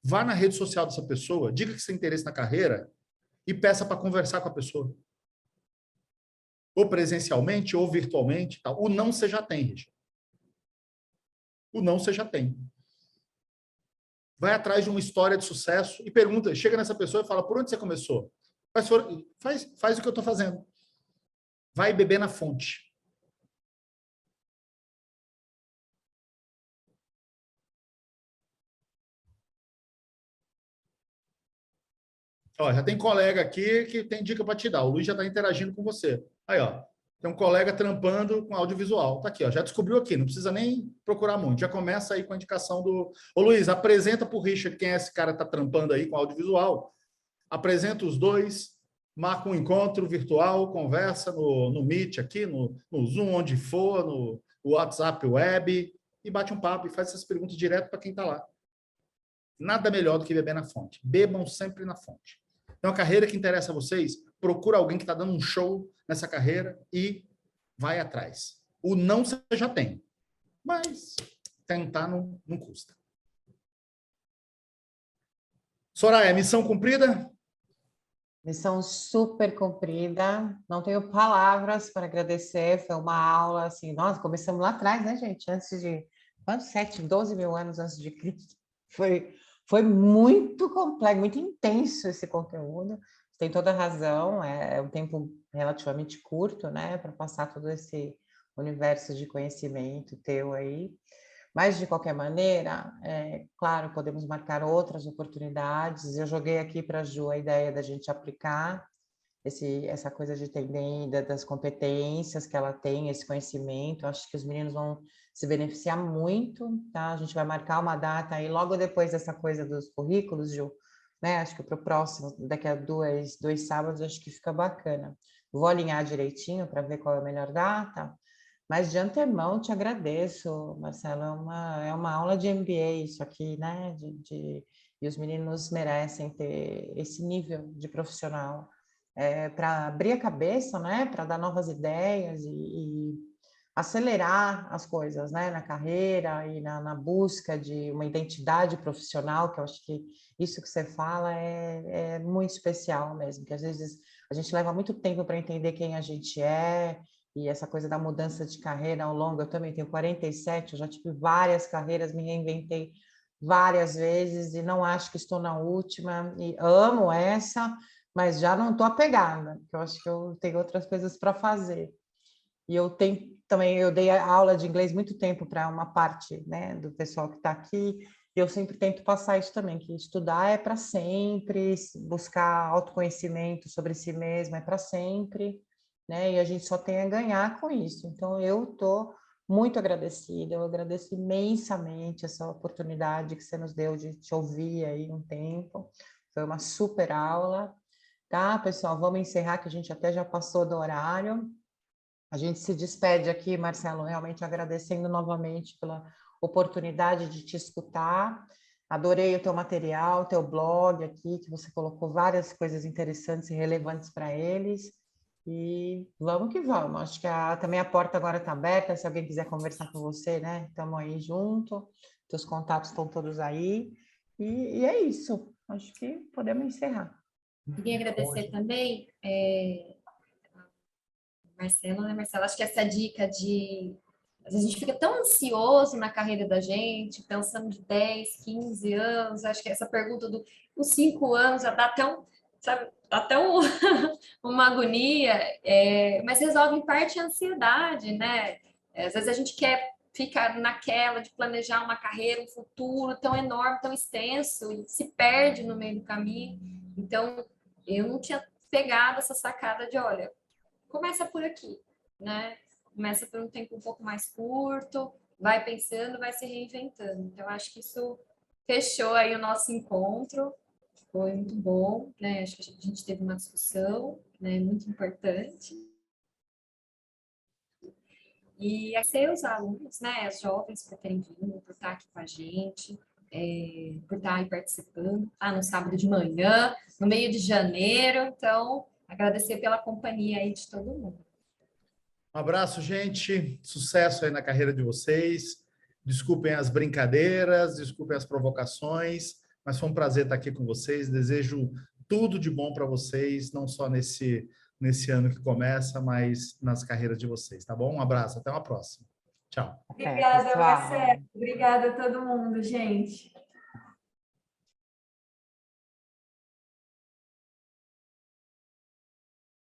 Vá na rede social dessa pessoa, diga que você tem interesse na carreira e peça para conversar com a pessoa. Ou presencialmente, ou virtualmente. Tal. O não você já tem, Richard. O não você já tem. Vai atrás de uma história de sucesso e pergunta, chega nessa pessoa e fala, por onde você começou? Faz o que eu estou fazendo. Vai beber na fonte. Ó, já tem colega aqui que tem dica para te dar. O Luiz já está interagindo com você. Aí, ó. Tem um colega trampando com audiovisual. Tá aqui, ó. Já descobriu aqui. Não precisa nem procurar muito. Já começa aí com a indicação do... Ô, Luiz, apresenta para o Richard quem é esse cara que está trampando aí com audiovisual. Apresenta os dois. Marca um encontro virtual, conversa no Meet aqui, no Zoom, onde for, no WhatsApp Web, e bate um papo e faz essas perguntas direto para quem está lá. Nada melhor do que beber na fonte. Bebam sempre na fonte. Então, a carreira que interessa a vocês, procura alguém que está dando um show nessa carreira e vai atrás. O não você já tem, mas tentar não custa. Soraya, missão cumprida? Missão super cumprida. Não tenho palavras para agradecer. Foi uma aula assim, nós começamos lá atrás, né, gente? Antes de quantos? 7, 12 mil anos antes de Cristo. Foi muito complexo, muito intenso esse conteúdo. Tem toda a razão, é um tempo relativamente curto, né, para passar todo esse universo de conhecimento teu aí. Mas, de qualquer maneira, claro, podemos marcar outras oportunidades. Eu joguei aqui para a Ju a ideia da gente aplicar essa coisa de tendência, das competências que ela tem, esse conhecimento. Acho que os meninos vão se beneficiar muito, tá? A gente vai marcar uma data aí logo depois dessa coisa dos currículos, Ju, né? Acho que para o próximo, daqui a dois sábados, acho que fica bacana. Vou alinhar direitinho para ver qual é a melhor data, mas de antemão te agradeço, Marcelo, é uma aula de MBA isso aqui, né? E os meninos merecem ter esse nível de profissional para abrir a cabeça, né? Para dar novas ideias e acelerar as coisas, né? Na carreira e na busca de uma identidade profissional, que eu acho que isso que você fala é muito especial mesmo, que às vezes a gente leva muito tempo para entender quem a gente é, e essa coisa da mudança de carreira ao longo, eu também tenho 47, eu já tive várias carreiras, me reinventei várias vezes e não acho que estou na última, e amo essa, mas já não estou apegada, porque eu acho que eu tenho outras coisas para fazer. E eu tenho também, eu dei aula de inglês muito tempo para uma parte, né, do pessoal que está aqui, e eu sempre tento passar isso também, que estudar é para sempre, buscar autoconhecimento sobre si mesmo é para sempre, né? E a gente só tem a ganhar com isso. Então, eu estou muito agradecida, eu agradeço imensamente essa oportunidade que você nos deu de te ouvir aí um tempo. Foi uma super aula, tá, pessoal? Vamos encerrar, que a gente até já passou do horário. A gente se despede aqui, Marcelo, realmente agradecendo novamente pela oportunidade de te escutar. Adorei o teu material, o teu blog aqui, que você colocou várias coisas interessantes e relevantes para eles. E vamos que vamos. Acho que também a porta agora está aberta, se alguém quiser conversar com você, né? Estamos aí junto, teus contatos estão todos aí. E é isso. Acho que podemos encerrar. Queria agradecer também, Marcelo, né, Marcelo? Acho que essa dica de... Às vezes a gente fica tão ansioso na carreira da gente, pensando de 10, 15 anos. Acho que essa pergunta dos 5 anos já dá até sabe, dá até uma agonia, mas resolve em parte a ansiedade, né? Às vezes a gente quer ficar naquela de planejar uma carreira, um futuro tão enorme, tão extenso, e se perde no meio do caminho. Então, eu não tinha pegado essa sacada de, olha, começa por aqui, né? Começa por um tempo um pouco mais curto, vai pensando, vai se reinventando. Então, acho que isso fechou aí o nosso encontro, foi muito bom, né? Acho que a gente teve uma discussão, né, muito importante. E agradecer os alunos, né, as jovens por terem vindo, por estar aqui com a gente, por estar aí participando, no sábado de manhã, no meio de janeiro. Então, agradecer pela companhia aí de todo mundo. Um abraço, gente. Sucesso aí na carreira de vocês. Desculpem as brincadeiras, desculpem as provocações, mas foi um prazer estar aqui com vocês. Desejo tudo de bom para vocês, não só nesse ano que começa, mas nas carreiras de vocês, tá bom? Um abraço, até uma próxima. Tchau. Obrigada, Marcelo. Obrigada a todo mundo, gente.